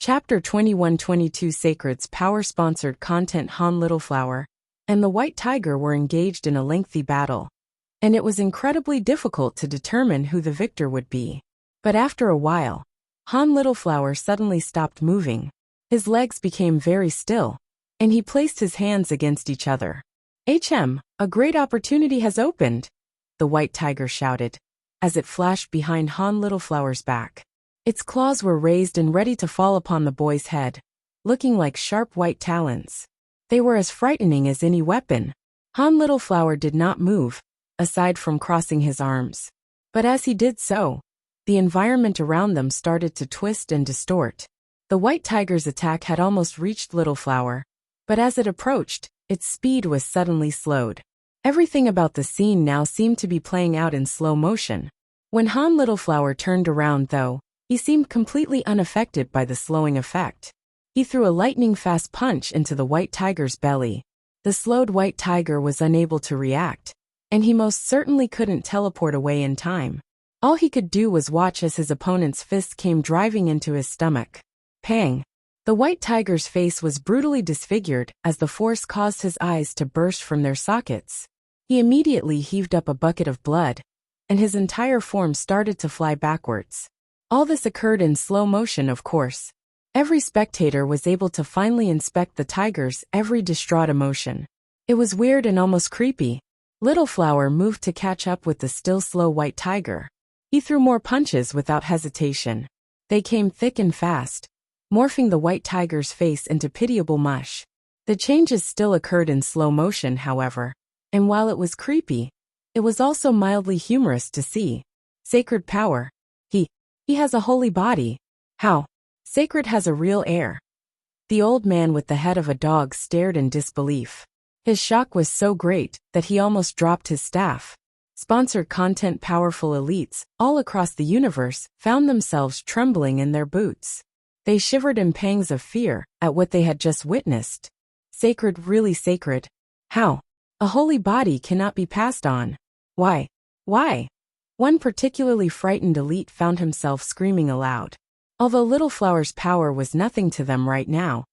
Chapter 21-22 Sacred's Power-Sponsored Content. Han Littleflower and the White Tiger were engaged in a lengthy battle, and it was incredibly difficult to determine who the victor would be. But after a while, Han Littleflower suddenly stopped moving. His legs became very still, and he placed his hands against each other. A great opportunity has opened, the White Tiger shouted, as it flashed behind Han Littleflower's back. Its claws were raised and ready to fall upon the boy's head, looking like sharp white talons. They were as frightening as any weapon. Han Littleflower did not move, aside from crossing his arms. But as he did so, the environment around them started to twist and distort. The White Tiger's attack had almost reached Littleflower, but as it approached, its speed was suddenly slowed. Everything about the scene now seemed to be playing out in slow motion. When Han Littleflower turned around, though, he seemed completely unaffected by the slowing effect. He threw a lightning-fast punch into the White Tiger's belly. The slowed White Tiger was unable to react, and he most certainly couldn't teleport away in time. All he could do was watch as his opponent's fists came driving into his stomach. Pang! The White Tiger's face was brutally disfigured as the force caused his eyes to burst from their sockets. He immediately heaved up a bucket of blood, and his entire form started to fly backwards. All this occurred in slow motion, of course. Every spectator was able to finally inspect the tiger's every distraught emotion. It was weird and almost creepy. Littleflower moved to catch up with the still slow White Tiger. He threw more punches without hesitation. They came thick and fast, morphing the White Tiger's face into pitiable mush. The changes still occurred in slow motion, however, and while it was creepy, it was also mildly humorous to see. Sacred power. He has a holy body. How? Sacred has a real heir. The old man with the head of a dog stared in disbelief. His shock was so great that he almost dropped his staff. Sponsored content. Powerful elites, all across the universe, found themselves trembling in their boots. They shivered in pangs of fear at what they had just witnessed. Sacred, really sacred? How? A holy body cannot be passed on. Why? Why? One particularly frightened elite found himself screaming aloud. Although Littleflower's power was nothing to them right now,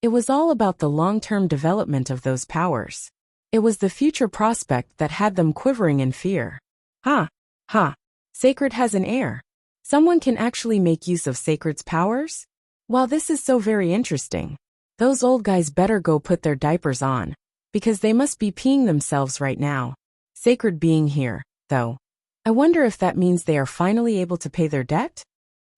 it was all about the long-term development of those powers. It was the future prospect that had them quivering in fear. Ha! Sacred has an heir. Someone can actually make use of Sacred's powers? While this is so very interesting, those old guys better go put their diapers on, because they must be peeing themselves right now. Sacred being here, though, I wonder if that means they are finally able to pay their debt?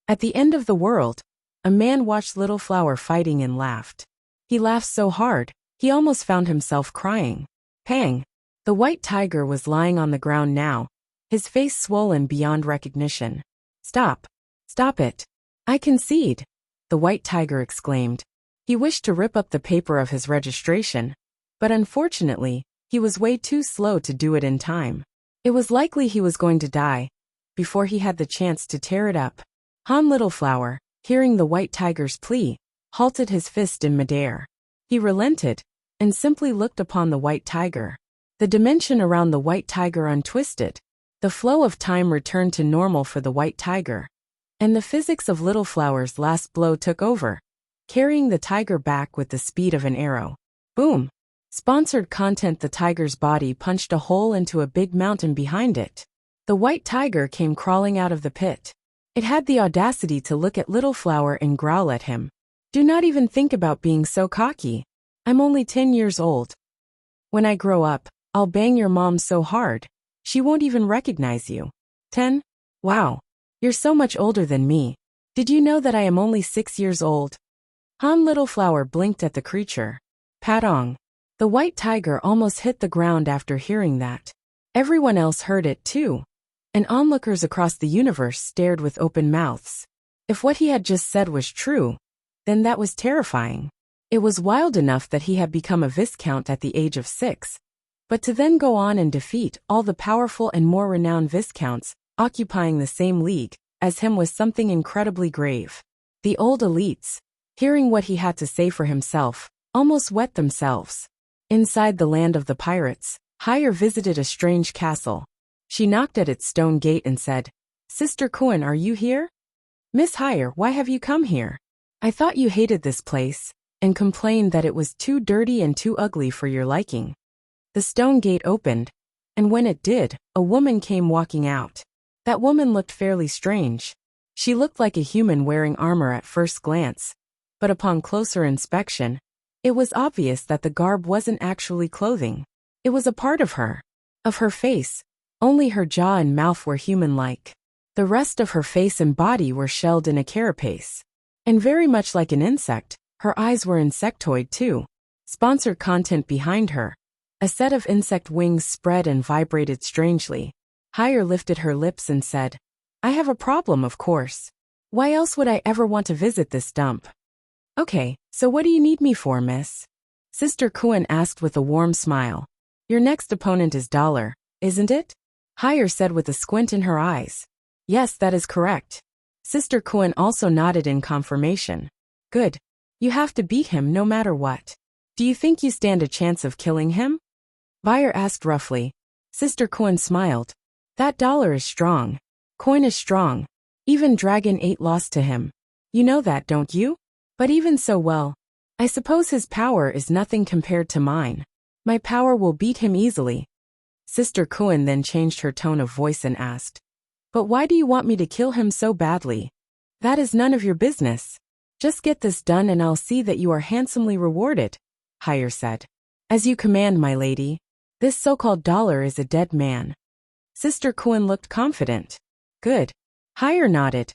At the end of the world, a man watched Littleflower fighting and laughed. He laughed so hard, he almost found himself crying. Pang! The White Tiger was lying on the ground now, his face swollen beyond recognition. Stop! Stop it! I concede! The White Tiger exclaimed. He wished to rip up the paper of his registration, but unfortunately, he was way too slow to do it in time. It was likely he was going to die before he had the chance to tear it up. Han Littleflower, hearing the White Tiger's plea, halted his fist in midair. He relented and simply looked upon the White Tiger. The dimension around the White Tiger untwisted. The flow of time returned to normal for the White Tiger, and the physics of Littleflower's last blow took over, carrying the tiger back with the speed of an arrow. Boom! Sponsored content. The tiger's body punched a hole into a big mountain behind it. The White Tiger came crawling out of the pit. It had the audacity to look at Littleflower and growl at him. Do not even think about being so cocky. I'm only 10 years old. When I grow up, I'll bang your mom so hard, she won't even recognize you. 10? Wow. You're so much older than me. Did you know that I am only 6 years old? Han Littleflower blinked at the creature. Patong. The White Tiger almost hit the ground after hearing that. Everyone else heard it too, and onlookers across the universe stared with open mouths. If what he had just said was true, then that was terrifying. It was wild enough that he had become a Viscount at the age of 6, but to then go on and defeat all the powerful and more renowned Viscounts occupying the same league as him was something incredibly grave. The old elites, hearing what he had to say for himself, almost wet themselves. Inside the land of the pirates, Hire visited a strange castle. She knocked at its stone gate and said, "Sister Kuan, are you here?" "Miss Hire, why have you come here?" I thought you hated this place, and complained that it was too dirty and too ugly for your liking. The stone gate opened, and when it did, a woman came walking out. That woman looked fairly strange. She looked like a human wearing armor at first glance, but upon closer inspection, it was obvious that the garb wasn't actually clothing. It was a part of her. Of her face, only her jaw and mouth were human-like. The rest of her face and body were shelled in a carapace. And very much like an insect, her eyes were insectoid too. Sponsored content behind her. A set of insect wings spread and vibrated strangely. Higher lifted her lips and said, I have a problem, of course. Why else would I ever want to visit this dump? Okay, so what do you need me for, miss? Sister Kuan asked with a warm smile. Your next opponent is Dollar, isn't it? Higher said with a squint in her eyes. Yes, that is correct. Sister Kuan also nodded in confirmation. Good. You have to beat him no matter what. Do you think you stand a chance of killing him? Buyer asked roughly. Sister Kuan smiled. That Dollar is strong. Coin is strong. Even Dragon 8 lost to him. You know that, don't you? But even so, well, I suppose his power is nothing compared to mine. My power will beat him easily. Sister Kuan then changed her tone of voice and asked, But why do you want me to kill him so badly? That is none of your business. Just get this done and I'll see that you are handsomely rewarded, Higher said. As you command, my lady. This so-called Dollar is a dead man. Sister Kuan looked confident. Good. Higher nodded,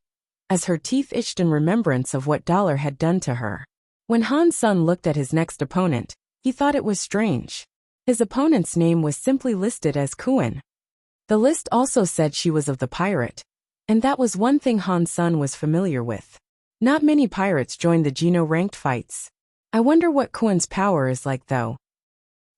as her teeth itched in remembrance of what Dollar had done to her. When Han Sun looked at his next opponent, he thought it was strange. His opponent's name was simply listed as Kuan. The list also said she was of the pirate, and that was one thing Han Sun was familiar with. Not many pirates joined the Geno-ranked fights. I wonder what Kuan's power is like though.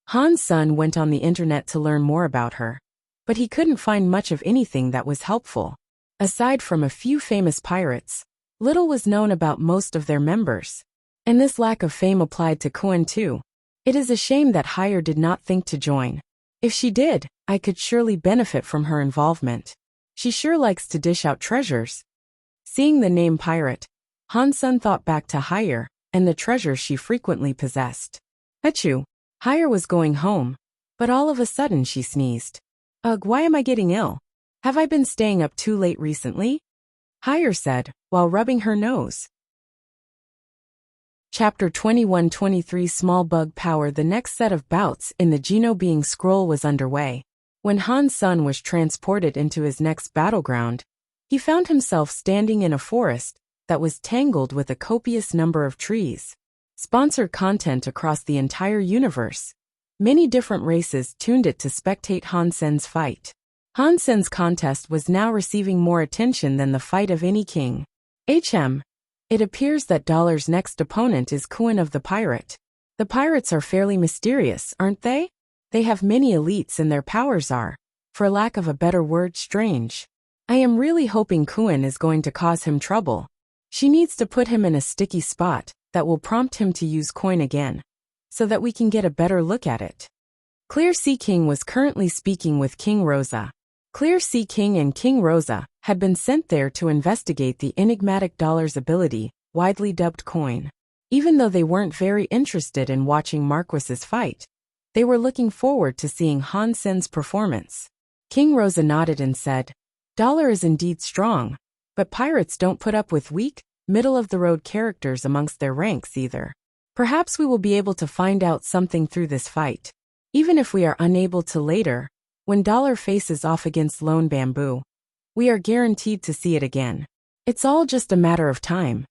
Han Sun went on the internet to learn more about her, but he couldn't find much of anything that was helpful. Aside from a few famous pirates, little was known about most of their members. And this lack of fame applied to Kuan too. It is a shame that Higher did not think to join. If she did, I could surely benefit from her involvement. She sure likes to dish out treasures. Seeing the name pirate, Han Sun thought back to Higher and the treasures she frequently possessed. Achoo! Higher was going home, but all of a sudden she sneezed. Ugh, why am I getting ill? Have I been staying up too late recently? Higher said, while rubbing her nose. Chapter 21-23 Small Bug Power. The next set of bouts in the Geno being scroll was underway. When Han Sun was transported into his next battleground, he found himself standing in a forest that was tangled with a copious number of trees. Sponsored content across the entire universe. Many different races tuned it to spectate Han Sen's fight. Han Sen's contest was now receiving more attention than the fight of any king. It appears that Dollar's next opponent is Kuan of the pirate. The pirates are fairly mysterious, aren't they? They have many elites and their powers are, for lack of a better word, strange. I am really hoping Kuan is going to cause him trouble. She needs to put him in a sticky spot that will prompt him to use coin again, so that we can get a better look at it. Clear Sea King was currently speaking with King Rosa. Clear Sea King and King Rosa had been sent there to investigate the enigmatic Dollar's ability, widely dubbed coin. Even though they weren't very interested in watching Marquis's fight, they were looking forward to seeing Han Sen's performance. King Rosa nodded and said, Dollar is indeed strong, but pirates don't put up with weak, middle-of-the-road characters amongst their ranks either. Perhaps we will be able to find out something through this fight, even if we are unable to later, when Dollar faces off against Lone Bamboo. We are guaranteed to see it again. It's all just a matter of time.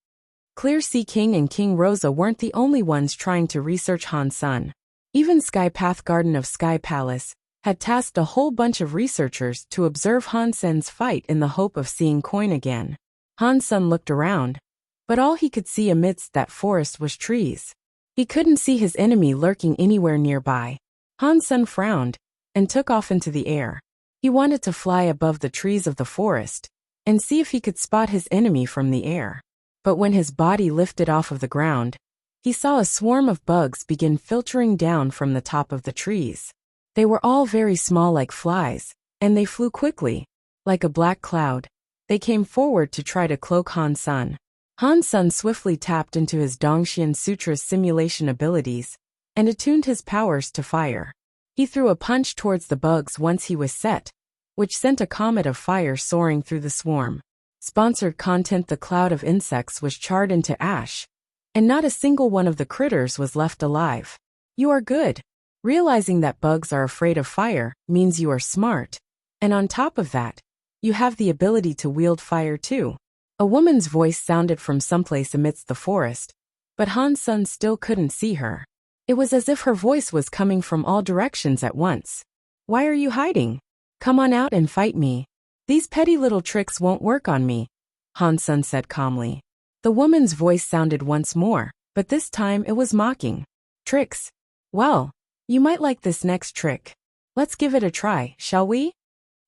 Clear Sea King and King Rosa weren't the only ones trying to research Han Sun. Even Sky Path Garden of Sky Palace had tasked a whole bunch of researchers to observe Han Sen's fight in the hope of seeing coin again. Han Sun looked around, but all he could see amidst that forest was trees. He couldn't see his enemy lurking anywhere nearby. Han Sun frowned and took off into the air. He wanted to fly above the trees of the forest and see if he could spot his enemy from the air. But when his body lifted off of the ground, he saw a swarm of bugs begin filtering down from the top of the trees. They were all very small like flies, and they flew quickly, like a black cloud. They came forward to try to cloak Han Sun. Han Sun swiftly tapped into his Dongxian Sutra's simulation abilities and attuned his powers to fire. He threw a punch towards the bugs once he was set, which sent a comet of fire soaring through the swarm. Sponsored content: the cloud of insects was charred into ash, and not a single one of the critters was left alive. You are good. Realizing that bugs are afraid of fire means you are smart, and on top of that, you have the ability to wield fire too. A woman's voice sounded from someplace amidst the forest, but Han Sun still couldn't see her. It was as if her voice was coming from all directions at once. Why are you hiding? Come on out and fight me. These petty little tricks won't work on me, Han Sun said calmly. The woman's voice sounded once more, but this time it was mocking. Tricks? Well, you might like this next trick. Let's give it a try, shall we?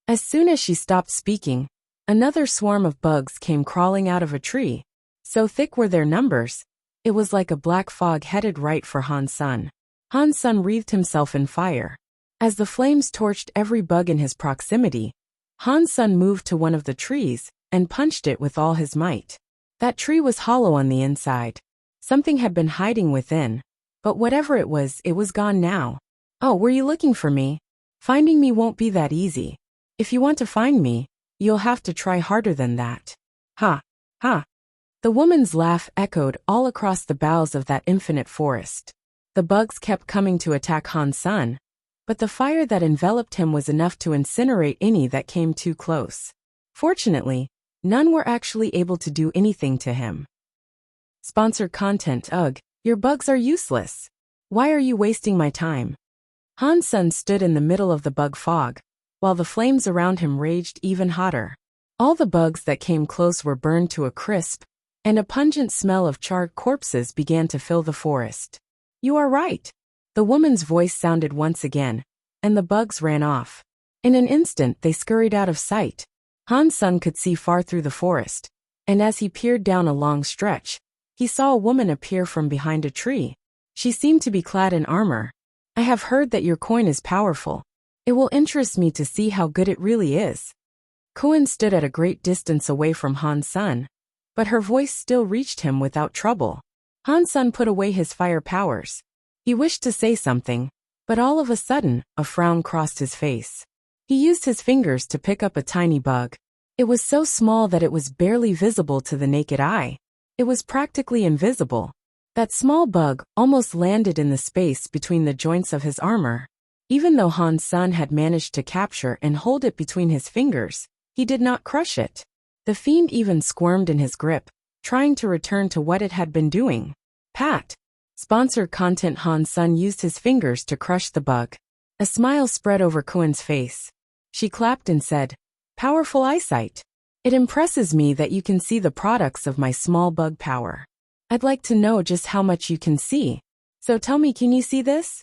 As soon as she stopped speaking, another swarm of bugs came crawling out of a tree. So thick were their numbers, it was like a black fog headed right for Han Sun. Han Sun wreathed himself in fire. As the flames torched every bug in his proximity, Han Sun moved to one of the trees and punched it with all his might. That tree was hollow on the inside. Something had been hiding within, but whatever it was gone now. Oh, were you looking for me? Finding me won't be that easy. If you want to find me, you'll have to try harder than that. Ha, ha. The woman's laugh echoed all across the boughs of that infinite forest. The bugs kept coming to attack Han Sun, but the fire that enveloped him was enough to incinerate any that came too close. Fortunately, none were actually able to do anything to him. Sponsored content: Ugh, your bugs are useless. Why are you wasting my time? Han Sun stood in the middle of the bug fog, while the flames around him raged even hotter. All the bugs that came close were burned to a crisp, and a pungent smell of charred corpses began to fill the forest. You are right. The woman's voice sounded once again, and the bugs ran off. In an instant they scurried out of sight. Han Sun could see far through the forest, and as he peered down a long stretch, he saw a woman appear from behind a tree. She seemed to be clad in armor. I have heard that your coin is powerful. It will interest me to see how good it really is. Kuan stood at a great distance away from Han Sun, but her voice still reached him without trouble. Han Sun put away his fire powers. He wished to say something, but all of a sudden, a frown crossed his face. He used his fingers to pick up a tiny bug. It was so small that it was barely visible to the naked eye. It was practically invisible. That small bug almost landed in the space between the joints of his armor. Even though Han Sun had managed to capture and hold it between his fingers, he did not crush it. The fiend even squirmed in his grip, trying to return to what it had been doing. Pat. Sponsored content: Han Sun used his fingers to crush the bug. A smile spread over Kuan's face. She clapped and said, "Powerful eyesight. It impresses me that you can see the products of my small bug power. I'd like to know just how much you can see. So tell me, can you see this?"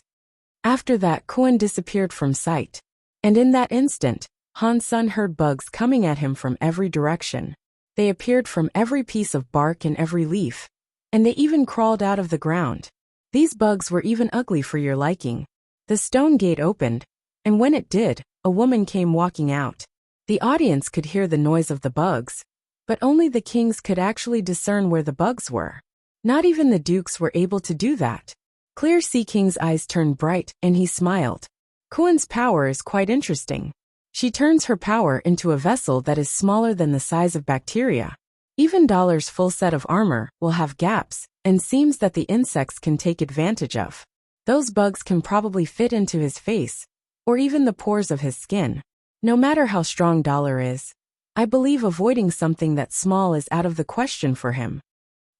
After that, Kuan disappeared from sight. And in that instant, Han Sun heard bugs coming at him from every direction. They appeared from every piece of bark and every leaf, and they even crawled out of the ground. These bugs were even ugly for your liking. The stone gate opened, and when it did, a woman came walking out. The audience could hear the noise of the bugs, but only the kings could actually discern where the bugs were. Not even the dukes were able to do that. Clear Sea King's eyes turned bright, and he smiled. Kuan's power is quite interesting. She turns her power into a vessel that is smaller than the size of bacteria. Even Dollar's full set of armor will have gaps and seams that the insects can take advantage of. Those bugs can probably fit into his face, or even the pores of his skin. No matter how strong Dollar is, I believe avoiding something that small is out of the question for him.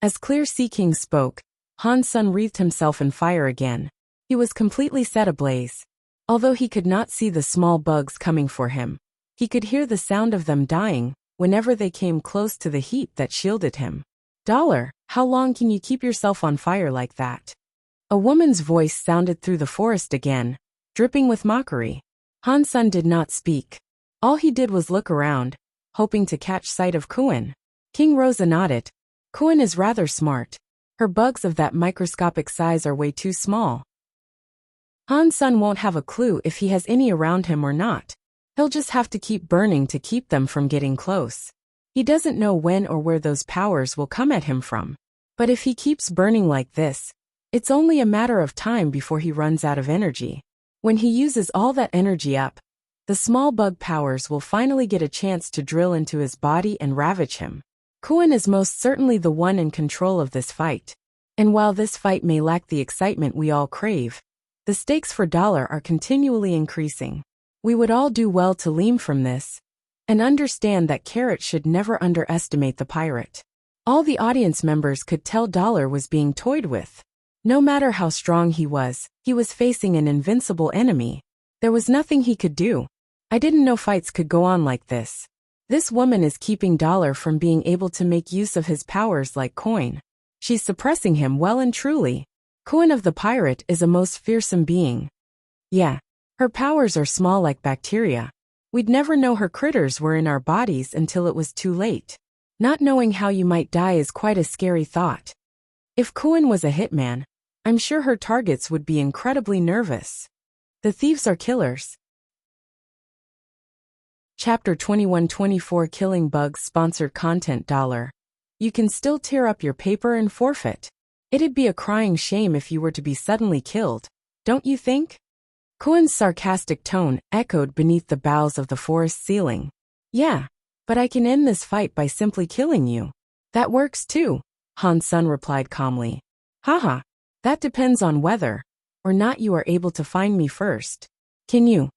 As Clear Sea King spoke, Han Sun wreathed himself in fire again. He was completely set ablaze. Although he could not see the small bugs coming for him, he could hear the sound of them dying whenever they came close to the heat that shielded him. Dollar, how long can you keep yourself on fire like that? A woman's voice sounded through the forest again, dripping with mockery. Han Sun did not speak. All he did was look around, hoping to catch sight of Kuan. King Rosa nodded. Kuan is rather smart. Her bugs of that microscopic size are way too small. Han Sun won't have a clue if he has any around him or not. He'll just have to keep burning to keep them from getting close. He doesn't know when or where those powers will come at him from. But if he keeps burning like this, it's only a matter of time before he runs out of energy. When he uses all that energy up, the small bug powers will finally get a chance to drill into his body and ravage him. Kuan is most certainly the one in control of this fight. And while this fight may lack the excitement we all crave, the stakes for dollar are continually increasing. We would all do well to learn from this and understand that Carrot should never underestimate the pirate. All the audience members could tell Dollar was being toyed with. No matter how strong he was facing an invincible enemy. There was nothing he could do. I didn't know fights could go on like this. This woman is keeping Dollar from being able to make use of his powers like Coin. She's suppressing him well and truly. Coin of the pirate is a most fearsome being. Yeah, her powers are small like bacteria. We'd never know her critters were in our bodies until it was too late. Not knowing how you might die is quite a scary thought. If Coin was a hitman, I'm sure her targets would be incredibly nervous. The thieves are killers. Chapter 21-24 Killing Bugs Sponsored Content $. You can still tear up your paper and forfeit. It'd be a crying shame if you were to be suddenly killed, don't you think? Coin's sarcastic tone echoed beneath the boughs of the forest ceiling. Yeah, but I can end this fight by simply killing you. That works too, Han Sun replied calmly. Haha, that depends on whether or not you are able to find me first. Can you?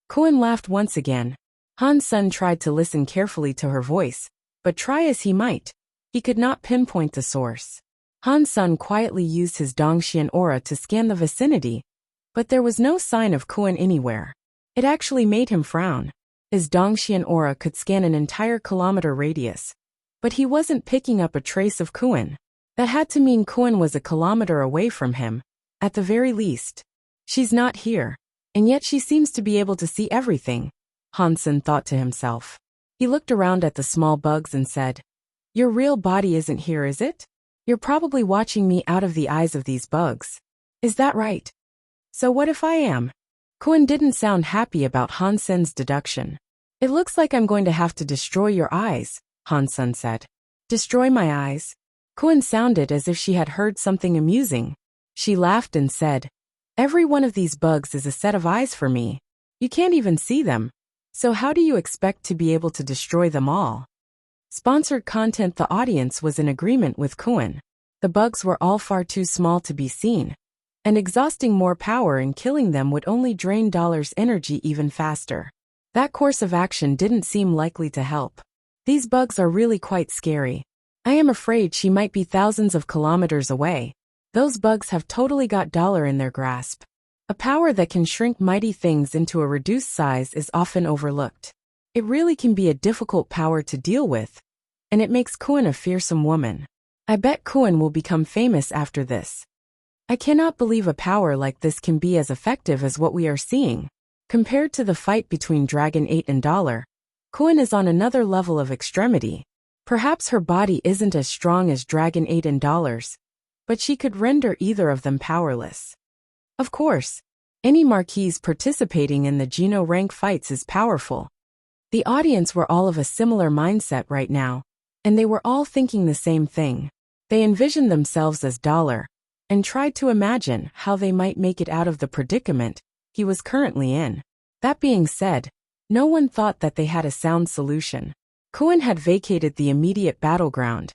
Coin laughed once again. Han Sun tried to listen carefully to her voice, but try as he might, he could not pinpoint the source. Han Sun quietly used his Dongxian aura to scan the vicinity, but there was no sign of Coin anywhere. It actually made him frown. His Dongxian aura could scan an entire kilometer radius, but he wasn't picking up a trace of Coin. That had to mean Coin was a kilometer away from him, at the very least. She's not here, and yet she seems to be able to see everything, Han Sun thought to himself. He looked around at the small bugs and said, Your real body isn't here, is it? You're probably watching me out of the eyes of these bugs. Is that right? So what if I am? Coin didn't sound happy about Han Sun's deduction. It looks like I'm going to have to destroy your eyes, Han Sun said. Destroy my eyes? Coin sounded as if she had heard something amusing. She laughed and said, Every one of these bugs is a set of eyes for me. You can't even see them. So how do you expect to be able to destroy them all? Sponsored content. The audience was in agreement with Coin. The bugs were all far too small to be seen, and exhausting more power in killing them would only drain Dollar's energy even faster. That course of action didn't seem likely to help. These bugs are really quite scary. I am afraid she might be thousands of kilometers away. Those bugs have totally got Dollar in their grasp. A power that can shrink mighty things into a reduced size is often overlooked. It really can be a difficult power to deal with, and it makes Coin a fearsome woman. I bet Coin will become famous after this. I cannot believe a power like this can be as effective as what we are seeing. Compared to the fight between Dragon 8 and Dollar, Coin is on another level of extremity. Perhaps her body isn't as strong as Dragon 8 and Dollar's, but she could render either of them powerless. Of course, any Marquise participating in the Geno rank fights is powerful. The audience were all of a similar mindset right now, and they were all thinking the same thing. They envisioned themselves as Dollar, and tried to imagine how they might make it out of the predicament he was currently in. That being said, no one thought that they had a sound solution. Coin had vacated the immediate battleground,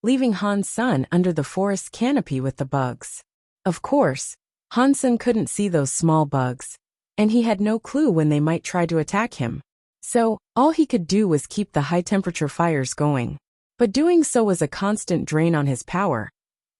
leaving Han Sun under the forest canopy with the bugs. Of course, Han Sun couldn't see those small bugs, and he had no clue when they might try to attack him. So, all he could do was keep the high-temperature fires going. But doing so was a constant drain on his power,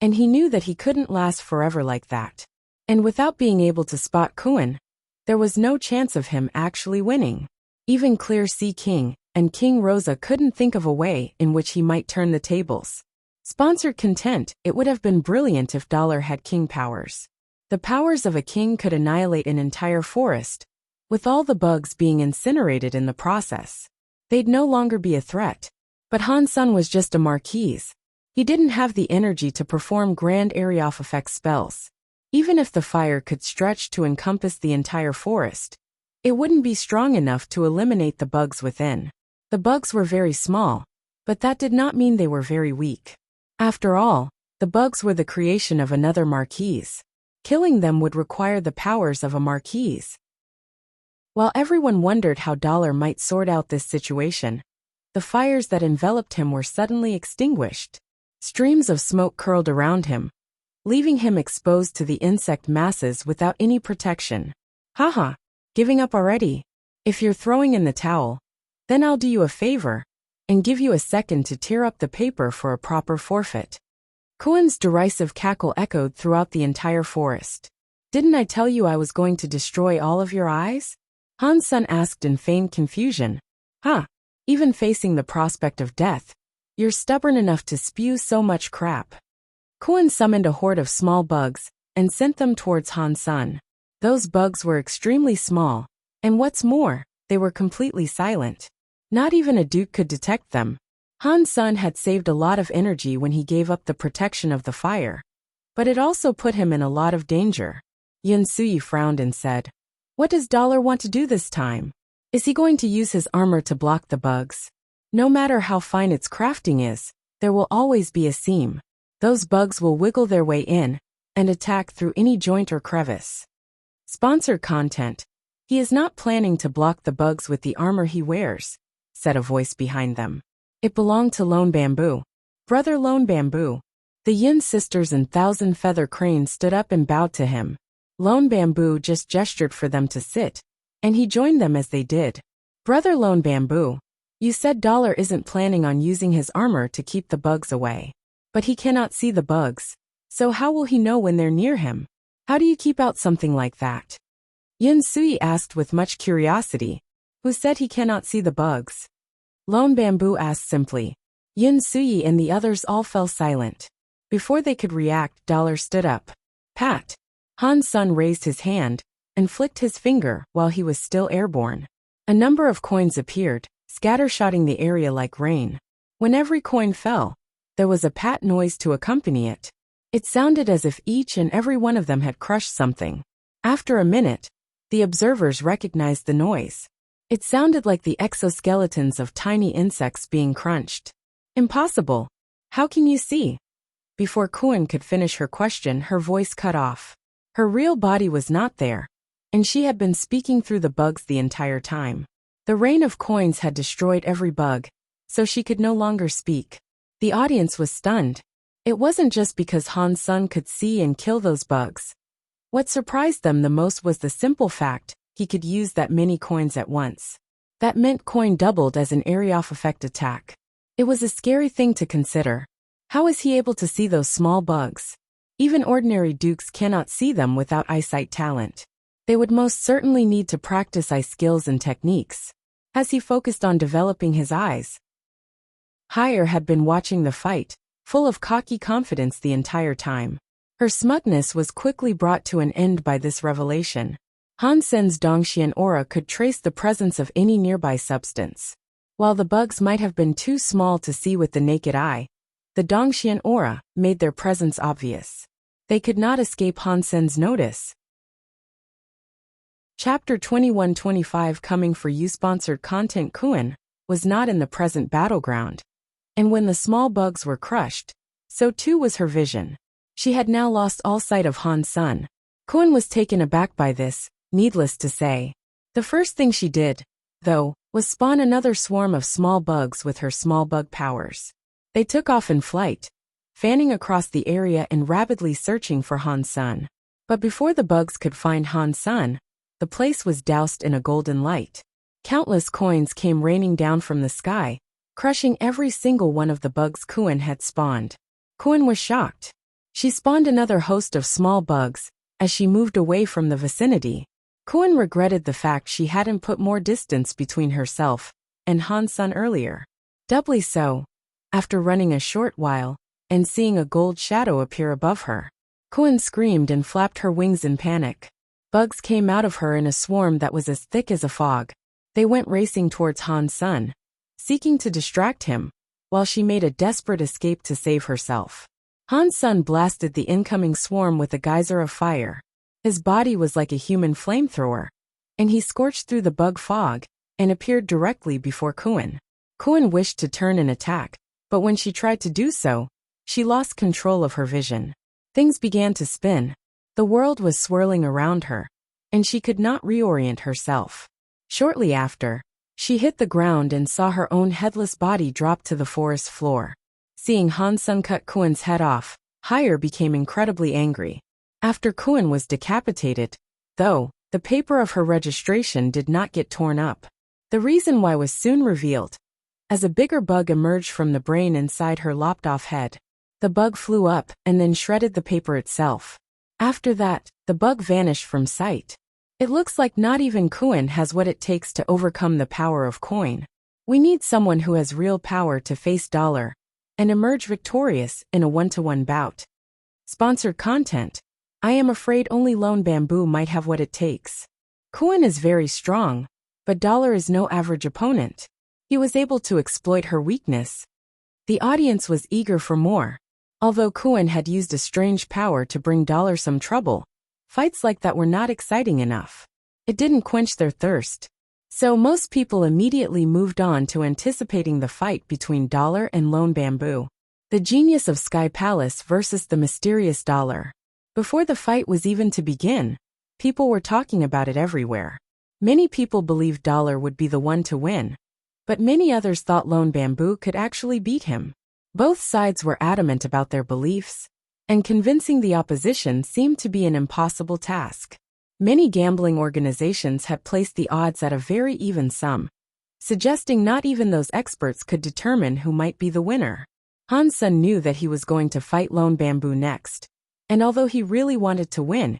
and he knew that he couldn't last forever like that. And without being able to spot Coin, there was no chance of him actually winning. Even Clear Sea King and King Rosa couldn't think of a way in which he might turn the tables. Sponsored content. It would have been brilliant if Dollar had king powers. The powers of a king could annihilate an entire forest, with all the bugs being incinerated in the process. They'd no longer be a threat. But Han Sun was just a Marquise. He didn't have the energy to perform grand area of effect spells. Even if the fire could stretch to encompass the entire forest, it wouldn't be strong enough to eliminate the bugs within. The bugs were very small, But that did not mean they were very weak. After all, the bugs were the creation of another Marquise. Killing them would require the powers of a Marquise. While everyone wondered how Dollar might sort out this situation, the fires that enveloped him were suddenly extinguished. Streams of smoke curled around him, leaving him exposed to the insect masses without any protection. Haha, giving up already? If you're throwing in the towel, then I'll do you a favor and give you a second to tear up the paper for a proper forfeit. Kuen's derisive cackle echoed throughout the entire forest. Didn't I tell you I was going to destroy all of your eyes? Han's son asked in feigned confusion. Huh, even facing the prospect of death, you're stubborn enough to spew so much crap. Kuen summoned a horde of small bugs and sent them towards Han's son. Those bugs were extremely small, and what's more, they were completely silent. Not even a duke could detect them. Han's son had saved a lot of energy when he gave up the protection of the fire, but it also put him in a lot of danger. Yin Sui frowned and said, "What does Dollar want to do this time? Is he going to use his armor to block the bugs? No matter how fine its crafting is, there will always be a seam. Those bugs will wiggle their way in and attack through any joint or crevice." Sponsored content. He is not planning to block the bugs with the armor he wears, said a voice behind them. It belonged to Lone Bamboo. Brother Lone Bamboo. The Yin sisters and Thousand Feather Cranes stood up and bowed to him. Lone Bamboo just gestured for them to sit, and he joined them as they did. Brother Lone Bamboo, you said Dollar isn't planning on using his armor to keep the bugs away. But he cannot see the bugs, so how will he know when they're near him? How do you keep out something like that? Yin Sui asked with much curiosity. Who said he cannot see the bugs? Lone Bamboo asked simply. Yin Sui and the others all fell silent. Before they could react, Dollar stood up. Pat. Han's son raised his hand and flicked his finger while he was still airborne. A number of coins appeared, scattershotting the area like rain. When every coin fell, there was a pat noise to accompany it. It sounded as if each and every one of them had crushed something. After a minute, the observers recognized the noise. It sounded like the exoskeletons of tiny insects being crunched. Impossible. How can you see? Before Kuen could finish her question, her voice cut off. Her real body was not there, and she had been speaking through the bugs the entire time. The rain of coins had destroyed every bug, so she could no longer speak. The audience was stunned. It wasn't just because Han's son could see and kill those bugs. What surprised them the most was the simple fact he could use that many coins at once. That meant coin doubled as an area-off effect attack. It was a scary thing to consider. How is he able to see those small bugs? Even ordinary dukes cannot see them without eyesight talent. They would most certainly need to practice eye skills and techniques. As he focused on developing his eyes, Hire had been watching the fight, full of cocky confidence the entire time. Her smugness was quickly brought to an end by this revelation. Han Sen's Dongxian aura could trace the presence of any nearby substance. While the bugs might have been too small to see with the naked eye, the Dongxian aura made their presence obvious. They could not escape Han Sen's notice. Chapter 21-25 coming for you. Sponsored content. Kuen was not in the present battleground. And when the small bugs were crushed, so too was her vision. She had now lost all sight of Han's son. Kuen was taken aback by this, needless to say. The first thing she did, though, was spawn another swarm of small bugs with her small bug powers. They took off in flight, fanning across the area and rapidly searching for Han's son. But before the bugs could find Han's son, the place was doused in a golden light. Countless coins came raining down from the sky, crushing every single one of the bugs Kuen had spawned. Kuen was shocked. She spawned another host of small bugs as she moved away from the vicinity. Kuen regretted the fact she hadn't put more distance between herself and Han's son earlier. Doubly so, after running a short while and seeing a gold shadow appear above her. Kuen screamed and flapped her wings in panic. Bugs came out of her in a swarm that was as thick as a fog. They went racing towards Han's son, seeking to distract him, while she made a desperate escape to save herself. Han's son blasted the incoming swarm with a geyser of fire. His body was like a human flamethrower, and he scorched through the bug fog and appeared directly before Kuen. Kun wished to turn and attack, but when she tried to do so, she lost control of her vision. Things began to spin. The world was swirling around her, and she could not reorient herself. Shortly after, she hit the ground and saw her own headless body drop to the forest floor. Seeing Han Sun cut Kun's head off, Hire became incredibly angry. After Kun was decapitated, though, the paper of her registration did not get torn up. The reason why was soon revealed, as a bigger bug emerged from the brain inside her lopped-off head. The bug flew up and then shredded the paper itself. After that, the bug vanished from sight. It looks like not even Kun has what it takes to overcome the power of coin. We need someone who has real power to face dollar and emerge victorious in a one-to-one bout. Sponsored content. I am afraid only Lone Bamboo might have what it takes. Kun is very strong, but dollar is no average opponent. He was able to exploit her weakness. The audience was eager for more. Although Kun had used a strange power to bring dollar some trouble, fights like that were not exciting enough. It didn't quench their thirst. So most people immediately moved on to anticipating the fight between Dollar and Lone Bamboo. The genius of Sky Palace versus the mysterious Dollar. Before the fight was even to begin, people were talking about it everywhere. Many people believed Dollar would be the one to win, but many others thought Lone Bamboo could actually beat him. Both sides were adamant about their beliefs, and convincing the opposition seemed to be an impossible task. Many gambling organizations had placed the odds at a very even sum, suggesting not even those experts could determine who might be the winner. Han Sun knew that he was going to fight Lone Bamboo next, and although he really wanted to win,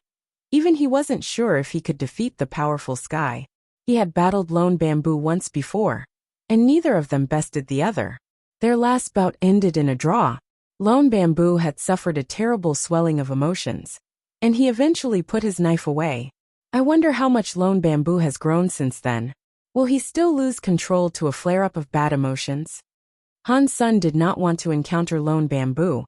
even he wasn't sure if he could defeat the powerful Sky. He had battled Lone Bamboo once before, and neither of them bested the other. Their last bout ended in a draw. Lone Bamboo had suffered a terrible swelling of emotions, and he eventually put his knife away. I wonder how much Lone Bamboo has grown since then. Will he still lose control to a flare-up of bad emotions? Han Sun did not want to encounter Lone Bamboo,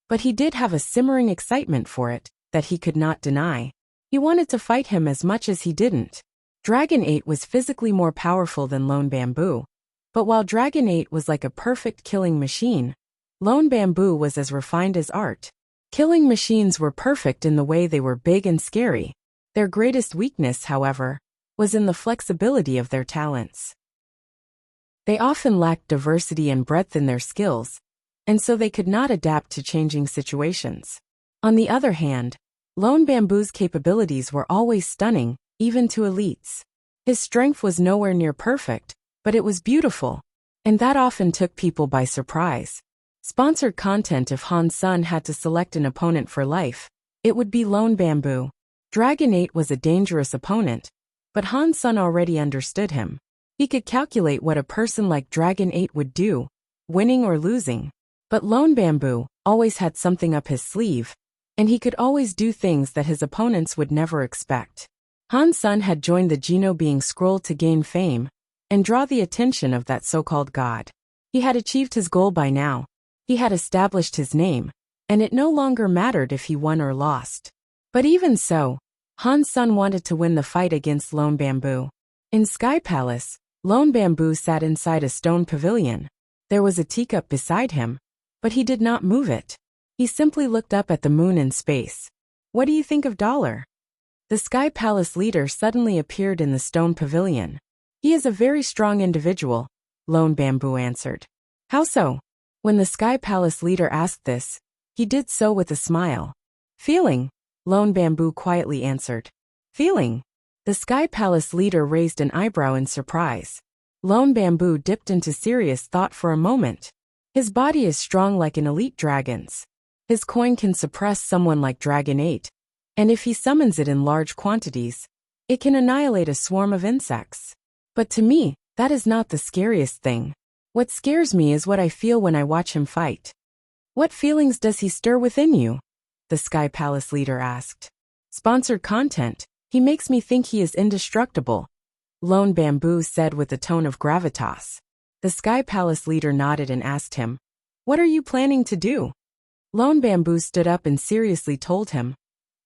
but he did have a simmering excitement for it that he could not deny. He wanted to fight him as much as he didn't. Dragon 8 was physically more powerful than Lone Bamboo, but while Dragon 8 was like a perfect killing machine, Lone Bamboo was as refined as art. Killing machines were perfect in the way they were big and scary. Their greatest weakness, however, was in the flexibility of their talents. They often lacked diversity and breadth in their skills, and so they could not adapt to changing situations. On the other hand, Lone Bamboo's capabilities were always stunning, even to elites. His strength was nowhere near perfect, but it was beautiful, and that often took people by surprise. Sponsored content. If Han Sun had to select an opponent for life, it would be Lone Bamboo. Dragon 8 was a dangerous opponent, but Han Sun already understood him. He could calculate what a person like Dragon 8 would do, winning or losing. But Lone Bamboo always had something up his sleeve, and he could always do things that his opponents would never expect. Han Sun had joined the Geno being scroll to gain fame and draw the attention of that so-called god. He had achieved his goal by now. He had established his name, and it no longer mattered if he won or lost. But even so, Han Sun wanted to win the fight against Lone Bamboo. In Sky Palace, Lone Bamboo sat inside a stone pavilion. There was a teacup beside him, but he did not move it. He simply looked up at the moon in space. What do you think of Dollar? The Sky Palace leader suddenly appeared in the stone pavilion. He is a very strong individual, Lone Bamboo answered. How so? When the Sky Palace leader asked this, he did so with a smile. Feeling, Lone Bamboo quietly answered. Feeling? The Sky Palace leader raised an eyebrow in surprise. Lone Bamboo dipped into serious thought for a moment. His body is strong like an elite dragon's. His coin can suppress someone like Dragon 8, and if he summons it in large quantities, it can annihilate a swarm of insects. But to me, that is not the scariest thing. What scares me is what I feel when I watch him fight. What feelings does he stir within you? The Sky Palace leader asked. Sponsored content. He makes me think he is indestructible, Lone Bamboo said with a tone of gravitas. The Sky Palace leader nodded and asked him, What are you planning to do? Lone Bamboo stood up and seriously told him,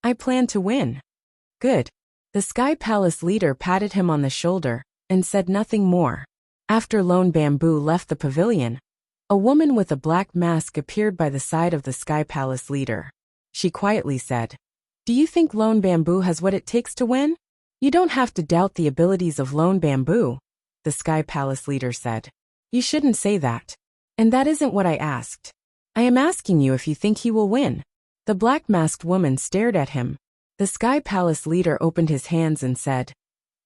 I plan to win. Good. The Sky Palace leader patted him on the shoulder and said nothing more. After Lone Bamboo left the pavilion, a woman with a black mask appeared by the side of the Sky Palace leader. She quietly said, "Do you think Lone Bamboo has what it takes to win?" "You don't have to doubt the abilities of Lone Bamboo," the Sky Palace leader said. "You shouldn't say that. And that isn't what I asked. I am asking you if you think he will win." The black-masked woman stared at him. The Sky Palace leader opened his hands and said,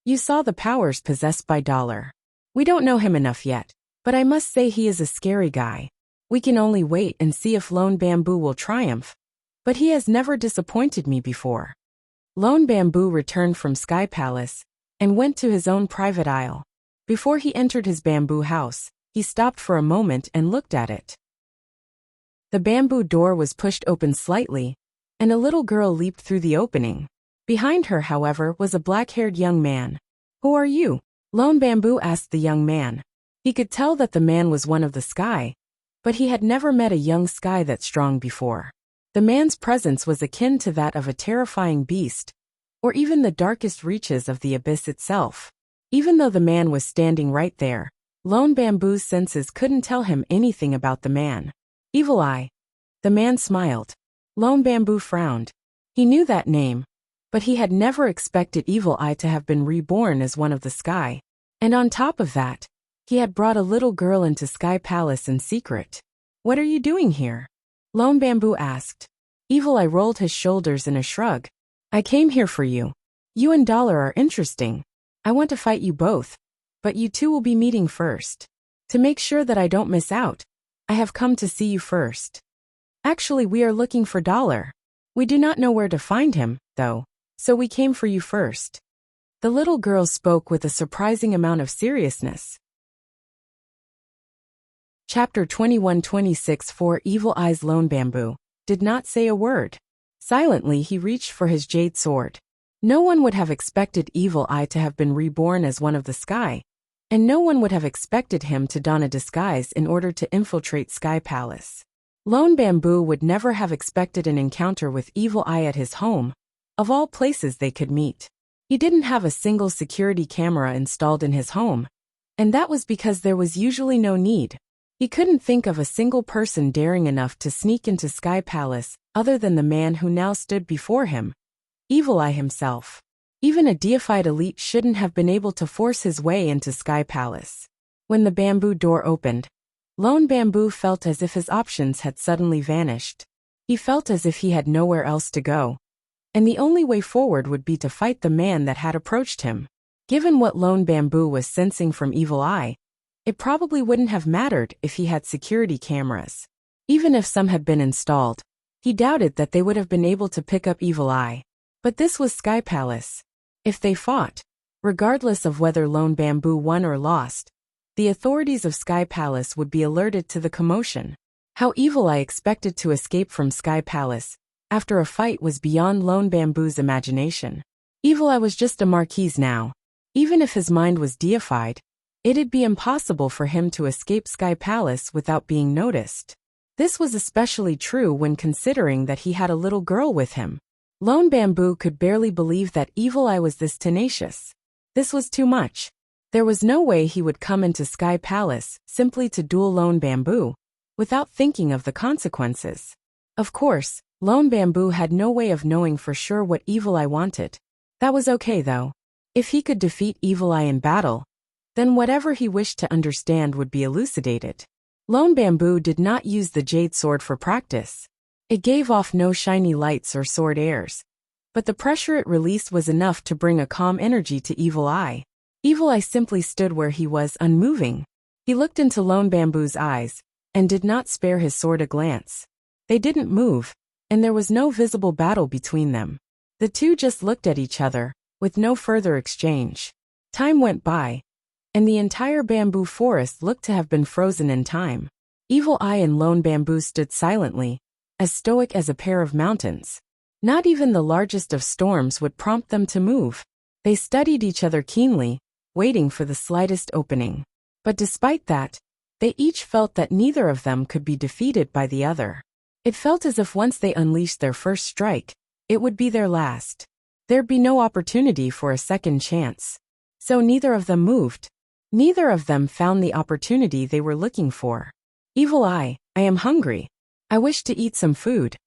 "You saw the powers possessed by Dollar. We don't know him enough yet, but I must say he is a scary guy. We can only wait and see if Lone Bamboo will triumph. But he has never disappointed me before." Lone Bamboo returned from Sky Palace and went to his own private isle. Before he entered his bamboo house, he stopped for a moment and looked at it. The bamboo door was pushed open slightly, and a little girl leaped through the opening. Behind her, however, was a black-haired young man. "Who are you?" Lone Bamboo asked the young man. He could tell that the man was one of the Sky, but he had never met a young Sky that strong before. The man's presence was akin to that of a terrifying beast, or even the darkest reaches of the abyss itself. Even though the man was standing right there, Lone Bamboo's senses couldn't tell him anything about the man. "Evil Eye." The man smiled. Lone Bamboo frowned. He knew that name, but he had never expected Evil Eye to have been reborn as one of the Sky. And on top of that, he had brought a little girl into Sky Palace in secret. "What are you doing here?" Lone Bamboo asked. Evil Eye rolled his shoulders in a shrug. "I came here for you. You and Dollar are interesting. I want to fight you both, but you two will be meeting first. To make sure that I don't miss out, I have come to see you first. Actually, we are looking for Dollar. We do not know where to find him, though, so we came for you first." The little girl spoke with a surprising amount of seriousness. Chapter 21-26 For Evil Eye's Lone Bamboo did not say a word. Silently, he reached for his jade sword. No one would have expected Evil Eye to have been reborn as one of the Sky, and no one would have expected him to don a disguise in order to infiltrate Sky Palace. Lone Bamboo would never have expected an encounter with Evil Eye at his home, of all places they could meet. He didn't have a single security camera installed in his home, and that was because there was usually no need. He couldn't think of a single person daring enough to sneak into Sky Palace other than the man who now stood before him, Evil Eye himself. Even a deified elite shouldn't have been able to force his way into Sky Palace. When the bamboo door opened, Lone Bamboo felt as if his options had suddenly vanished. He felt as if he had nowhere else to go, and the only way forward would be to fight the man that had approached him. Given what Lone Bamboo was sensing from Evil Eye, it probably wouldn't have mattered if he had security cameras. Even if some had been installed, he doubted that they would have been able to pick up Evil Eye. But this was Sky Palace. If they fought, regardless of whether Lone Bamboo won or lost, the authorities of Sky Palace would be alerted to the commotion. How Evil Eye expected to escape from Sky Palace after a fight was beyond Lone Bamboo's imagination. Evil Eye was just a marquise now. Even if his mind was deified, it'd be impossible for him to escape Sky Palace without being noticed. This was especially true when considering that he had a little girl with him. Lone Bamboo could barely believe that Evil Eye was this tenacious. This was too much. There was no way he would come into Sky Palace simply to duel Lone Bamboo, without thinking of the consequences. Of course, Lone Bamboo had no way of knowing for sure what Evil Eye wanted. That was okay though. If he could defeat Evil Eye in battle, then whatever he wished to understand would be elucidated. Lone Bamboo did not use the jade sword for practice. It gave off no shiny lights or sword airs, but the pressure it released was enough to bring a calm energy to Evil Eye. Evil Eye simply stood where he was, unmoving. He looked into Lone Bamboo's eyes, and did not spare his sword a glance. They didn't move, and there was no visible battle between them. The two just looked at each other, with no further exchange. Time went by, and the entire bamboo forest looked to have been frozen in time. Evil Eye and Lone Bamboo stood silently, as stoic as a pair of mountains. Not even the largest of storms would prompt them to move. They studied each other keenly, waiting for the slightest opening. But despite that, they each felt that neither of them could be defeated by the other. It felt as if once they unleashed their first strike, it would be their last. There'd be no opportunity for a second chance. So neither of them moved. Neither of them found the opportunity they were looking for. Evil Eye, I am hungry. I wish to eat some food.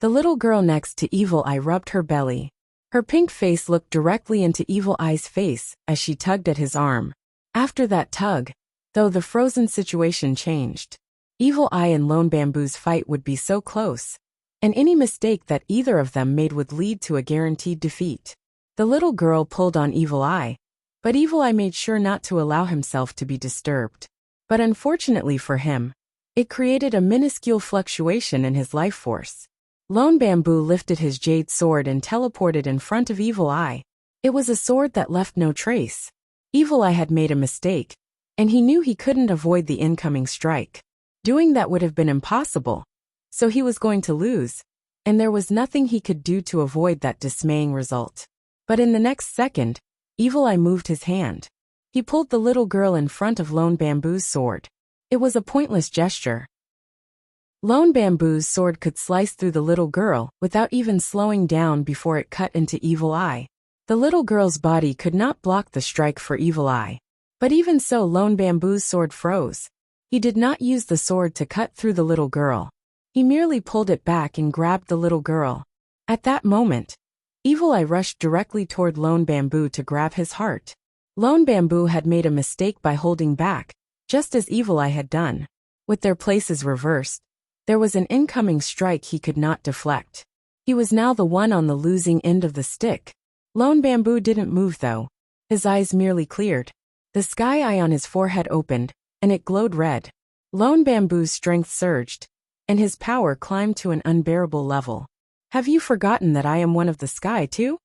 The little girl next to Evil Eye rubbed her belly. Her pink face looked directly into Evil Eye's face as she tugged at his arm. After that tug, though, the frozen situation changed. Evil Eye and Lone Bamboo's fight would be so close, and any mistake that either of them made would lead to a guaranteed defeat. The little girl pulled on Evil Eye, but Evil Eye made sure not to allow himself to be disturbed. But unfortunately for him, it created a minuscule fluctuation in his life force. Lone Bamboo lifted his jade sword and teleported in front of Evil Eye. It was a sword that left no trace. Evil Eye had made a mistake, and he knew he couldn't avoid the incoming strike. Doing that would have been impossible, so he was going to lose, and there was nothing he could do to avoid that dismaying result. But in the next second, Evil Eye moved his hand. He pulled the little girl in front of Lone Bamboo's sword. It was a pointless gesture. Lone Bamboo's sword could slice through the little girl without even slowing down before it cut into Evil Eye. The little girl's body could not block the strike for Evil Eye. But even so, Lone Bamboo's sword froze. He did not use the sword to cut through the little girl. He merely pulled it back and grabbed the little girl. At that moment, Evil Eye rushed directly toward Lone Bamboo to grab his heart. Lone Bamboo had made a mistake by holding back, just as Evil Eye had done. With their places reversed, there was an incoming strike he could not deflect. He was now the one on the losing end of the stick. Lone Bamboo didn't move though. His eyes merely cleared. The sky eye on his forehead opened, and it glowed red. Lone Bamboo's strength surged, and his power climbed to an unbearable level. Have you forgotten that I am one of the sky too?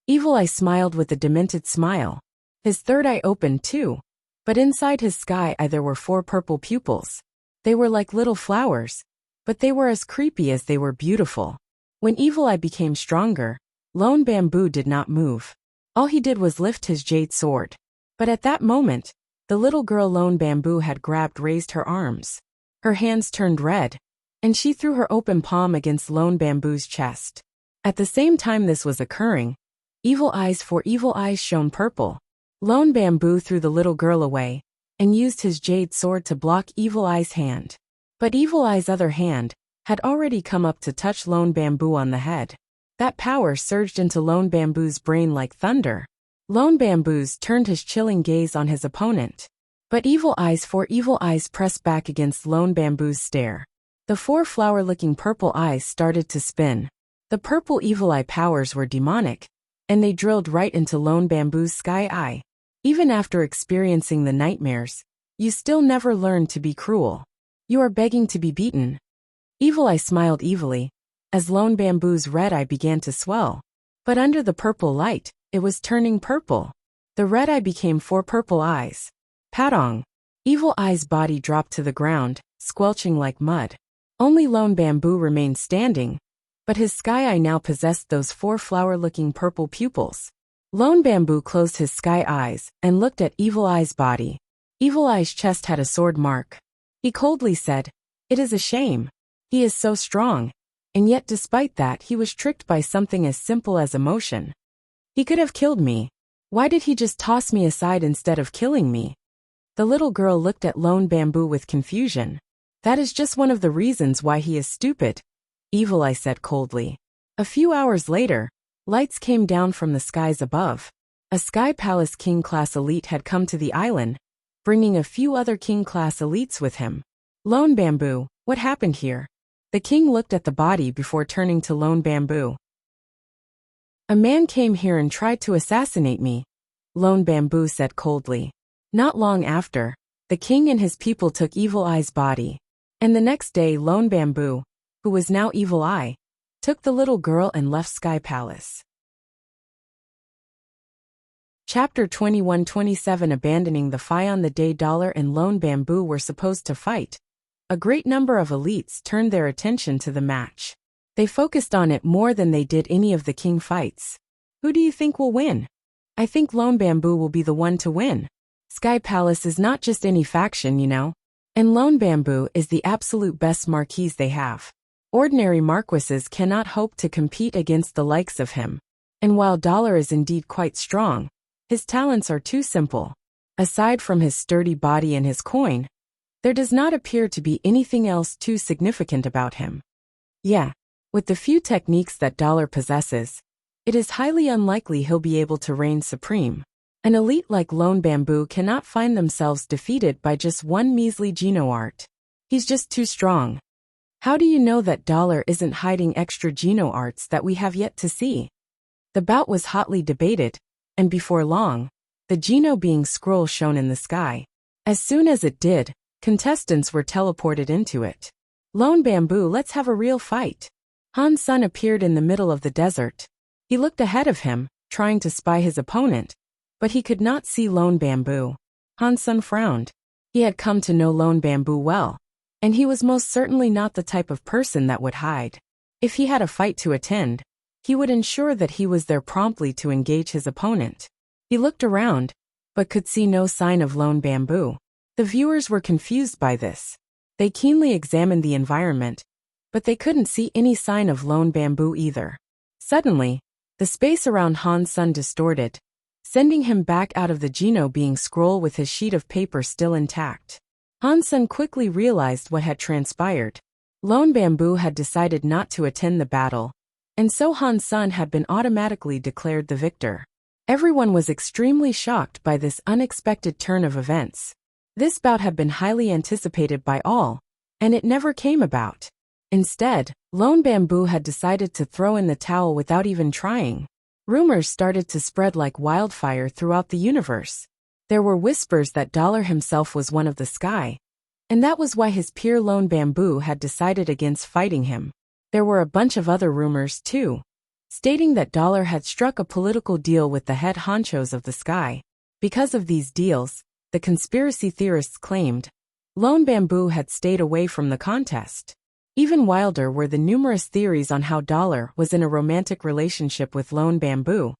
Evil Eye smiled with a demented smile. His third eye opened too, but inside his sky eye there were 4 purple pupils. They were like little flowers, but they were as creepy as they were beautiful. When Evil Eye became stronger, Lone Bamboo did not move. All he did was lift his jade sword. But at that moment, the little girl Lone Bamboo had grabbed raised her arms. Her hands turned red, and she threw her open palm against Lone Bamboo's chest. At the same time this was occurring, Evil Eye's 4 evil eyes shone purple. Lone Bamboo threw the little girl away, and used his jade sword to block Evil Eye's hand. But Evil Eye's other hand had already come up to touch Lone Bamboo on the head. That power surged into Lone Bamboo's brain like thunder. Lone Bamboo's turned his chilling gaze on his opponent. But Evil Eye's 4 evil eyes pressed back against Lone Bamboo's stare. The 4 flower-looking purple eyes started to spin. The purple evil eye powers were demonic, and they drilled right into Lone Bamboo's sky eye. Even after experiencing the nightmares, you still never learned to be cruel. You are begging to be beaten. Evil Eye smiled evilly, as Lone Bamboo's red eye began to swell. But under the purple light, it was turning purple. The red eye became 4 purple eyes. Patong! Evil Eye's body dropped to the ground, squelching like mud. Only Lone Bamboo remained standing, but his sky eye now possessed those 4 flower-looking purple pupils. Lone Bamboo closed his sky eyes and looked at Evil Eye's body. Evil Eye's chest had a sword mark. He coldly said, "It is a shame. He is so strong, and yet despite that he was tricked by something as simple as emotion. He could have killed me. Why did he just toss me aside instead of killing me?" The little girl looked at Lone Bamboo with confusion. "That is just one of the reasons why he is stupid," Evil Eye said coldly. A few hours later, lights came down from the skies above. A Sky Palace King-class elite had come to the island, bringing a few other King-class elites with him. "Lone Bamboo, what happened here?" The king looked at the body before turning to Lone Bamboo. "A man came here and tried to assassinate me," Lone Bamboo said coldly. Not long after, the king and his people took Evil Eye's body. And the next day Lone Bamboo, who was now Evil Eye, took the little girl and left Sky Palace. Chapter 21-27 Abandoning the fight. On the day Dollar and Lone Bamboo were supposed to fight, a great number of elites turned their attention to the match. They focused on it more than they did any of the king fights. "Who do you think will win?" "I think Lone Bamboo will be the one to win. Sky Palace is not just any faction, you know. And Lone Bamboo is the absolute best marquis they have. Ordinary marquises cannot hope to compete against the likes of him. And while Dollar is indeed quite strong, his talents are too simple. Aside from his sturdy body and his coin, there does not appear to be anything else too significant about him. Yeah, with the few techniques that Dollar possesses, it is highly unlikely he'll be able to reign supreme. An elite like Lone Bamboo cannot find themselves defeated by just one measly Geno art. He's just too strong. How do you know that Dollar isn't hiding extra Geno arts that we have yet to see? The bout was hotly debated, and before long, the Geno being scroll shone in the sky. As soon as it did, contestants were teleported into it. Lone Bamboo, let's have a real fight. Han Sun appeared in the middle of the desert. He looked ahead of him, trying to spy his opponent, but he could not see Lone Bamboo. Han Sun frowned. He had come to know Lone Bamboo well, and he was most certainly not the type of person that would hide. If he had a fight to attend, he would ensure that he was there promptly to engage his opponent. He looked around, but could see no sign of Lone Bamboo. The viewers were confused by this. They keenly examined the environment, but they couldn't see any sign of Lone Bamboo either. Suddenly, the space around Han Sun distorted, sending him back out of the Geno being scroll with his sheet of paper still intact. Han Sun quickly realized what had transpired. Lone Bamboo had decided not to attend the battle, and so Han Sun had been automatically declared the victor. Everyone was extremely shocked by this unexpected turn of events. This bout had been highly anticipated by all, and it never came about. Instead, Lone Bamboo had decided to throw in the towel without even trying. Rumors started to spread like wildfire throughout the universe. There were whispers that Dollar himself was one of the sky, and that was why his peer Lone Bamboo had decided against fighting him. There were a bunch of other rumors too, stating that Dollar had struck a political deal with the head honchos of the sky. Because of these deals, the conspiracy theorists claimed, Lone Bamboo had stayed away from the contest. Even wilder were the numerous theories on how Dollar was in a romantic relationship with Lone Bamboo,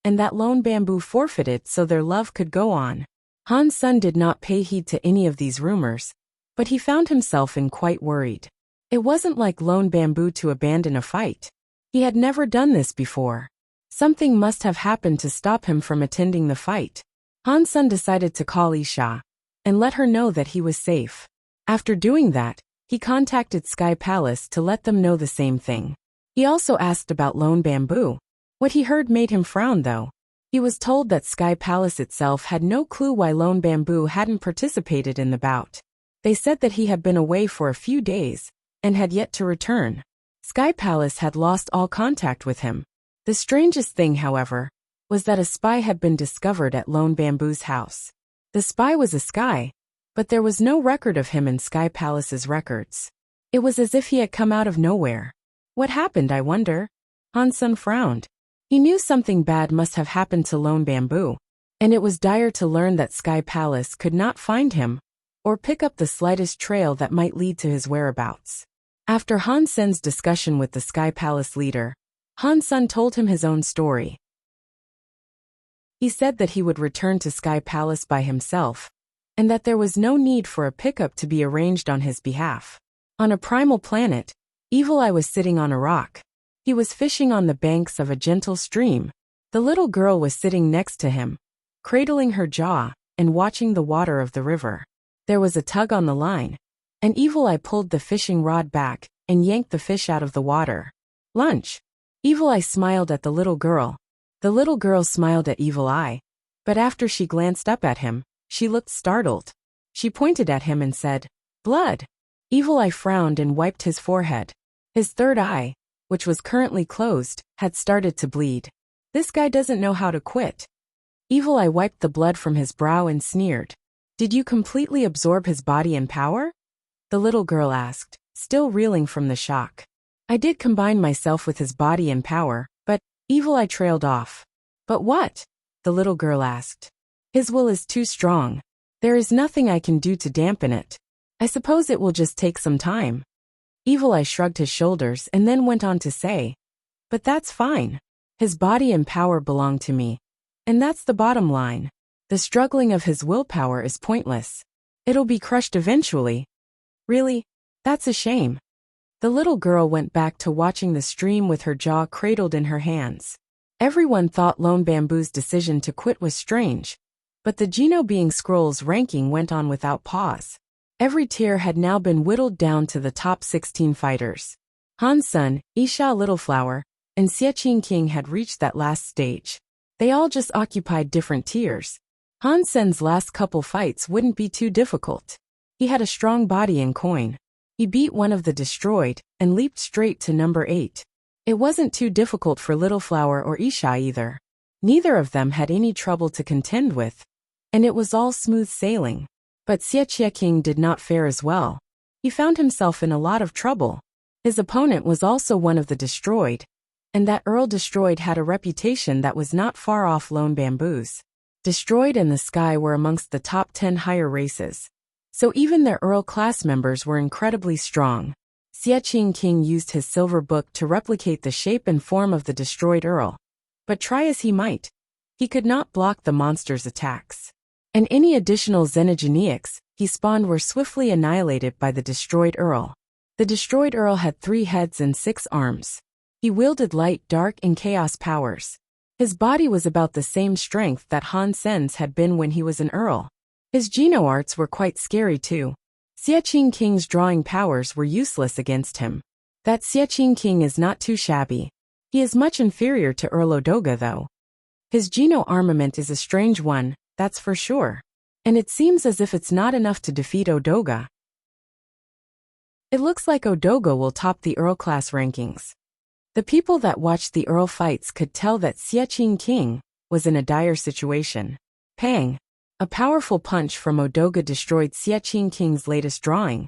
and that Lone Bamboo forfeited so their love could go on. Han Sun did not pay heed to any of these rumors, but he found himself in quite worried. It wasn't like Lone Bamboo to abandon a fight. He had never done this before. Something must have happened to stop him from attending the fight. Han Sun decided to call Isha and let her know that he was safe. After doing that, he contacted Sky Palace to let them know the same thing. He also asked about Lone Bamboo. What he heard made him frown though. He was told that Sky Palace itself had no clue why Lone Bamboo hadn't participated in the bout. They said that he had been away for a few days and had yet to return. Sky Palace had lost all contact with him. The strangest thing, however, was that a spy had been discovered at Lone Bamboo's house. The spy was a Sky, but there was no record of him in Sky Palace's records. It was as if he had come out of nowhere. What happened, I wonder? Han Sun frowned. He knew something bad must have happened to Lone Bamboo, and it was dire to learn that Sky Palace could not find him or pick up the slightest trail that might lead to his whereabouts. After Han Sun's discussion with the Sky Palace leader, Han Sun told him his own story. He said that he would return to Sky Palace by himself, and that there was no need for a pickup to be arranged on his behalf. On a primal planet, Evil Eye was sitting on a rock. He was fishing on the banks of a gentle stream. The little girl was sitting next to him, cradling her jaw and watching the water of the river. There was a tug on the line, and Evil Eye pulled the fishing rod back and yanked the fish out of the water. Lunch. Evil Eye smiled at the little girl. The little girl smiled at Evil Eye, but after she glanced up at him, she looked startled. She pointed at him and said, "Blood." Evil Eye frowned and wiped his forehead. His third eye, which was currently closed, had started to bleed. This guy doesn't know how to quit. Evil Eye wiped the blood from his brow and sneered. "Did you completely absorb his body and power?" The little girl asked, still reeling from the shock. "I did combine myself with his body and power, but..." Evil Eye trailed off. "But what?" the little girl asked. "His will is too strong. There is nothing I can do to dampen it. I suppose it will just take some time." Evil Eye shrugged his shoulders and then went on to say, "But that's fine. His body and power belong to me. And that's the bottom line. The struggling of his willpower is pointless. It'll be crushed eventually." "Really? That's a shame." The little girl went back to watching the stream with her jaw cradled in her hands. Everyone thought Lone Bamboo's decision to quit was strange, But the Geno being scroll's ranking went on without pause. Every tier had now been whittled down to the top 16 fighters. Han Sun, Isha Littleflower, and Xie King had reached that last stage. They all just occupied different tiers. Han Sen's last couple fights wouldn't be too difficult. He had a strong body and coin. He beat one of the destroyed and leaped straight to number 8. It wasn't too difficult for Littleflower or Isha either. Neither of them had any trouble to contend with, and it was all smooth sailing. But Xie King did not fare as well. He found himself in a lot of trouble. His opponent was also one of the destroyed, and that Earl destroyed had a reputation that was not far off Lone Bamboos. Destroyed and the Sky were amongst the top 10 higher races, so even their Earl class members were incredibly strong. Xie King used his silver book to replicate the shape and form of the destroyed Earl. But try as he might, he could not block the monster's attacks. And any additional xenogeneics he spawned were swiftly annihilated by the destroyed Earl. The destroyed Earl had 3 heads and 6 arms. He wielded light, dark, and chaos powers. His body was about the same strength that Han Sen's had been when he was an Earl. His Geno arts were quite scary too. Xie King's drawing powers were useless against him. That Xie King is not too shabby. He is much inferior to Earl Odoga though. His Geno armament is a strange one, that's for sure. And it seems as if it's not enough to defeat Odoga. It looks like Odoga will top the Earl class rankings. The people that watched the Earl fights could tell that Xie King was in a dire situation. Pang! A powerful punch from Odoga destroyed Xie King's latest drawing,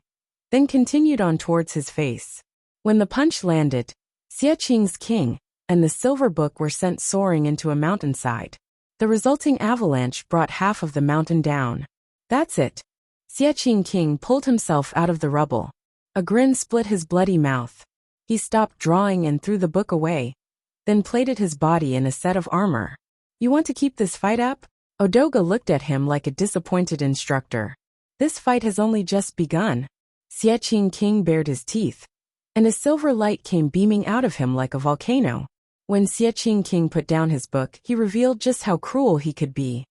then continued on towards his face. When the punch landed, Xie King and the silver book were sent soaring into a mountainside. The resulting avalanche brought half of the mountain down. That's it. Xie King pulled himself out of the rubble. A grin split his bloody mouth. He stopped drawing and threw the book away, then plated his body in a set of armor. You want to keep this fight up? Odoga looked at him like a disappointed instructor. This fight has only just begun. Xie King bared his teeth, and a silver light came beaming out of him like a volcano. When Xie King put down his book, he revealed just how cruel he could be.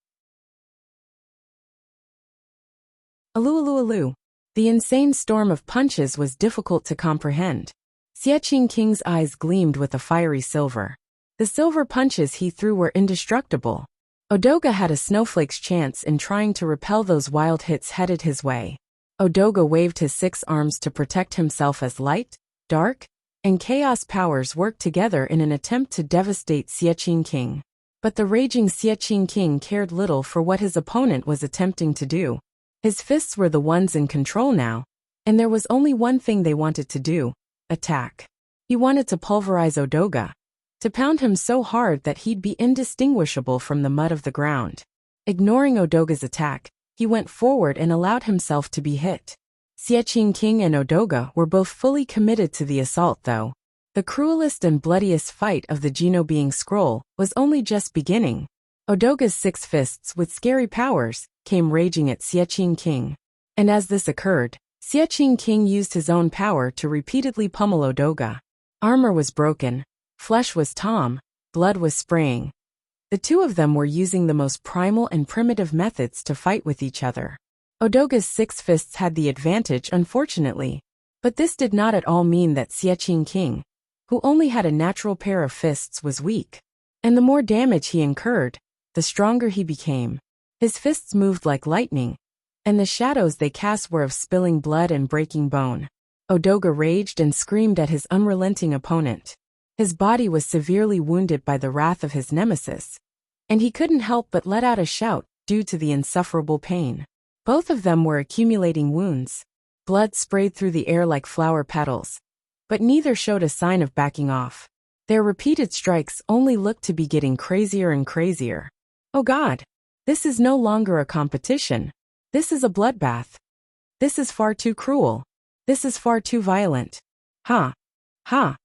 Alu alu alu. The insane storm of punches was difficult to comprehend. Xie King's eyes gleamed with a fiery silver. The silver punches he threw were indestructible. Odoga had a snowflake's chance in trying to repel those wild hits headed his way. Odoga waved his 6 arms to protect himself as light, dark, and chaos powers worked together in an attempt to devastate Xie King. But the raging Xie King cared little for what his opponent was attempting to do. His fists were the ones in control now, and there was only one thing they wanted to do: attack. He wanted to pulverize Odoga, to pound him so hard that he'd be indistinguishable from the mud of the ground. Ignoring Odoga's attack, he went forward and allowed himself to be hit. Xie King and Odoga were both fully committed to the assault though. The cruelest and bloodiest fight of the Geno being scroll was only just beginning. Odoga's 6 fists with scary powers came raging at Xie King. And as this occurred, Xie King used his own power to repeatedly pummel Odoga. Armor was broken, flesh was torn, blood was spraying. The two of them were using the most primal and primitive methods to fight with each other. Odoga's 6 fists had the advantage unfortunately, but this did not at all mean that Xie King, who only had a natural pair of fists, was weak. And the more damage he incurred, the stronger he became. His fists moved like lightning, and the shadows they cast were of spilling blood and breaking bone. Odoga raged and screamed at his unrelenting opponent. His body was severely wounded by the wrath of his nemesis, and he couldn't help but let out a shout due to the insufferable pain. Both of them were accumulating wounds. Blood sprayed through the air like flower petals, but neither showed a sign of backing off. Their repeated strikes only looked to be getting crazier and crazier. Oh God! This is no longer a competition. This is a bloodbath. This is far too cruel. This is far too violent. Ha! Ha!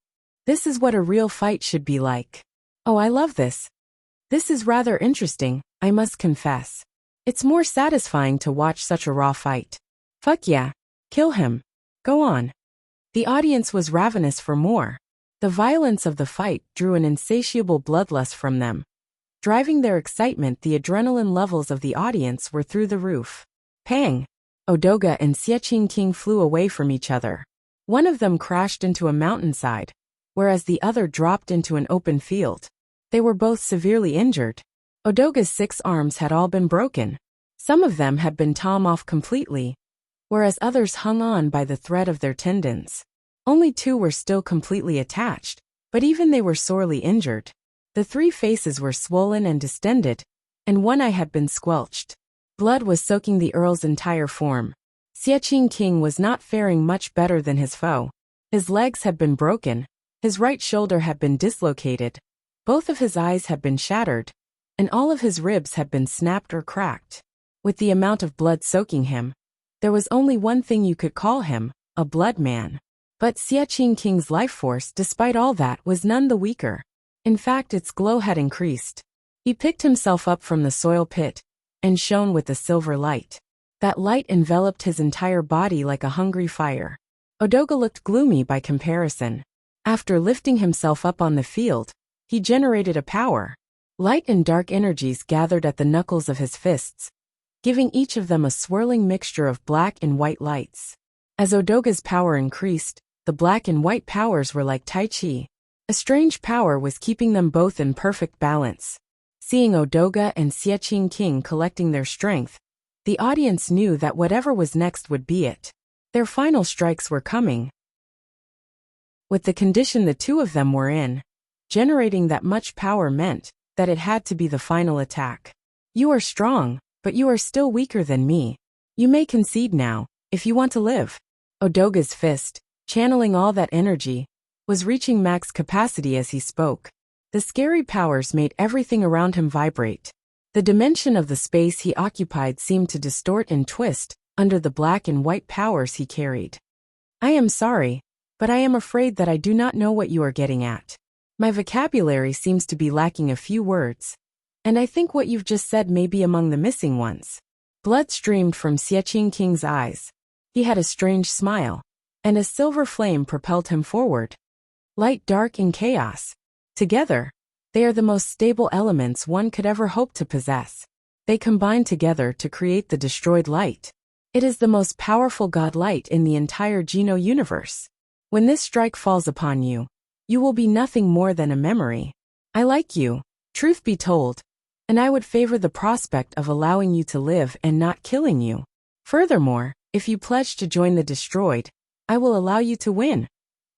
This is what a real fight should be like. Oh, I love this. This is rather interesting, I must confess. It's more satisfying to watch such a raw fight. Fuck yeah. Kill him. Go on. The audience was ravenous for more. The violence of the fight drew an insatiable bloodlust from them. Driving their excitement, the adrenaline levels of the audience were through the roof. Pang! Odoga and Xiaqing King flew away from each other. One of them crashed into a mountainside, whereas the other dropped into an open field. They were both severely injured. Odoga's 6 arms had all been broken. Some of them had been torn off completely, whereas others hung on by the thread of their tendons. Only 2 were still completely attached, but even they were sorely injured. The 3 faces were swollen and distended, and one eye had been squelched. Blood was soaking the Earl's entire form. Xiaqing King was not faring much better than his foe. His legs had been broken, his right shoulder had been dislocated, both of his eyes had been shattered, and all of his ribs had been snapped or cracked. With the amount of blood soaking him, there was only one thing you could call him, a blood man. But Xiaqing King's life force, despite all that, was none the weaker. In fact, its glow had increased. He picked himself up from the soil pit and shone with a silver light. That light enveloped his entire body like a hungry fire. Odoga looked gloomy by comparison. After lifting himself up on the field, he generated a power. Light and dark energies gathered at the knuckles of his fists, giving each of them a swirling mixture of black and white lights. As Odoga's power increased, the black and white powers were like Tai Chi. A strange power was keeping them both in perfect balance. Seeing Odoga and Xiaqing King collecting their strength, the audience knew that whatever was next would be it. Their final strikes were coming. With the condition the 2 of them were in, generating that much power meant that it had to be the final attack. You are strong, but you are still weaker than me. You may concede now, if you want to live. Odoga's fist, channeling all that energy, was reaching max capacity as he spoke. The scary powers made everything around him vibrate. The dimension of the space he occupied seemed to distort and twist under the black and white powers he carried. I am sorry, but I am afraid that I do not know what you are getting at. My vocabulary seems to be lacking a few words, and I think what you've just said may be among the missing ones. Blood streamed from Xiaqing King's eyes. He had a strange smile, and a silver flame propelled him forward. Light, dark, and chaos. Together, they are the most stable elements one could ever hope to possess. They combine together to create the destroyed light. It is the most powerful god light in the entire Geno universe. When this strike falls upon you, you will be nothing more than a memory. I like you, truth be told, and I would favor the prospect of allowing you to live and not killing you. Furthermore, if you pledge to join the destroyed, I will allow you to win,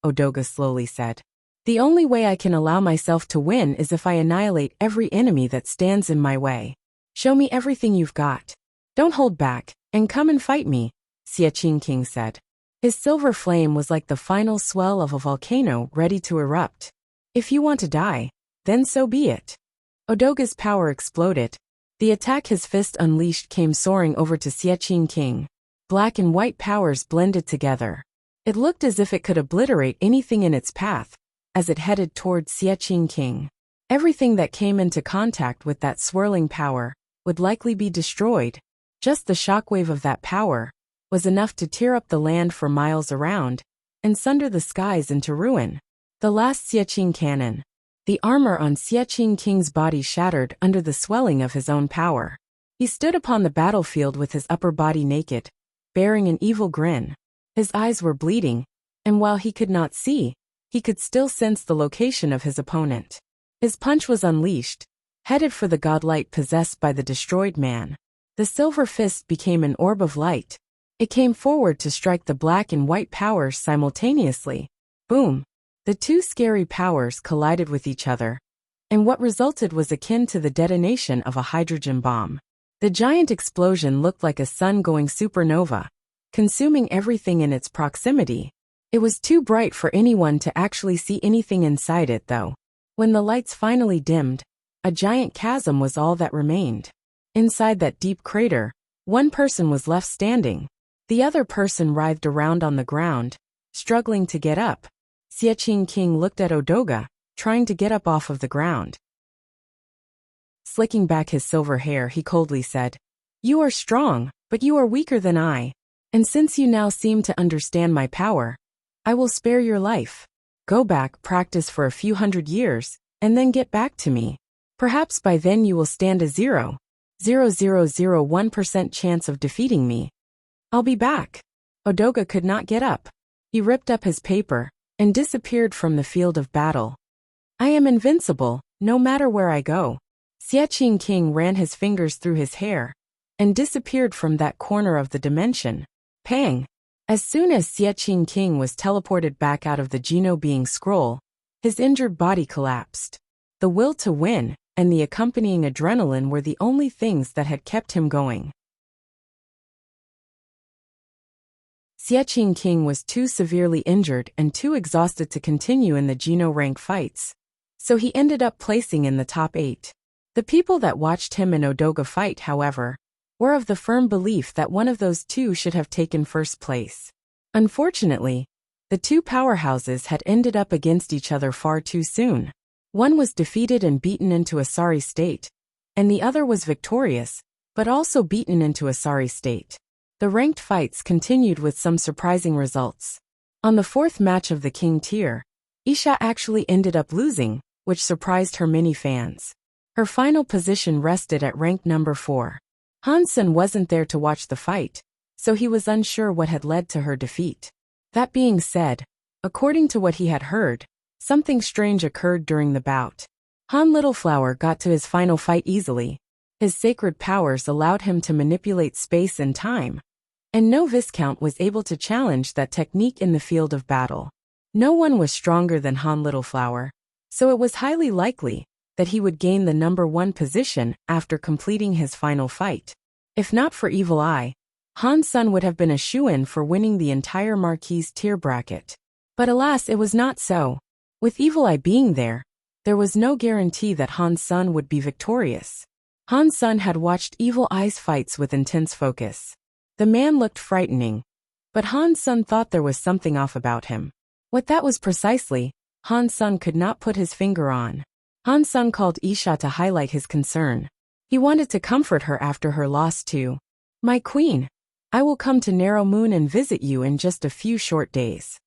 Odoga slowly said. The only way I can allow myself to win is if I annihilate every enemy that stands in my way. Show me everything you've got. Don't hold back, and come and fight me, Xiaqing King said. His silver flame was like the final swell of a volcano ready to erupt. If you want to die, then so be it. Odoga's power exploded. The attack his fist unleashed came soaring over to Xiaqing King. Black and white powers blended together. It looked as if it could obliterate anything in its path, as it headed towards Xiaqing King. Everything that came into contact with that swirling power would likely be destroyed. Just the shockwave of that power was enough to tear up the land for miles around and sunder the skies into ruin. The last Xiaqing cannon. The armor on Xiaqing King's body shattered under the swelling of his own power. He stood upon the battlefield with his upper body naked, bearing an evil grin. His eyes were bleeding, and while he could not see, he could still sense the location of his opponent. His punch was unleashed, headed for the godlight possessed by the destroyed man. The silver fist became an orb of light. It came forward to strike the black and white powers simultaneously. Boom! The 2 scary powers collided with each other, and what resulted was akin to the detonation of a hydrogen bomb. The giant explosion looked like a sun-going supernova, consuming everything in its proximity. It was too bright for anyone to actually see anything inside it, though. When the lights finally dimmed, a giant chasm was all that remained. Inside that deep crater, one person was left standing. The other person writhed around on the ground, struggling to get up. Xiaqing King looked at Odoga, trying to get up off of the ground. Slicking back his silver hair, he coldly said, "You are strong, but you are weaker than I. And since you now seem to understand my power, I will spare your life. Go back, practice for a few hundred years, and then get back to me. Perhaps by then you will stand a 0.0001% chance of defeating me. I'll be back. Odoga could not get up. He ripped up his paper and disappeared from the field of battle. I am invincible, no matter where I go. Xiaqing King ran his fingers through his hair and disappeared from that corner of the dimension. Pang! As soon as Xiaqing King was teleported back out of the Geno Being Scroll, his injured body collapsed. The will to win and the accompanying adrenaline were the only things that had kept him going. Xiaqing King was too severely injured and too exhausted to continue in the Geno rank fights, so he ended up placing in the top 8. The people that watched him and Odoga fight, however, were of the firm belief that one of those two should have taken first place. Unfortunately, the two powerhouses had ended up against each other far too soon. One was defeated and beaten into a sorry state, and the other was victorious, but also beaten into a sorry state. The ranked fights continued with some surprising results. On the 4th match of the King tier, Isha actually ended up losing, which surprised her many fans. Her final position rested at rank number 4. Hansen wasn't there to watch the fight, so he was unsure what had led to her defeat. That being said, according to what he had heard, something strange occurred during the bout. Han Littleflower got to his final fight easily. His sacred powers allowed him to manipulate space and time, and no Viscount was able to challenge that technique in the field of battle. No one was stronger than Han Littleflower, so it was highly likely that he would gain the number 1 position after completing his final fight. If not for Evil Eye, Han Sun would have been a shoo-in for winning the entire Marquis tier bracket. But alas, it was not so. With Evil Eye being there, there was no guarantee that Han Sun would be victorious. Han Sun had watched Evil Eye's fights with intense focus. The man looked frightening, but Han Sun thought there was something off about him. What that was precisely, Han Sun could not put his finger on. Han Sun called Isha to highlight his concern. He wanted to comfort her after her loss too. My queen, I will come to Narrow Moon and visit you in just a few short days.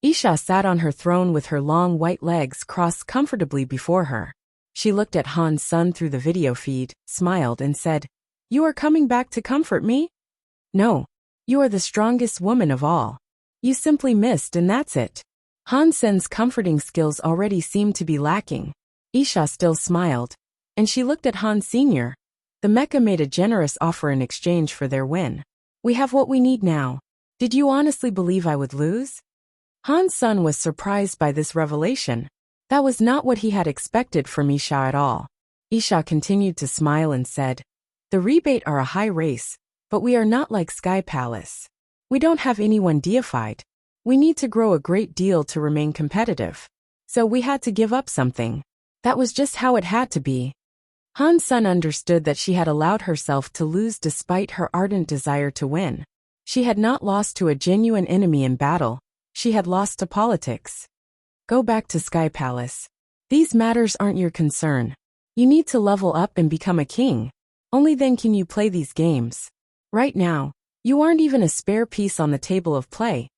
Isha sat on her throne with her long white legs crossed comfortably before her. She looked at Han Sun through the video feed, smiled and said, "You are coming back to comfort me?" "No. You are the strongest woman of all. You simply missed and that's it." Han Sen's comforting skills already seemed to be lacking. Isha still smiled, and she looked at Han Sr. The mecha made a generous offer in exchange for their win. "We have what we need now. Did you honestly believe I would lose?" Han Sun was surprised by this revelation. That was not what he had expected from Isha at all. Isha continued to smile and said, "The rebate are a high race, but we are not like Sky Palace. We don't have anyone deified. We need to grow a great deal to remain competitive. So we had to give up something. That was just how it had to be." Han Sun understood that she had allowed herself to lose despite her ardent desire to win. She had not lost to a genuine enemy in battle. She had lost to politics. Go back to Sky Palace. These matters aren't your concern. You need to level up and become a king. Only then can you play these games. Right now, you aren't even a spare piece on the table of play,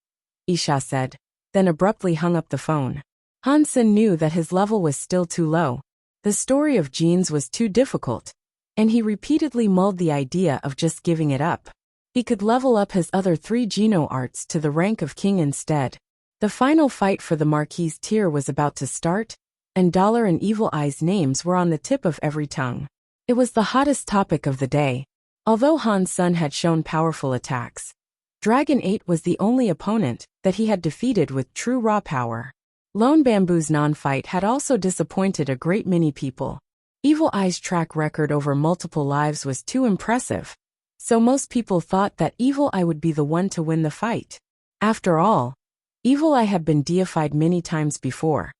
Isha said, then abruptly hung up the phone. Hansen knew that his level was still too low. The story of genes was too difficult, and he repeatedly mulled the idea of just giving it up. He could level up his other 3 Geno arts to the rank of king instead. The final fight for the Marquis tier was about to start, and Dollar and Evil Eye's names were on the tip of every tongue. It was the hottest topic of the day. Although Han Sun had shown powerful attacks, Dragon 8 was the only opponent that he had defeated with true raw power. Lone Bamboo's non-fight had also disappointed a great many people. Evil Eye's track record over multiple lives was too impressive, so most people thought that Evil Eye would be the one to win the fight. After all, Evil Eye had been deified many times before,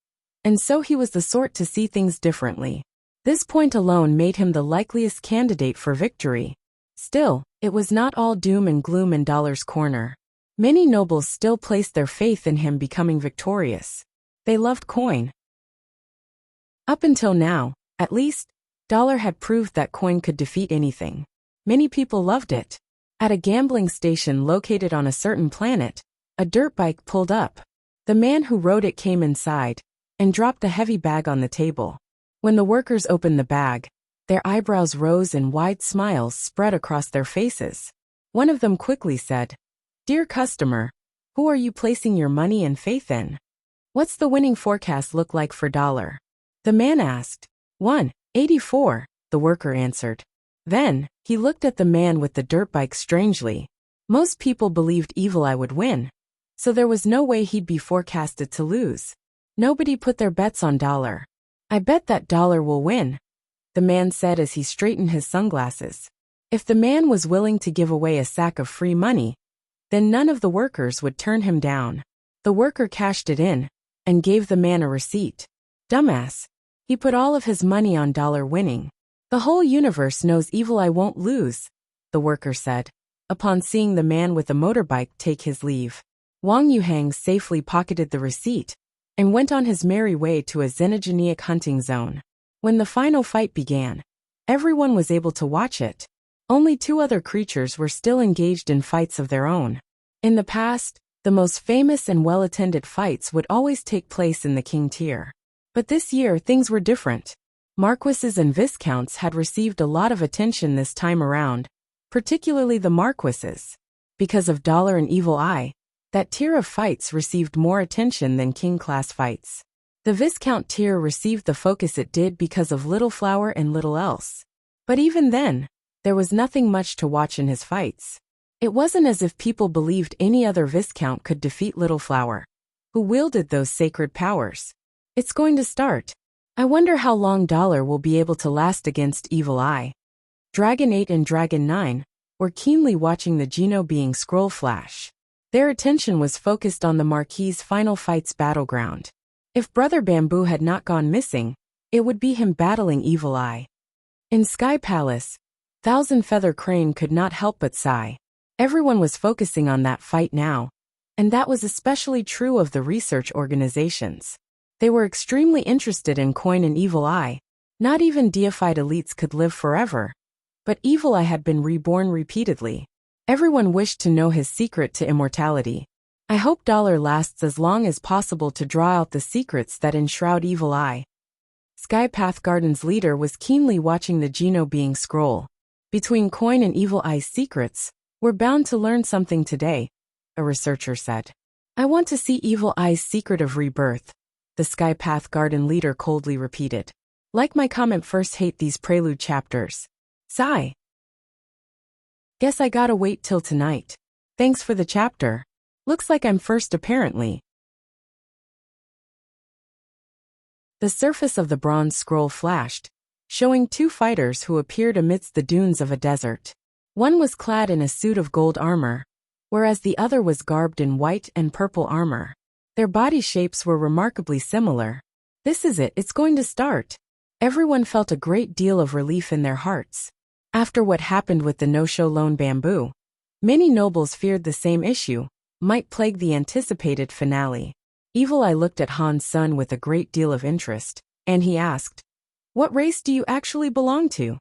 and so he was the sort to see things differently. This point alone made him the likeliest candidate for victory. Still, it was not all doom and gloom in Dollar's corner. Many nobles still placed their faith in him becoming victorious. They loved Coin. Up until now, at least, Dollar had proved that Coin could defeat anything. Many people loved it. At a gambling station located on a certain planet, a dirt bike pulled up. The man who rode it came inside and dropped a heavy bag on the table. When the workers opened the bag, their eyebrows rose and wide smiles spread across their faces. One of them quickly said, "Dear customer, who are you placing your money and faith in? What's the winning forecast look like for dollar?" The man asked. 184, the worker answered. Then, he looked at the man with the dirt bike strangely. Most people believed Evil Eye would win, so there was no way he'd be forecasted to lose. Nobody put their bets on dollar. "I bet that dollar will win," the man said as he straightened his sunglasses. If the man was willing to give away a sack of free money, then none of the workers would turn him down. The worker cashed it in and gave the man a receipt. Dumbass. He put all of his money on dollar winning. "The whole universe knows Evil Eye won't lose," the worker said, upon seeing the man with the motorbike take his leave. Wang Yuhang safely pocketed the receipt and went on his merry way to a xenogenic hunting zone. When the final fight began, everyone was able to watch it. Only 2 other creatures were still engaged in fights of their own. In the past, the most famous and well-attended fights would always take place in the king tier. But this year things were different. Marquises and viscounts had received a lot of attention this time around, particularly the marquises. Because of Dollar and Evil Eye, that tier of fights received more attention than king-class fights. The viscount tier received the focus it did because of Little Flower and Little Else. But even then, there was nothing much to watch in his fights. It wasn't as if people believed any other viscount could defeat Little Flower, who wielded those sacred powers. It's going to start. I wonder how long Dollar will be able to last against Evil Eye. Dragon 8 and Dragon 9 were keenly watching the Geno being scroll flash. Their attention was focused on the Marquis's final fight's battleground. If Brother Bamboo had not gone missing, it would be him battling Evil Eye. In Sky Palace, Thousand Feather Crane could not help but sigh. Everyone was focusing on that fight now, and that was especially true of the research organizations. They were extremely interested in Coin and Evil Eye. Not even deified elites could live forever, but Evil Eye had been reborn repeatedly. Everyone wished to know his secret to immortality. I hope Dollar lasts as long as possible to draw out the secrets that enshroud Evil Eye. Sky Path Garden's leader was keenly watching the Geno being scroll. Between Coin and Evil Eye's secrets, we're bound to learn something today, a researcher said. I want to see Evil Eye's secret of rebirth, the Sky Path Garden leader coldly repeated. Like my comment first, hate these prelude chapters. Sigh. Guess I gotta wait till tonight. Thanks for the chapter. Looks like I'm first apparently. The surface of the bronze scroll flashed, showing 2 fighters who appeared amidst the dunes of a desert. One was clad in a suit of gold armor, whereas the other was garbed in white and purple armor. Their body shapes were remarkably similar. This is it, it's going to start. Everyone felt a great deal of relief in their hearts. After what happened with the no-show Lone Bamboo, many nobles feared the same issue might plague the anticipated finale. Evil Eye looked at Han's son with a great deal of interest, and he asked, "What race do you actually belong to?"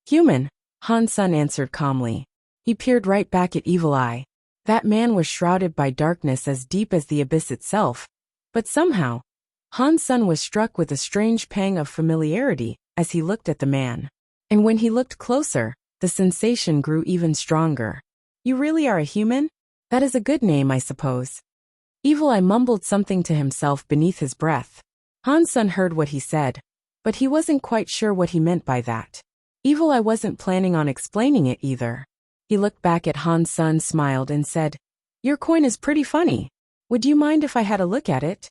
"Human," Han's son answered calmly. He peered right back at Evil Eye. That man was shrouded by darkness as deep as the abyss itself, but somehow, Han's son was struck with a strange pang of familiarity as he looked at the man. And when he looked closer, the sensation grew even stronger. "You really are a human? That is a good name, I suppose." Evil Eye mumbled something to himself beneath his breath. Han's son heard what he said, but he wasn't quite sure what he meant by that. Evil Eye wasn't planning on explaining it either. He looked back at Han's son, smiled, and said, "Your coin is pretty funny. Would you mind if I had a look at it?"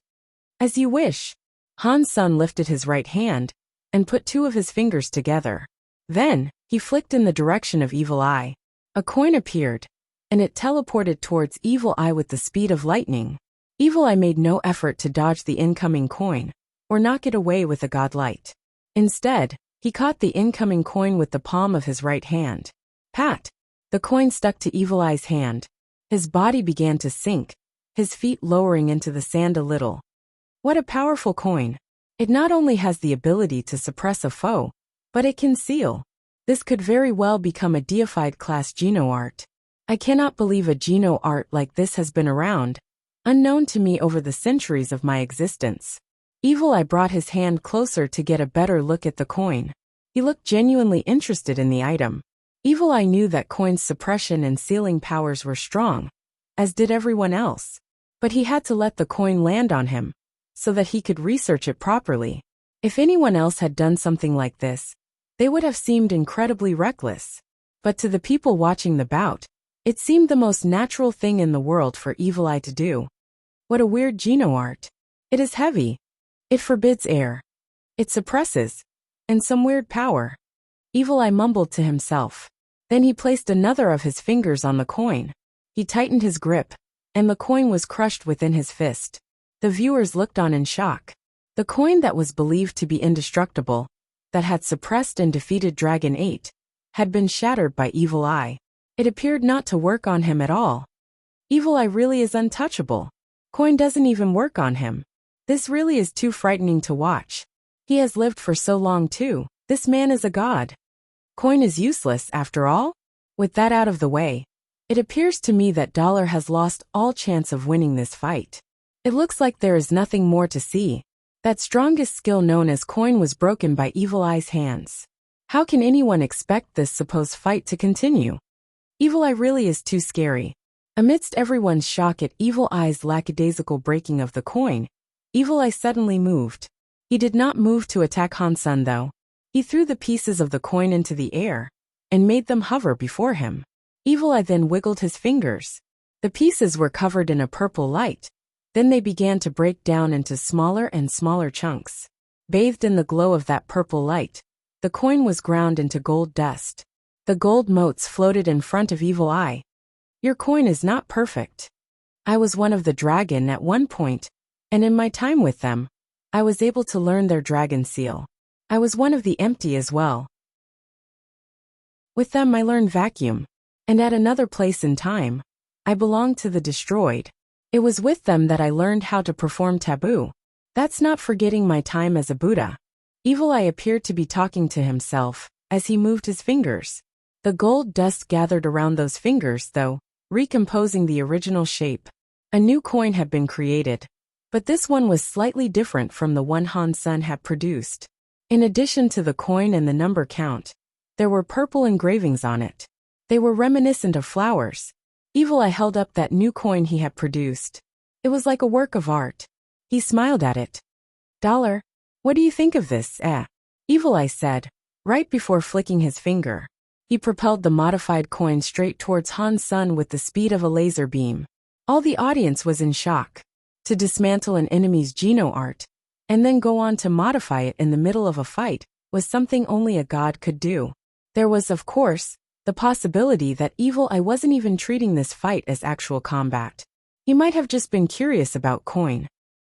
"As you wish." Han's son lifted his right hand and put 2 of his fingers together. Then, he flicked in the direction of Evil Eye. A coin appeared, and it teleported towards Evil Eye with the speed of lightning. Evil Eye made no effort to dodge the incoming coin or knock it away with a godlight. Instead, he caught the incoming coin with the palm of his right hand. Pat! The coin stuck to Evil Eye's hand. His body began to sink, his feet lowering into the sand a little. What a powerful coin. It not only has the ability to suppress a foe, but it can seal. This could very well become a deified class Geno art. I cannot believe a Geno art like this has been around, unknown to me over the centuries of my existence. Evil Eye brought his hand closer to get a better look at the coin. He looked genuinely interested in the item. Evil Eye knew that coin's suppression and sealing powers were strong, as did everyone else. But he had to let the coin land on him, so that he could research it properly. If anyone else had done something like this, they would have seemed incredibly reckless. But to the people watching the bout, it seemed the most natural thing in the world for Evil Eye to do. What a weird Geno art. It is heavy. It forbids air. It suppresses. And some weird power. Evil Eye mumbled to himself. Then he placed another of his fingers on the coin. He tightened his grip, and the coin was crushed within his fist. The viewers looked on in shock. The coin that was believed to be indestructible, that had suppressed and defeated Dragon 8, had been shattered by Evil Eye. It appeared not to work on him at all. Evil Eye really is untouchable. Coin doesn't even work on him. This really is too frightening to watch. He has lived for so long too. This man is a god. Coin is useless after all? With that out of the way, it appears to me that Dollar has lost all chance of winning this fight. It looks like there is nothing more to see. That strongest skill known as coin was broken by Evil Eye's hands. How can anyone expect this supposed fight to continue? Evil Eye really is too scary. Amidst everyone's shock at Evil Eye's lackadaisical breaking of the coin, Evil Eye suddenly moved. He did not move to attack Han Sun though. He threw the pieces of the coin into the air, and made them hover before him. Evil Eye then wiggled his fingers. The pieces were covered in a purple light. Then they began to break down into smaller and smaller chunks. Bathed in the glow of that purple light, the coin was ground into gold dust. The gold motes floated in front of Evil Eye. Your coin is not perfect. I was one of the dragon at one point, and in my time with them, I was able to learn their dragon seal. I was one of the empty as well. With them I learned vacuum. And at another place in time, I belonged to the destroyed. It was with them that I learned how to perform taboo. That's not forgetting my time as a Buddha. Evil Eye appeared to be talking to himself, as he moved his fingers. The gold dust gathered around those fingers though, recomposing the original shape. A new coin had been created. But this one was slightly different from the one Han Sun had produced. In addition to the coin and the number count, there were purple engravings on it. They were reminiscent of flowers. Evil Eye held up that new coin he had produced. It was like a work of art. He smiled at it. Dollar, what do you think of this, Evil Eye said, right before flicking his finger. He propelled the modified coin straight towards Han Sun with the speed of a laser beam. All the audience was in shock. To dismantle an enemy's Geno art, and then go on to modify it in the middle of a fight, was something only a god could do. There was, of course, the possibility that Evil Eye wasn't even treating this fight as actual combat. He might have just been curious about coin.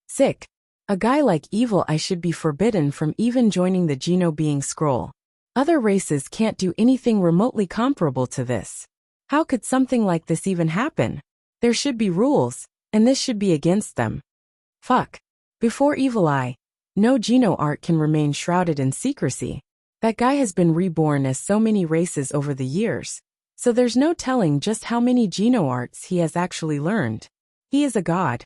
Sick. A guy like Evil Eye should be forbidden from even joining the Geno being scroll. Other races can't do anything remotely comparable to this. How could something like this even happen? There should be rules, and this should be against them. Fuck. Before Evil Eye, no Geno art can remain shrouded in secrecy. That guy has been reborn as so many races over the years, so there's no telling just how many Geno arts he has actually learned. He is a god.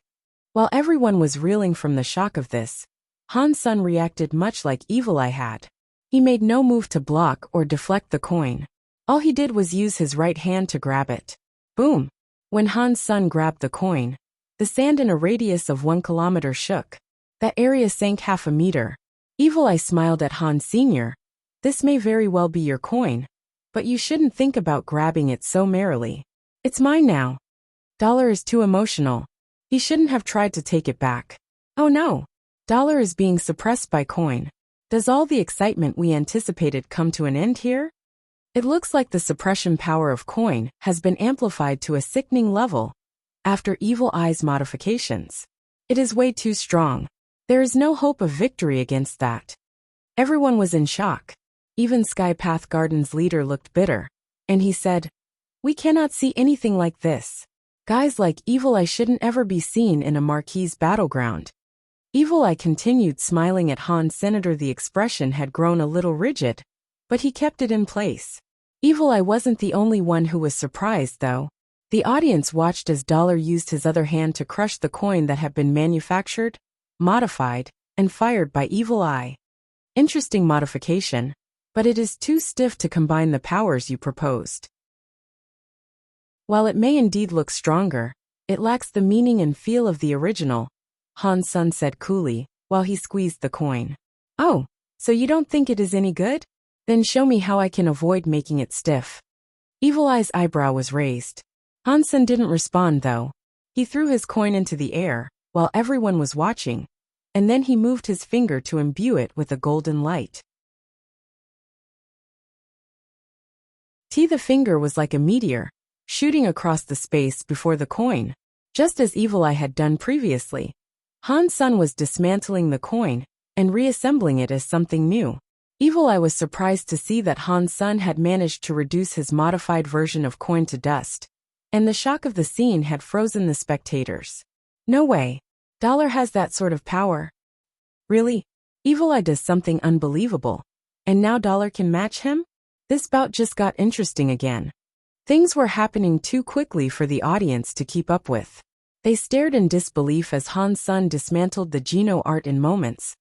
While everyone was reeling from the shock of this, Han Sun reacted much like Evil Eye had. He made no move to block or deflect the coin. All he did was use his right hand to grab it. Boom! When Han Sun grabbed the coin, the sand in a radius of 1 kilometer shook. That area sank half a meter. Evil Eye smiled at Han Sr. This may very well be your coin, but you shouldn't think about grabbing it so merrily. It's mine now. Dollar is too emotional. He shouldn't have tried to take it back. Oh no. Dollar is being suppressed by coin. Does all the excitement we anticipated come to an end here? It looks like the suppression power of coin has been amplified to a sickening level after Evil Eye's modifications. It is way too strong. There is no hope of victory against that. Everyone was in shock. Even Sky Path Garden's leader looked bitter, and he said, "We cannot see anything like this. Guys like Evil Eye shouldn't ever be seen in a Marquise battleground." Evil Eye continued smiling at Han Senator. The expression had grown a little rigid, but he kept it in place. Evil Eye wasn't the only one who was surprised though. The audience watched as Dollar used his other hand to crush the coin that had been manufactured, modified, and fired by Evil Eye. Interesting modification, but it is too stiff to combine the powers you proposed. While it may indeed look stronger, it lacks the meaning and feel of the original, Han Sun said coolly, while he squeezed the coin. Oh, so you don't think it is any good? Then show me how I can avoid making it stiff. Evil Eye's eyebrow was raised. Han Sun didn't respond though. He threw his coin into the air, while everyone was watching, and then he moved his finger to imbue it with a golden light. The finger was like a meteor, shooting across the space before the coin. Just as Evil Eye had done previously, Han Sun was dismantling the coin and reassembling it as something new. Evil Eye was surprised to see that Han Sun had managed to reduce his modified version of coin to dust, and the shock of the scene had frozen the spectators. No way. Dollar has that sort of power. Really? Evil Eye does something unbelievable, and now Dollar can match him? This bout just got interesting again. Things were happening too quickly for the audience to keep up with. They stared in disbelief as Han Sun dismantled the Geno art in moments,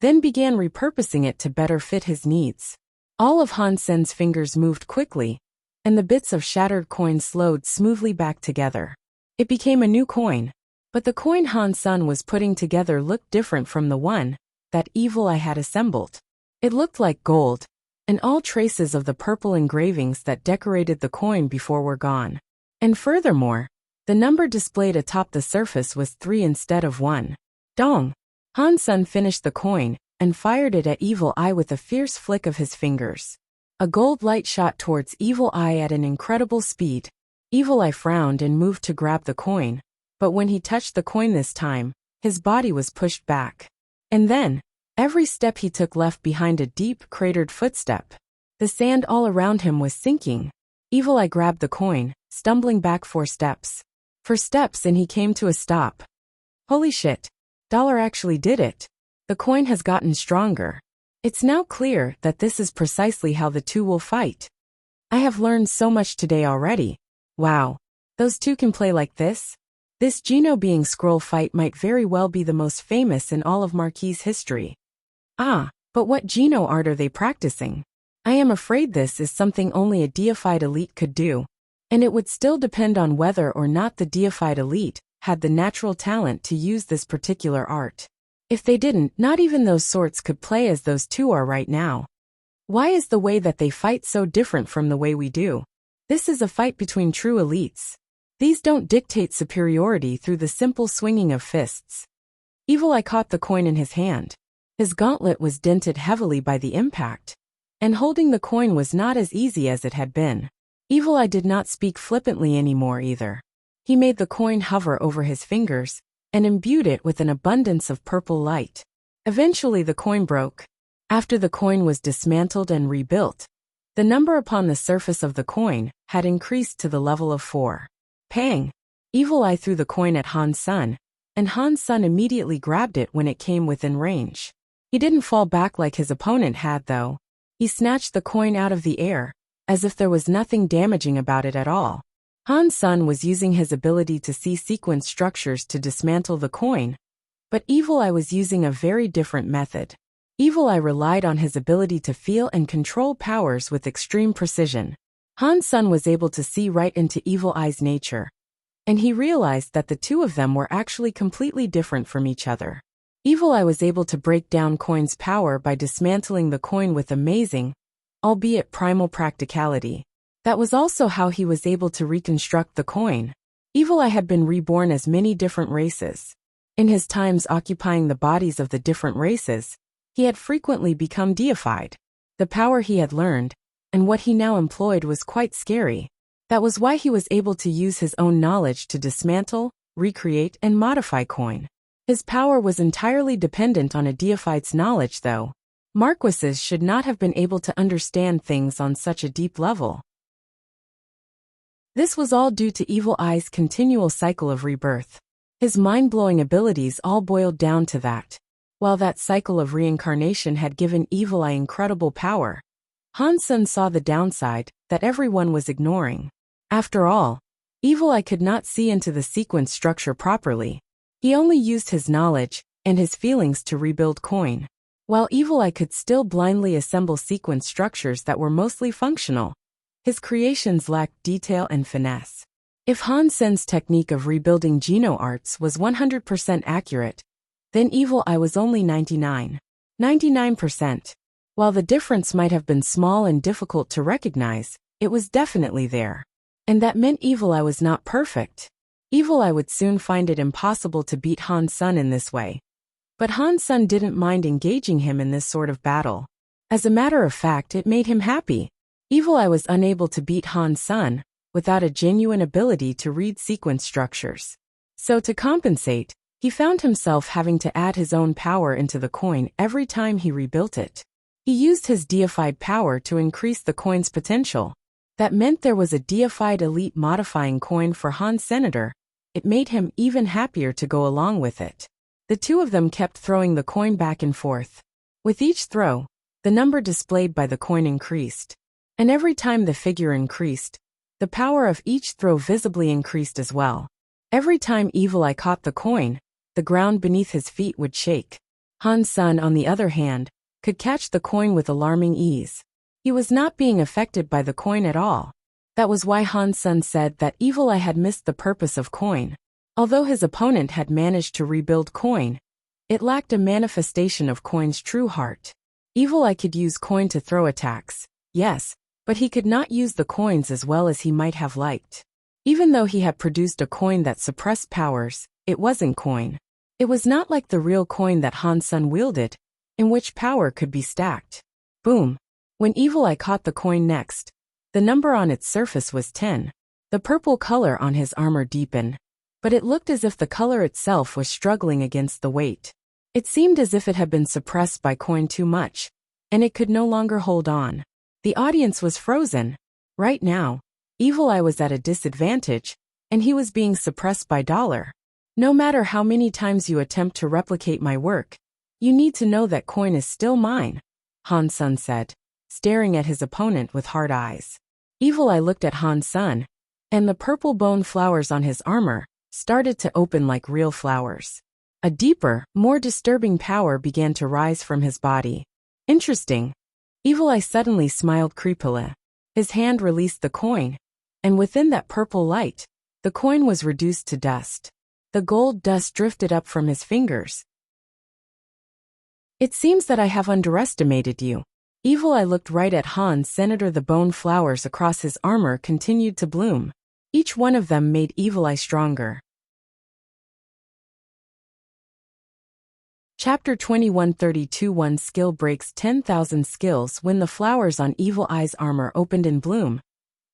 then began repurposing it to better fit his needs. All of Han Sun's fingers moved quickly, and the bits of shattered coin slowed smoothly back together. It became a new coin, but the coin Han Sun was putting together looked different from the one that Evil Eye had assembled. It looked like gold, and all traces of the purple engravings that decorated the coin before were gone. And furthermore, the number displayed atop the surface was 3 instead of 1. Dong! Han Sun finished the coin and fired it at Evil Eye with a fierce flick of his fingers. A gold light shot towards Evil Eye at an incredible speed. Evil Eye frowned and moved to grab the coin, but when he touched the coin this time, his body was pushed back. And then, every step he took left behind a deep, cratered footstep. The sand all around him was sinking. Evil Eye grabbed the coin, stumbling back 4 steps. 4 steps and he came to a stop. Holy shit. Dollar actually did it. The coin has gotten stronger. It's now clear that this is precisely how the two will fight. I have learned so much today already. Wow. Those two can play like this? This Geno being scroll fight might very well be the most famous in all of Marquis history. Ah, but what Geno art are they practicing? I am afraid this is something only a deified elite could do, and it would still depend on whether or not the deified elite had the natural talent to use this particular art. If they didn't, not even those sorts could play as those two are right now. Why is the way that they fight so different from the way we do? This is a fight between true elites. These don't dictate superiority through the simple swinging of fists. Evil Eye caught the coin in his hand. His gauntlet was dented heavily by the impact, and holding the coin was not as easy as it had been. Evil Eye did not speak flippantly anymore either. He made the coin hover over his fingers, and imbued it with an abundance of purple light. Eventually the coin broke. After the coin was dismantled and rebuilt, the number upon the surface of the coin had increased to the level of 4. Pang! Evil Eye threw the coin at Han Sun, and Han Sun immediately grabbed it when it came within range. He didn't fall back like his opponent had though. He snatched the coin out of the air, as if there was nothing damaging about it at all. Han Sun was using his ability to see sequence structures to dismantle the coin, but Evil Eye was using a very different method. Evil Eye relied on his ability to feel and control powers with extreme precision. Han Sun was able to see right into Evil Eye's nature, and he realized that the two of them were actually completely different from each other. Evil Eye was able to break down coin's power by dismantling the coin with amazing, albeit primal practicality. That was also how he was able to reconstruct the coin. Evil Eye had been reborn as many different races. In his times occupying the bodies of the different races, he had frequently become deified. The power he had learned, and what he now employed was quite scary. That was why he was able to use his own knowledge to dismantle, recreate, and modify coin. His power was entirely dependent on a deified's knowledge though. Marquises should not have been able to understand things on such a deep level. This was all due to Evil Eye's continual cycle of rebirth. His mind-blowing abilities all boiled down to that. While that cycle of reincarnation had given Evil Eye incredible power, Han Sun saw the downside that everyone was ignoring. After all, Evil Eye could not see into the sequence structure properly. He only used his knowledge, and his feelings to rebuild coin. While Evil Eye could still blindly assemble sequence structures that were mostly functional, his creations lacked detail and finesse. If Han Sen's technique of rebuilding Geno arts was 100% accurate, then Evil Eye was only 99%. While the difference might have been small and difficult to recognize, it was definitely there. And that meant Evil Eye was not perfect. Evil Eye would soon find it impossible to beat Han Sen in this way. But Han Sen didn't mind engaging him in this sort of battle. As a matter of fact, it made him happy. Evil Eye was unable to beat Han Sen without a genuine ability to read sequence structures. So to compensate, he found himself having to add his own power into the coin every time he rebuilt it. He used his deified power to increase the coin's potential. That meant there was a deified elite modifying coin for Han Senator. It made him even happier to go along with it. The two of them kept throwing the coin back and forth. With each throw, the number displayed by the coin increased. And every time the figure increased, the power of each throw visibly increased as well. Every time Evil Eye caught the coin, the ground beneath his feet would shake. Han Sen, on the other hand, could catch the coin with alarming ease. He was not being affected by the coin at all. That was why Han Sen said that Evil Eye had missed the purpose of coin. Although his opponent had managed to rebuild coin, it lacked a manifestation of coin's true heart. Evil Eye could use coin to throw attacks, yes, but he could not use the coins as well as he might have liked. Even though he had produced a coin that suppressed powers, it wasn't coin. It was not like the real coin that Han Sen wielded, in which power could be stacked. Boom. When Evil Eye caught the coin next, the number on its surface was 10. The purple color on his armor deepened, but it looked as if the color itself was struggling against the weight. It seemed as if it had been suppressed by coin too much, and it could no longer hold on. The audience was frozen. Right now, Evil Eye was at a disadvantage, and he was being suppressed by dollar. No matter how many times you attempt to replicate my work, you need to know that coin is still mine, Han Sen said, staring at his opponent with hard eyes. Evil Eye looked at Han Sen, and the purple bone flowers on his armor started to open like real flowers. A deeper, more disturbing power began to rise from his body. Interesting. Evil Eye suddenly smiled creepily. His hand released the coin, and within that purple light, the coin was reduced to dust. The gold dust drifted up from his fingers. It seems that I have underestimated you. Evil Eye looked right at Han Senator. The bone flowers across his armor continued to bloom. Each one of them made Evil Eye stronger. Chapter 2132. One skill breaks 10,000 skills. When the flowers on Evil Eye's armor opened in bloom,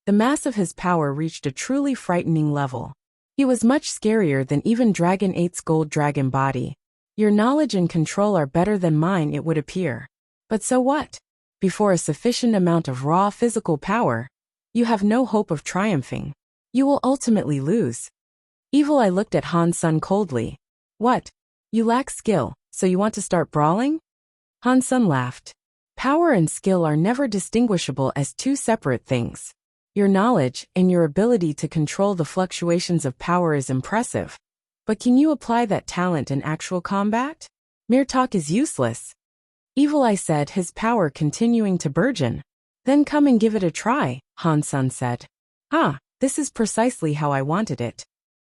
the mass of his power reached a truly frightening level. He was much scarier than even Dragon 8's gold dragon body. Your knowledge and control are better than mine, it would appear. But so what? Before a sufficient amount of raw physical power, you have no hope of triumphing. You will ultimately lose. Evil Eye looked at Han Sen coldly. What? You lack skill, so you want to start brawling? Han Sen laughed. Power and skill are never distinguishable as two separate things. Your knowledge and your ability to control the fluctuations of power is impressive. But can you apply that talent in actual combat? Mere talk is useless. Evil Eye said, his power continuing to burgeon. Then come and give it a try, Han Sen said. This is precisely how I wanted it.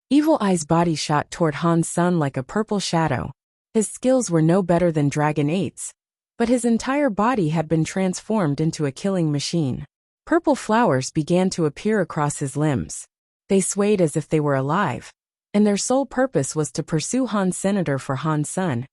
Evil Eye's body shot toward Han Sen like a purple shadow. His skills were no better than Dragon 8's, but his entire body had been transformed into a killing machine. Purple flowers began to appear across his limbs. They swayed as if they were alive, and their sole purpose was to pursue Han Senator. For Han Sen,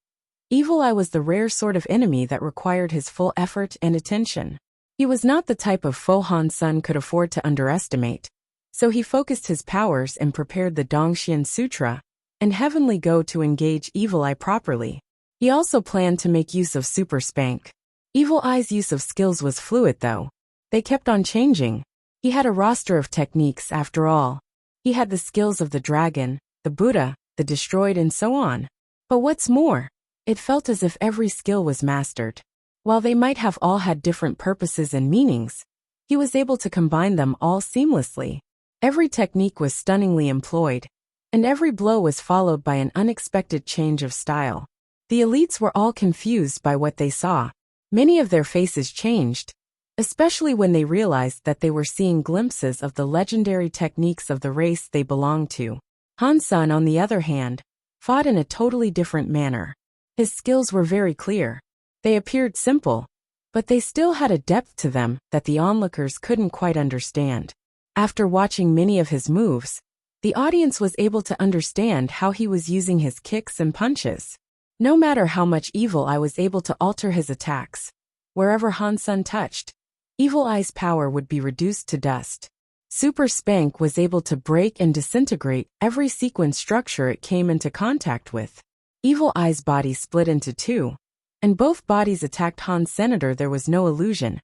Evil Eye was the rare sort of enemy that required his full effort and attention. He was not the type of foe Han Sen could afford to underestimate, so he focused his powers and prepared the Dongxian Sutra and Heavenly Go to engage Evil Eye properly. He also planned to make use of Super Spank. Evil Eye's use of skills was fluid though. They kept on changing. He had a roster of techniques after all. He had the skills of the dragon, the Buddha, the destroyed, and so on. But what's more, it felt as if every skill was mastered. While they might have all had different purposes and meanings, he was able to combine them all seamlessly. Every technique was stunningly employed, and every blow was followed by an unexpected change of style. The elites were all confused by what they saw. Many of their faces changed, especially when they realized that they were seeing glimpses of the legendary techniques of the race they belonged to. Han Sen, on the other hand, fought in a totally different manner. His skills were very clear. They appeared simple, but they still had a depth to them that the onlookers couldn't quite understand. After watching many of his moves, the audience was able to understand how he was using his kicks and punches. No matter how much Evil Eye was able to alter his attacks, wherever Han Sen touched, Evil Eye's power would be reduced to dust. Super Spank was able to break and disintegrate every sequence structure it came into contact with. Evil Eye's body split into two, and both bodies attacked Han Senator. There was no illusion,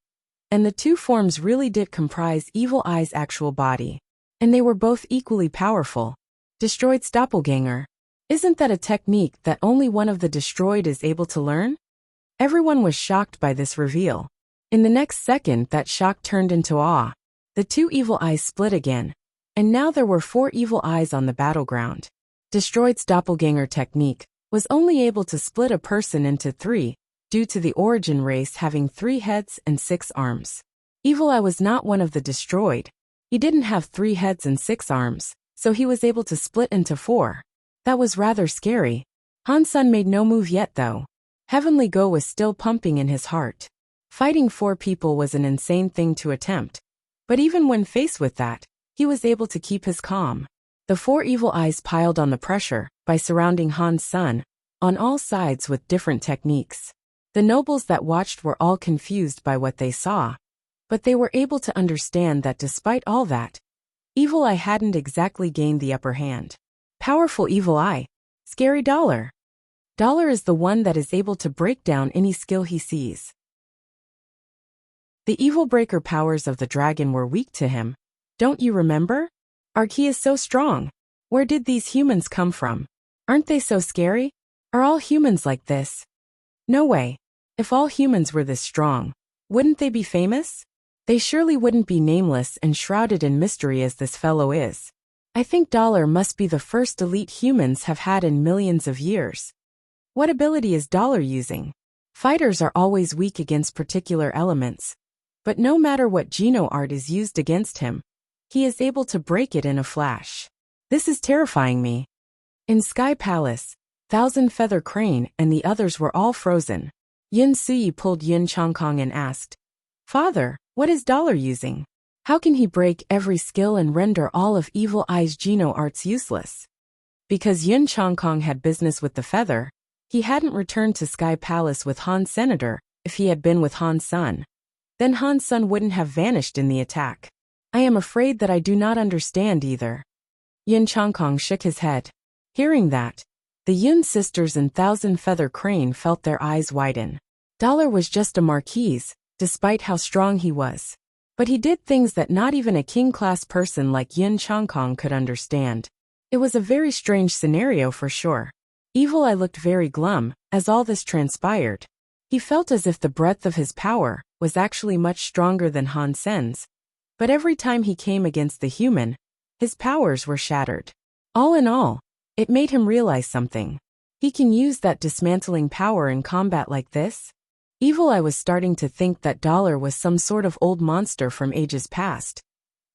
and the two forms really did comprise Evil Eye's actual body, and they were both equally powerful. Destroyed's doppelganger. Isn't that a technique that only one of the destroyed is able to learn? Everyone was shocked by this reveal. In the next second, that shock turned into awe. The two Evil Eyes split again, and now there were 4 Evil Eyes on the battleground. Destroyed's doppelganger technique was only able to split a person into 3, due to the origin race having 3 heads and 6 arms. Evil Eye was not one of the destroyed. He didn't have 3 heads and 6 arms, so he was able to split into 4. That was rather scary. Han Sen made no move yet though. Heavenly Go was still pumping in his heart. Fighting 4 people was an insane thing to attempt, but even when faced with that, he was able to keep his calm. The 4 Evil Eyes piled on the pressure by surrounding Han Sen on all sides with different techniques. The nobles that watched were all confused by what they saw, but they were able to understand that despite all that, Evil Eye hadn't exactly gained the upper hand. Powerful Evil Eye. Scary Dollar. Dollar is the one that is able to break down any skill he sees. The evil breaker powers of the dragon were weak to him. Don't you remember? Our ki is so strong. Where did these humans come from? Aren't they so scary? Are all humans like this? No way. If all humans were this strong, wouldn't they be famous? They surely wouldn't be nameless and shrouded in mystery as this fellow is. I think Dollar must be the first elite humans have had in millions of years. What ability is Dollar using? Fighters are always weak against particular elements, but no matter what Geno art is used against him, he is able to break it in a flash. This is terrifying me. In Sky Palace, Thousand Feather Crane and the others were all frozen. Yin Suyi pulled Yin Chongkong and asked, "Father, what is Dollar using? How can he break every skill and render all of Evil Eye's Geno arts useless?" Because Yin Chongkong had business with the feather, he hadn't returned to Sky Palace with Han Senator. If he had been with Han Sen, then Han Sen wouldn't have vanished in the attack. I am afraid that I do not understand either. Yin Chongkong shook his head. Hearing that, the Yun sisters and Thousand Feather Crane felt their eyes widen. Dollar was just a marquise, despite how strong he was. But he did things that not even a king-class person like Yin Chongkong could understand. It was a very strange scenario for sure. Evil Eye looked very glum as all this transpired. He felt as if the breadth of his power was actually much stronger than Han Sen's, but every time he came against the human, his powers were shattered. All in all, it made him realize something. He can use that dismantling power in combat like this? Evil Eye was starting to think that Dollar was some sort of old monster from ages past,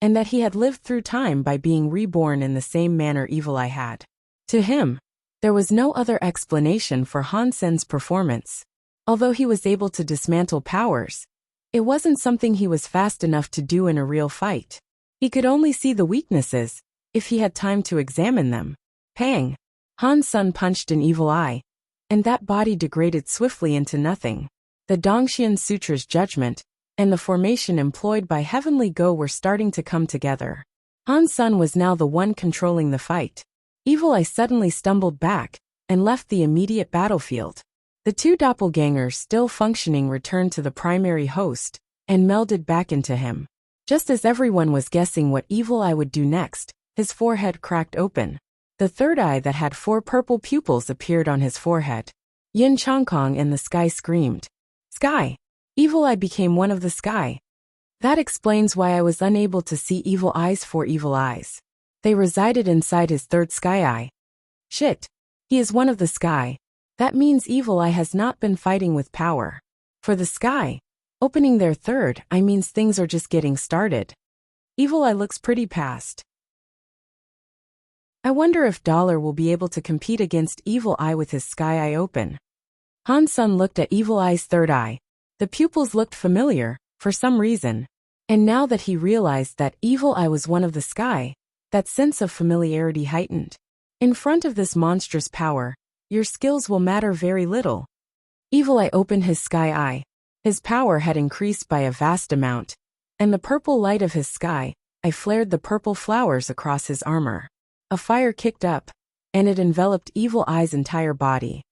and that he had lived through time by being reborn in the same manner Evil Eye had. To him, there was no other explanation for Han Sen's performance. Although he was able to dismantle powers, it wasn't something he was fast enough to do in a real fight. He could only see the weaknesses, if he had time to examine them. Pang! Han Sen punched an Evil Eye, and that body degraded swiftly into nothing. The Dongxian Sutra's judgment and the formation employed by Heavenly Go were starting to come together. Han Sen was now the one controlling the fight. Evil Eye suddenly stumbled back and left the immediate battlefield. The 2 doppelgangers still functioning returned to the primary host and melded back into him. Just as everyone was guessing what Evil Eye would do next, his forehead cracked open. The third eye that had 4 purple pupils appeared on his forehead. Yin Chongkong and the sky screamed. Sky! Evil Eye became one of the sky. That explains why I was unable to see Evil Eye's 4 evil eyes. They resided inside his third sky eye. Shit! He is one of the sky. That means Evil Eye has not been fighting with power. For the sky, opening their third eye means things are just getting started. Evil Eye looks pretty past. I wonder if Dollar will be able to compete against Evil Eye with his sky eye open. Han Sen looked at Evil Eye's third eye. The pupils looked familiar, for some reason. And now that he realized that Evil Eye was one of the sky, that sense of familiarity heightened. In front of this monstrous power, your skills will matter very little. Evil Eye opened his sky eye. His power had increased by a vast amount, and the purple light of his sky eye flared the purple flowers across his armor. A fire kicked up, and it enveloped Evil Eye's entire body.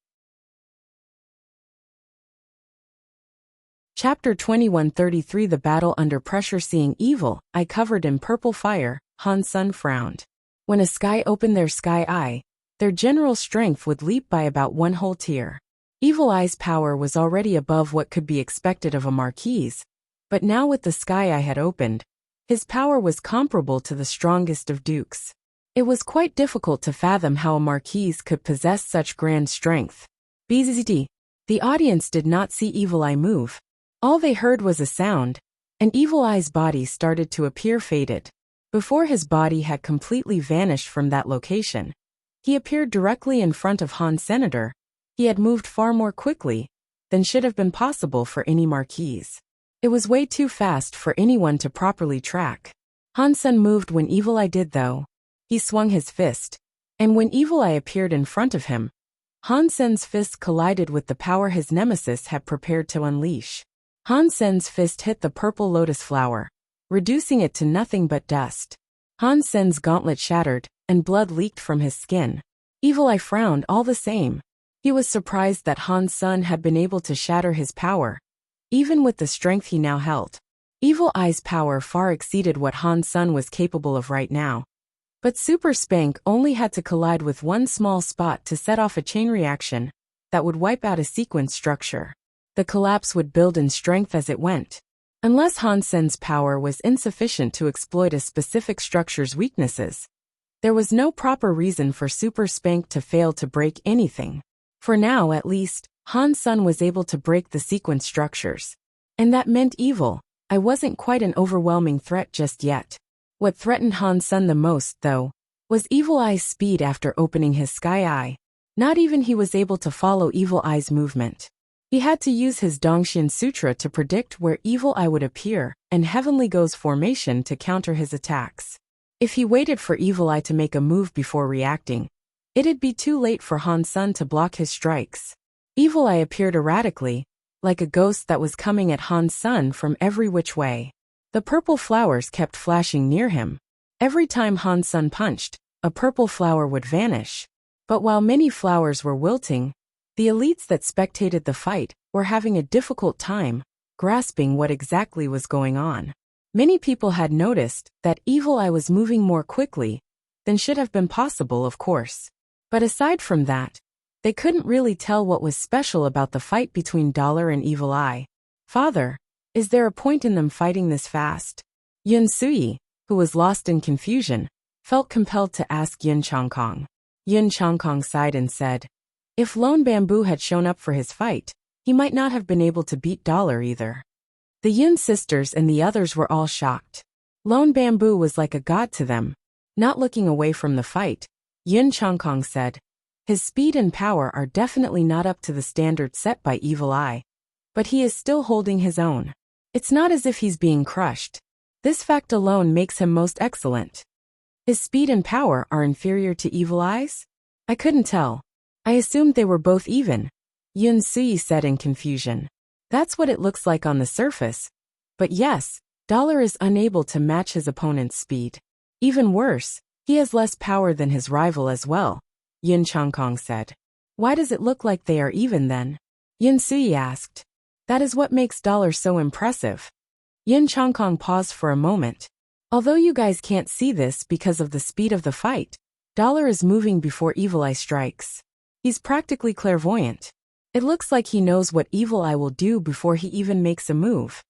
Chapter 2133 The Battle Under Pressure Seeing Evil Eye covered in purple fire, Han Sen frowned. When a sky opened their sky eye, their general strength would leap by about one whole tier. Evil Eye's power was already above what could be expected of a marquise, but now with the sky eye had opened, his power was comparable to the strongest of dukes. It was quite difficult to fathom how a marquise could possess such grand strength. Bzzz. The audience did not see Evil Eye move. All they heard was a sound, and Evil Eye's body started to appear faded. Before his body had completely vanished from that location, he appeared directly in front of Han Senator. He had moved far more quickly than should have been possible for any marquise. It was way too fast for anyone to properly track. Han Sen moved when Evil Eye did though. He swung his fist, and when Evil Eye appeared in front of him, Han Sen's fist collided with the power his nemesis had prepared to unleash. Han Sen's fist hit the purple lotus flower, reducing it to nothing but dust. Han Sen's gauntlet shattered, and blood leaked from his skin. Evil Eye frowned all the same. He was surprised that Han Sen had been able to shatter his power, even with the strength he now held. Evil Eye's power far exceeded what Han Sen was capable of right now. But Super Spank only had to collide with one small spot to set off a chain reaction that would wipe out a sequence structure. The collapse would build in strength as it went. Unless Han Sen's power was insufficient to exploit a specific structure's weaknesses, there was no proper reason for Super Spank to fail to break anything. For now, at least, Han Sen was able to break the sequence structures. And that meant Evil Eye wasn't quite an overwhelming threat just yet. What threatened Han Sen the most, though, was Evil Eye's speed after opening his sky eye. Not even he was able to follow Evil Eye's movement. He had to use his Dongxian Sutra to predict where Evil Eye would appear and Heavenly Go's formation to counter his attacks. If he waited for Evil Eye to make a move before reacting, it'd be too late for Han Sen to block his strikes. Evil Eye appeared erratically, like a ghost that was coming at Han Sen from every which way. The purple flowers kept flashing near him. Every time Han Sen punched, a purple flower would vanish. But while many flowers were wilting, the elites that spectated the fight were having a difficult time grasping what exactly was going on. Many people had noticed that Evil Eye was moving more quickly than should have been possible, of course. But aside from that, they couldn't really tell what was special about the fight between Dollar and Evil Eye. Father, is there a point in them fighting this fast? Yun Sui, who was lost in confusion, felt compelled to ask Yun Chongkong. Yun Chongkong sighed and said, if Lone Bamboo had shown up for his fight, he might not have been able to beat Dollar either. The Yun sisters and the others were all shocked. Lone Bamboo was like a god to them. Not looking away from the fight, Yun Chongkong said, his speed and power are definitely not up to the standard set by Evil Eye, but he is still holding his own. It's not as if he's being crushed. This fact alone makes him most excellent. His speed and power are inferior to Evil Eye's? I couldn't tell. I assumed they were both even, Yun Sui said in confusion. That's what it looks like on the surface. But yes, Dollar is unable to match his opponent's speed. Even worse, he has less power than his rival as well, Yun Chongkong said. Why does it look like they are even then? Yun Sui asked. That is what makes Dollar so impressive. Yun Chongkong paused for a moment. Although you guys can't see this because of the speed of the fight, Dollar is moving before Evil Eye strikes. He's practically clairvoyant. It looks like he knows what Evil Eye will do before he even makes a move.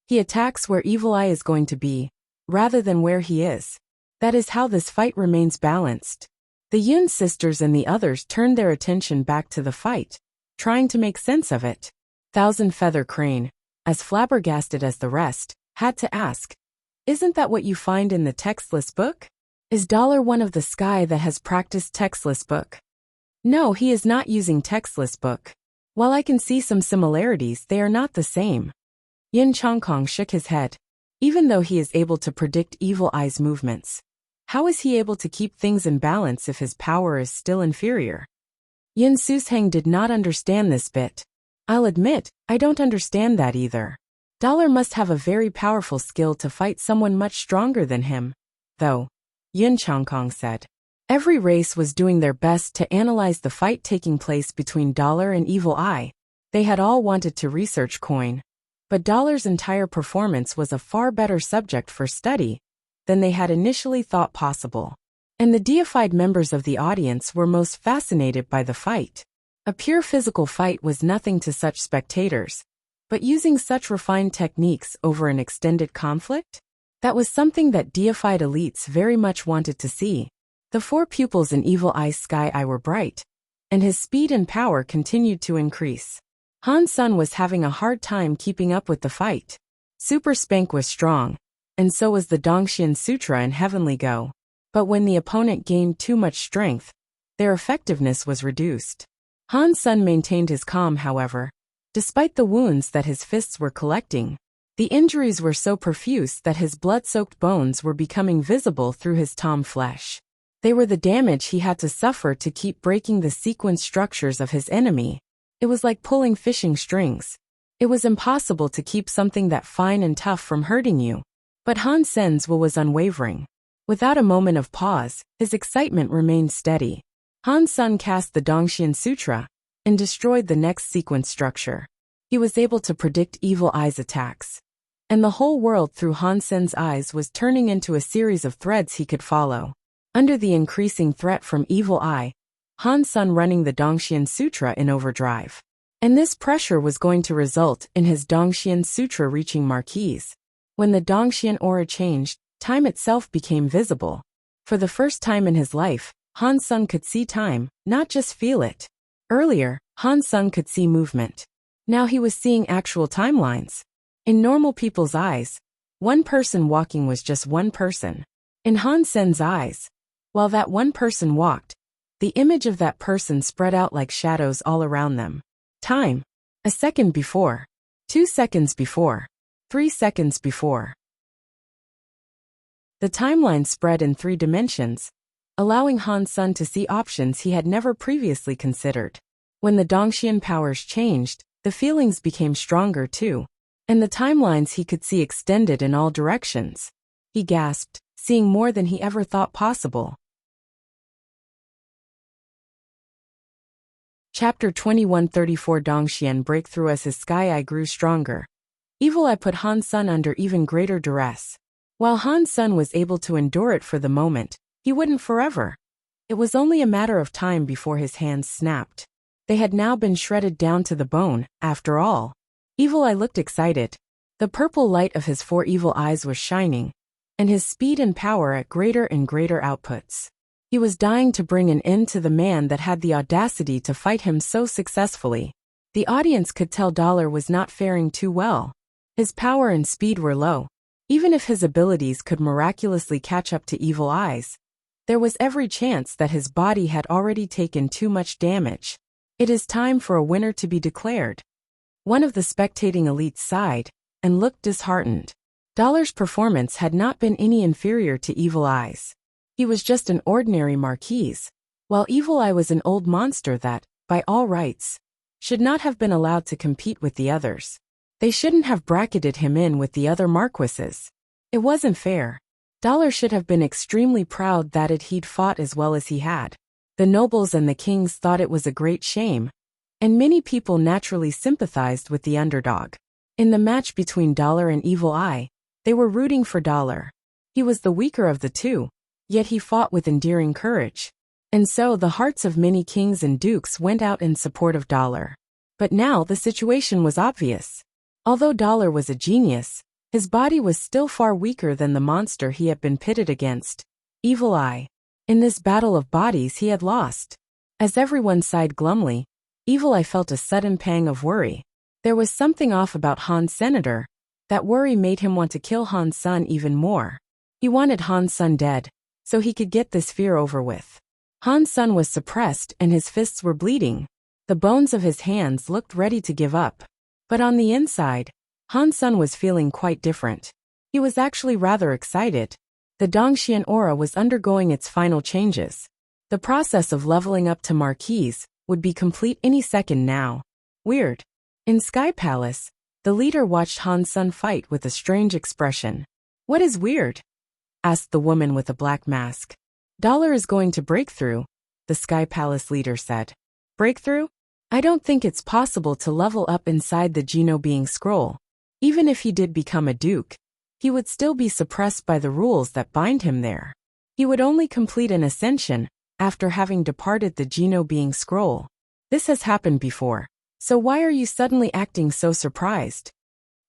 He attacks where Evil Eye is going to be, rather than where he is. That is how this fight remains balanced. The Yun sisters and the others turned their attention back to the fight, trying to make sense of it. Thousand Feather Crane, as flabbergasted as the rest, had to ask, "Isn't that what you find in the textless book? Is Dollar one of the sky that has practiced textless book?" "No, he is not using textless book. While I can see some similarities, they are not the same." Yin Chongkong shook his head. Even though he is able to predict Evil Eye's movements, how is he able to keep things in balance if his power is still inferior? Yin Susheng did not understand this bit. "I'll admit, I don't understand that either. Dollar must have a very powerful skill to fight someone much stronger than him, though," Yin Chongkong said. Every race was doing their best to analyze the fight taking place between Dollar and Evil Eye. They had all wanted to research Coin, but Dollar's entire performance was a far better subject for study than they had initially thought possible. And the deified members of the audience were most fascinated by the fight. A pure physical fight was nothing to such spectators, but using such refined techniques over an extended conflict? That was something that deified elites very much wanted to see. The four pupils in Evil Eye's sky eye were bright, and his speed and power continued to increase. Han Sun was having a hard time keeping up with the fight. Super Spank was strong, and so was the Dongxian Sutra and Heavenly Go. But when the opponent gained too much strength, their effectiveness was reduced. Han Sun maintained his calm, however. Despite the wounds that his fists were collecting, the injuries were so profuse that his blood-soaked bones were becoming visible through his tom flesh. They were the damage he had to suffer to keep breaking the sequence structures of his enemy. It was like pulling fishing strings. It was impossible to keep something that fine and tough from hurting you. But Han Sen's will was unwavering. Without a moment of pause, his excitement remained steady. Han Sun cast the Dongxian Sutra and destroyed the next sequence structure. He was able to predict Evil Eye's attacks. And the whole world through Han Sen's eyes was turning into a series of threads he could follow. Under the increasing threat from Evil Eye, Han Sun running the Dongxian Sutra in overdrive. And this pressure was going to result in his Dongxian Sutra reaching marquise. When the Dongxian aura changed, time itself became visible. For the first time in his life, Han Sun could see time, not just feel it. Earlier, Han Sun could see movement. Now he was seeing actual timelines. In normal people's eyes, one person walking was just one person. In Han Sen's eyes, while that one person walked, the image of that person spread out like shadows all around them. Time. A second before. 2 seconds before. 3 seconds before. The timeline spread in 3 dimensions, allowing Han Sun to see options he had never previously considered. When the Dongxian powers changed, the feelings became stronger too, and the timelines he could see extended in all directions. He gasped, seeing more than he ever thought possible. Chapter 2134 Dongxian Breakthrough. As his sky eye grew stronger, Evil Eye put Han Sun under even greater duress. While Han Sun was able to endure it for the moment, he wouldn't forever. It was only a matter of time before his hands snapped. They had now been shredded down to the bone, after all. Evil Eye looked excited. The purple light of his 4 evil eyes was shining, and his speed and power at greater and greater outputs. He was dying to bring an end to the man that had the audacity to fight him so successfully. The audience could tell Dollar was not faring too well. His power and speed were low. Even if his abilities could miraculously catch up to Evil Eye's, there was every chance that his body had already taken too much damage. It is time for a winner to be declared. One of the spectating elites sighed and looked disheartened. Dollar's performance had not been any inferior to Evil Eye's. He was just an ordinary marquise, while Evil Eye was an old monster that, by all rights, should not have been allowed to compete with the others. They shouldn't have bracketed him in with the other marquises. It wasn't fair. Dollar should have been extremely proud that he'd fought as well as he had. The nobles and the kings thought it was a great shame, and many people naturally sympathized with the underdog. In the match between Dollar and Evil Eye, they were rooting for Dollar. He was the weaker of the two, yet he fought with endearing courage. And so the hearts of many kings and dukes went out in support of Dollar. But now the situation was obvious. Although Dollar was a genius, his body was still far weaker than the monster he had been pitted against, Evil Eye. In this battle of bodies he had lost. As everyone sighed glumly, Evil Eye felt a sudden pang of worry. There was something off about Han's senator. That worry made him want to kill Han's son even more. He wanted Han's son dead, so he could get this fear over with. Han's son was suppressed and his fists were bleeding. The bones of his hands looked ready to give up. But on the inside, Han's son was feeling quite different. He was actually rather excited. The Dongxian aura was undergoing its final changes. The process of leveling up to Marquise would be complete any second now. Weird. In Sky Palace, the leader watched Han's son fight with a strange expression. What is weird? Asked the woman with a black mask. Dollar is going to break through, the Sky Palace leader said. Breakthrough? I don't think it's possible to level up inside the Geno Being Scroll. Even if he did become a duke, he would still be suppressed by the rules that bind him there. He would only complete an ascension after having departed the Geno Being Scroll. This has happened before, so why are you suddenly acting so surprised?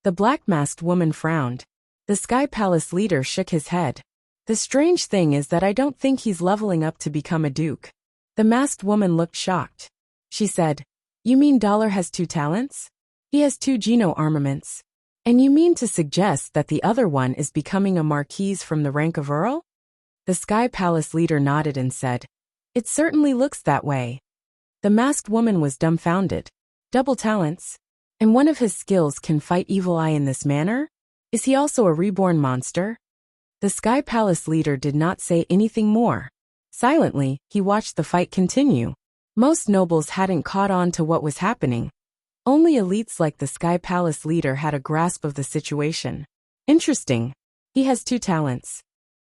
The black-masked woman frowned. The Sky Palace leader shook his head. The strange thing is that I don't think he's leveling up to become a duke. The masked woman looked shocked. She said, You mean Dollar has 2 talents? He has 2 Geno armaments. And you mean to suggest that the other one is becoming a marquise from the rank of Earl? The Sky Palace leader nodded and said, It certainly looks that way. The masked woman was dumbfounded. Double talents? And one of his skills can fight Evil Eye in this manner? Is he also a reborn monster? The Sky Palace leader did not say anything more. Silently, he watched the fight continue. Most nobles hadn't caught on to what was happening. Only elites like the Sky Palace leader had a grasp of the situation. Interesting. He has 2 talents.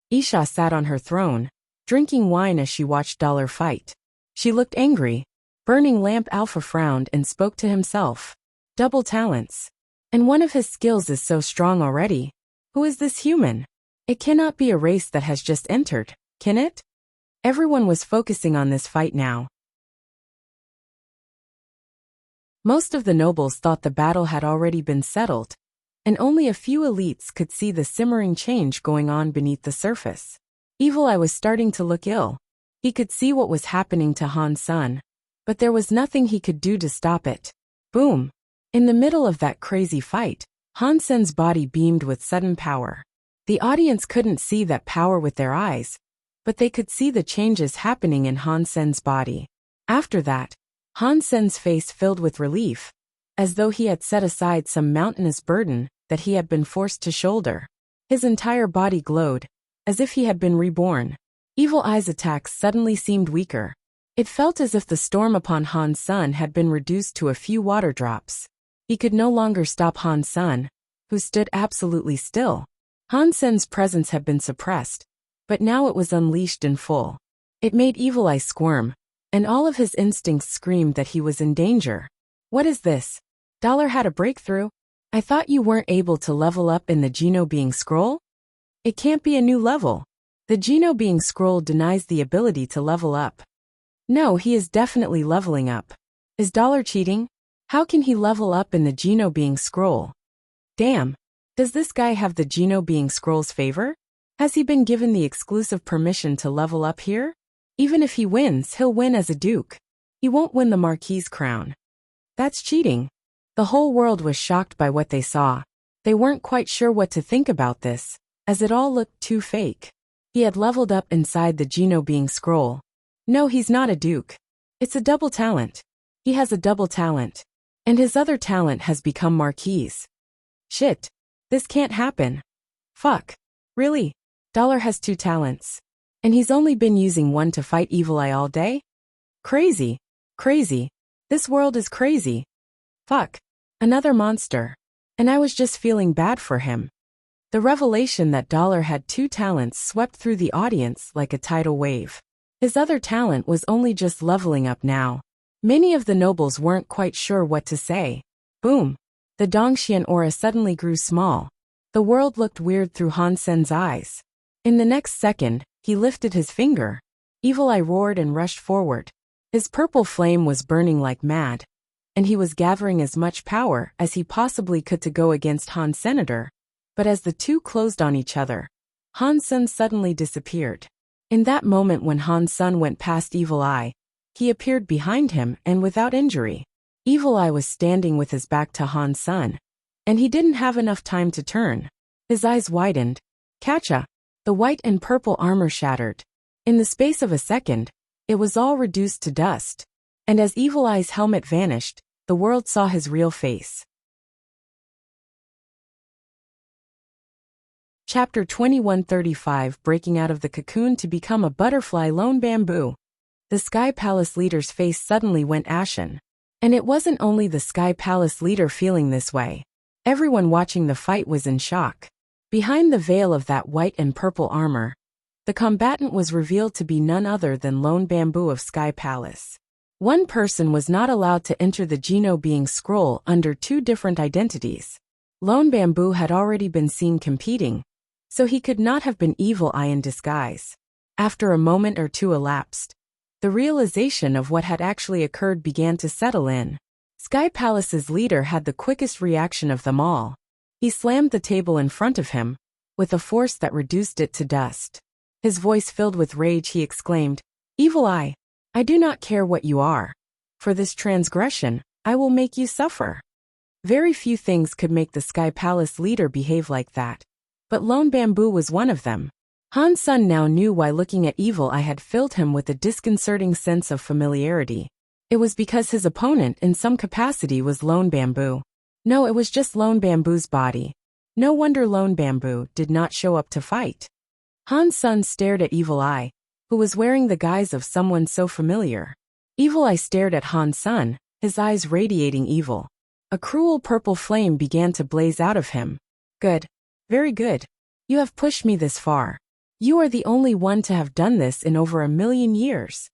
Isha sat on her throne, drinking wine as she watched Dollar fight. She looked angry. Burning Lamp Alpha frowned and spoke to himself. Double talents. And one of his skills is so strong already. Who is this human? It cannot be a race that has just entered, can it? Everyone was focusing on this fight now. Most of the nobles thought the battle had already been settled, and only a few elites could see the simmering change going on beneath the surface. Evil Eye was starting to look ill. He could see what was happening to Han's son, but there was nothing he could do to stop it. Boom! In the middle of that crazy fight, Han Sen's body beamed with sudden power. The audience couldn't see that power with their eyes, but they could see the changes happening in Han Sen's body. After that, Han Sen's face filled with relief, as though he had set aside some mountainous burden that he had been forced to shoulder. His entire body glowed, as if he had been reborn. Evil Eye's attacks suddenly seemed weaker. It felt as if the storm upon Han's son had been reduced to a few water drops. He could no longer stop Han's son, who stood absolutely still. Han Sen's presence had been suppressed, but now it was unleashed in full. It made Evil Eye squirm, and all of his instincts screamed that he was in danger. What is this? Dollar had a breakthrough? I thought you weren't able to level up in the Geno Being Scroll? It can't be a new level. The Geno Being Scroll denies the ability to level up. No, he is definitely leveling up. Is Dollar cheating? How can he level up in the Geno Being Scroll? Damn. Does this guy have the Geno Being Scroll's favor? Has he been given the exclusive permission to level up here? Even if he wins, he'll win as a duke. He won't win the Marquis crown. That's cheating. The whole world was shocked by what they saw. They weren't quite sure what to think about this, as it all looked too fake. He had leveled up inside the Geno Being Scroll. No, he's not a duke. It's a double talent. He has a double talent. And his other talent has become Marquis. Shit. This can't happen. Fuck. Really? Dollar has 2 talents. And he's only been using one to fight Evil Eye all day? Crazy. Crazy. This world is crazy. Fuck. Another monster. And I was just feeling bad for him. The revelation that Dollar had 2 talents swept through the audience like a tidal wave. His other talent was only just leveling up now. Many of the nobles weren't quite sure what to say. Boom. The Dongxian aura suddenly grew small. The world looked weird through Han Sen's eyes. In the next second, he lifted his finger. Evil Eye roared and rushed forward. His purple flame was burning like mad, and he was gathering as much power as he possibly could to go against Han's senator. But as the two closed on each other, Han Sen suddenly disappeared. In that moment when Han's Sun went past Evil Eye, he appeared behind him and without injury. Evil Eye was standing with his back to Han's Sun, and he didn't have enough time to turn. His eyes widened. Catcha! The white and purple armor shattered. In the space of a second, it was all reduced to dust. And as Evil Eye's helmet vanished, the world saw his real face. Chapter 2135 Breaking out of the cocoon to become a butterfly. Lone Bamboo. The Sky Palace leader's face suddenly went ashen. And it wasn't only the Sky Palace leader feeling this way. Everyone watching the fight was in shock. Behind the veil of that white and purple armor, the combatant was revealed to be none other than Lone Bamboo of Sky Palace. One person was not allowed to enter the Geno Being Scroll under two different identities. Lone Bamboo had already been seen competing, so he could not have been Evil Eye in disguise. After a moment or two elapsed, the realization of what had actually occurred began to settle in. Sky Palace's leader had the quickest reaction of them all. He slammed the table in front of him, with a force that reduced it to dust. His voice filled with rage, he exclaimed, "Evil Eye, I do not care what you are. For this transgression, I will make you suffer." Very few things could make the Sky Palace leader behave like that, but Lone Bamboo was one of them. Han's Sun now knew why looking at Evil Eye had filled him with a disconcerting sense of familiarity. It was because his opponent in some capacity was Lone Bamboo. No, it was just Lone Bamboo's body. No wonder Lone Bamboo did not show up to fight. Han's Sun stared at Evil Eye, who was wearing the guise of someone so familiar. Evil Eye stared at Han's Sun, his eyes radiating evil. A cruel purple flame began to blaze out of him. Good. Very good. You have pushed me this far. You are the only one to have done this in over 1,000,000 years.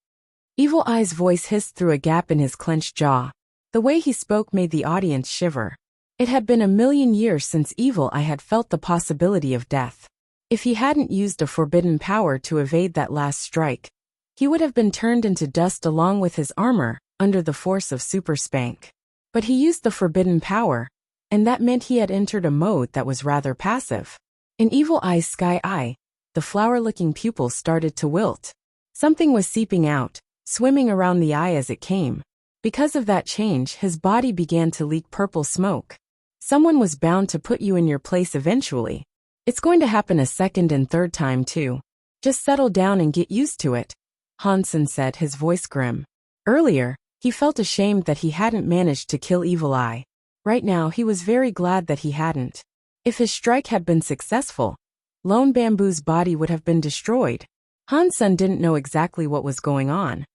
Evil Eye's voice hissed through a gap in his clenched jaw. The way he spoke made the audience shiver. It had been 1,000,000 years since Evil Eye had felt the possibility of death. If he hadn't used a forbidden power to evade that last strike, he would have been turned into dust along with his armor, under the force of Super Spank. But he used the forbidden power, and that meant he had entered a mode that was rather passive. In Evil Eye's sky eye, the flower-looking pupils started to wilt. Something was seeping out, swimming around the eye as it came. Because of that change, his body began to leak purple smoke. Someone was bound to put you in your place eventually. It's going to happen a second and third time too. Just settle down and get used to it, Han's Sun said, his voice grim. Earlier, he felt ashamed that he hadn't managed to kill Evil Eye. Right now he was very glad that he hadn't. If his strike had been successful, Lone Bamboo's body would have been destroyed. Han's Sun didn't know exactly what was going on,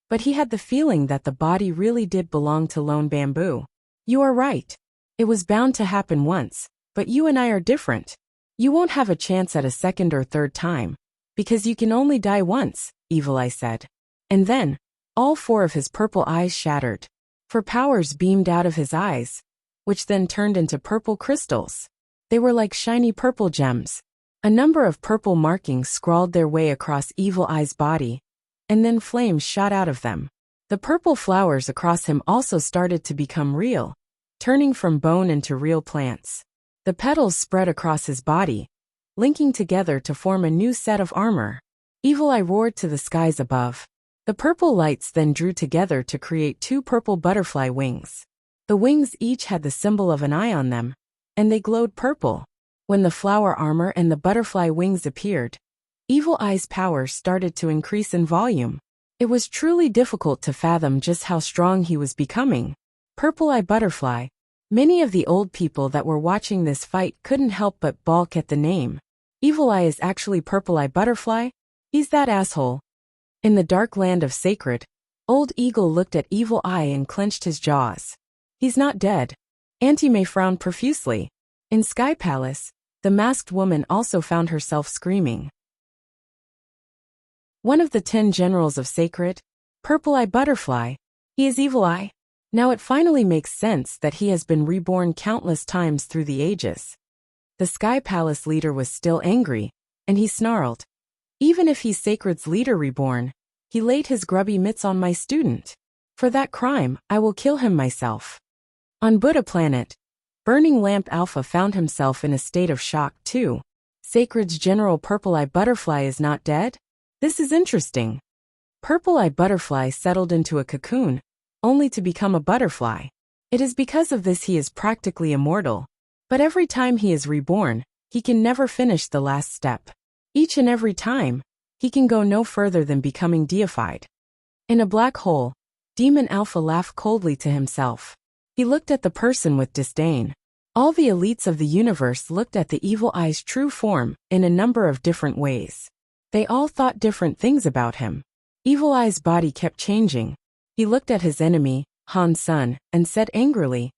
but he had the feeling that the body really did belong to Lone Bamboo. You are right. It was bound to happen once, but you and I are different. You won't have a chance at a second or third time, because you can only die once, Evil Eye said. And then, all four of his purple eyes shattered. For powers beamed out of his eyes, which then turned into purple crystals. They were like shiny purple gems. A number of purple markings scrawled their way across Evil Eye's body, and then flames shot out of them. The purple flowers across him also started to become real, turning from bone into real plants. The petals spread across his body, linking together to form a new set of armor. Evil Eye roared to the skies above. The purple lights then drew together to create two purple butterfly wings. The wings each had the symbol of an eye on them, and they glowed purple. When the flower armor and the butterfly wings appeared, Evil Eye's power started to increase in volume. It was truly difficult to fathom just how strong he was becoming. Purple Eye Butterfly. Many of the old people that were watching this fight couldn't help but balk at the name. Evil Eye is actually Purple Eye Butterfly? He's that asshole. In the dark land of Sacred, Old Eagle looked at Evil Eye and clenched his jaws. He's not dead. Auntie May frowned profusely. In Sky Palace, the masked woman also found herself screaming. One of the 10 generals of Sacred, Purple Eye Butterfly. He is Evil Eye. Now it finally makes sense that he has been reborn countless times through the ages. The Sky Palace leader was still angry, and he snarled. Even if he's Sacred's leader reborn, he laid his grubby mitts on my student. For that crime, I will kill him myself. On Buddha Planet, Burning Lamp Alpha found himself in a state of shock too. Sacred's General Purple Eye Butterfly is not dead? This is interesting. Purple-Eye Butterfly settled into a cocoon, only to become a butterfly. It is because of this he is practically immortal. But every time he is reborn, he can never finish the last step. Each and every time, he can go no further than becoming deified. In a black hole, Demon Alpha laughed coldly to himself. He looked at the person with disdain. All the elites of the universe looked at the Evil Eye's true form in a number of different ways. They all thought different things about him. Evil Eye's body kept changing. He looked at his enemy, Han Sun, and said angrily,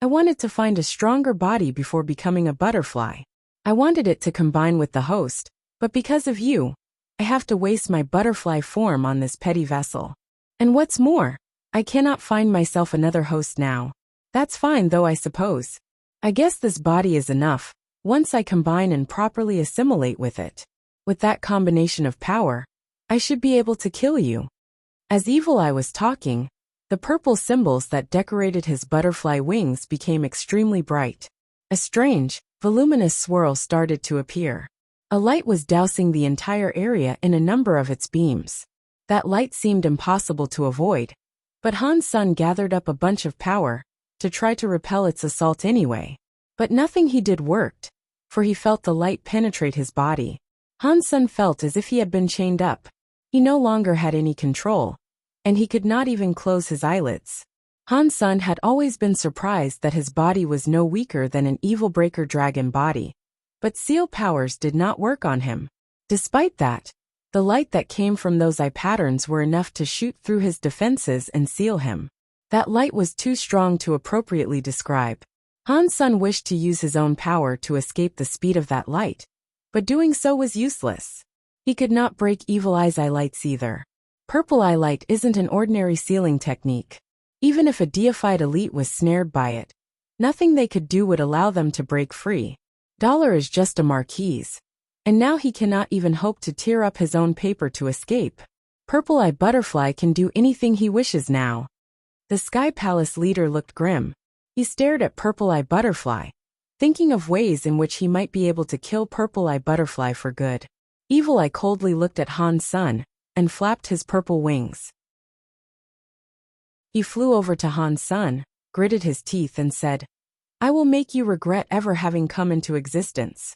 I wanted to find a stronger body before becoming a butterfly. I wanted it to combine with the host, but because of you, I have to waste my butterfly form on this petty vessel. And what's more, I cannot find myself another host now. That's fine though, I suppose. I guess this body is enough, once I combine and properly assimilate with it. With that combination of power, I should be able to kill you. As Evil Eye was talking, the purple symbols that decorated his butterfly wings became extremely bright. A strange, voluminous swirl started to appear. A light was dousing the entire area in a number of its beams. That light seemed impossible to avoid, but Han Sun gathered up a bunch of power to try to repel its assault anyway. But nothing he did worked, for he felt the light penetrate his body. Han Sun felt as if he had been chained up. He no longer had any control, and he could not even close his eyelids. Han Sun had always been surprised that his body was no weaker than an evil breaker dragon body, but seal powers did not work on him. Despite that, the light that came from those eye patterns were enough to shoot through his defenses and seal him. That light was too strong to appropriately describe. Han Sun wished to use his own power to escape the speed of that light, but doing so was useless. He could not break Evil Eye's eye lights either. Purple Eye Light isn't an ordinary sealing technique. Even if a deified elite was snared by it, nothing they could do would allow them to break free. Dollar is just a marquise, and now he cannot even hope to tear up his own paper to escape. Purple Eye Butterfly can do anything he wishes now. The Sky Palace leader looked grim. He stared at Purple Eye Butterfly, thinking of ways in which he might be able to kill Purple Eye Butterfly for good. Evil Eye coldly looked at Han Sun and flapped his purple wings. He flew over to Han Sun, gritted his teeth and said, I will make you regret ever having come into existence.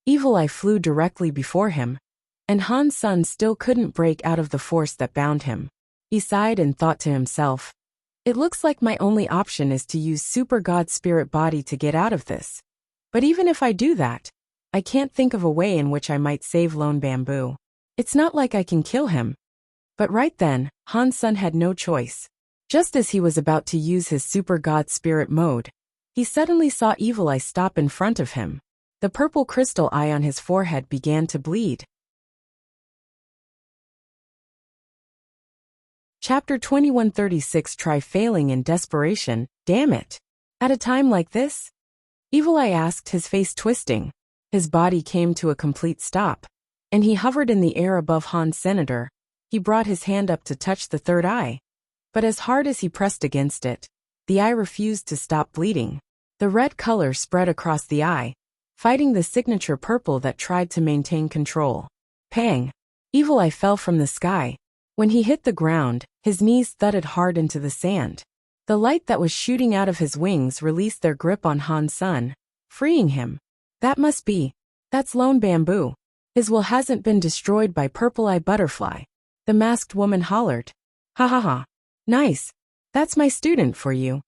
Evil Eye flew directly before him, and Han Sun still couldn't break out of the force that bound him. He sighed and thought to himself, it looks like my only option is to use Super God Spirit Body to get out of this. But even if I do that, I can't think of a way in which I might save Lone Bamboo. It's not like I can kill him. But right then, Han Sun had no choice. Just as he was about to use his Super God Spirit mode, he suddenly saw Evil Eye stop in front of him. The purple crystal eye on his forehead began to bleed. Chapter 2136. Try failing in desperation, damn it. At a time like this? Evil Eye asked, his face twisting. His body came to a complete stop, and he hovered in the air above Han's Senator. He brought his hand up to touch the third eye. But as hard as he pressed against it, the eye refused to stop bleeding. The red color spread across the eye, fighting the signature purple that tried to maintain control. Pang! Evil Eye fell from the sky. When he hit the ground, his knees thudded hard into the sand. The light that was shooting out of his wings released their grip on Han Sun, freeing him. That's Lone Bamboo. His will hasn't been destroyed by Purple Eye Butterfly. The masked woman hollered. Ha ha ha. Nice. That's my student for you.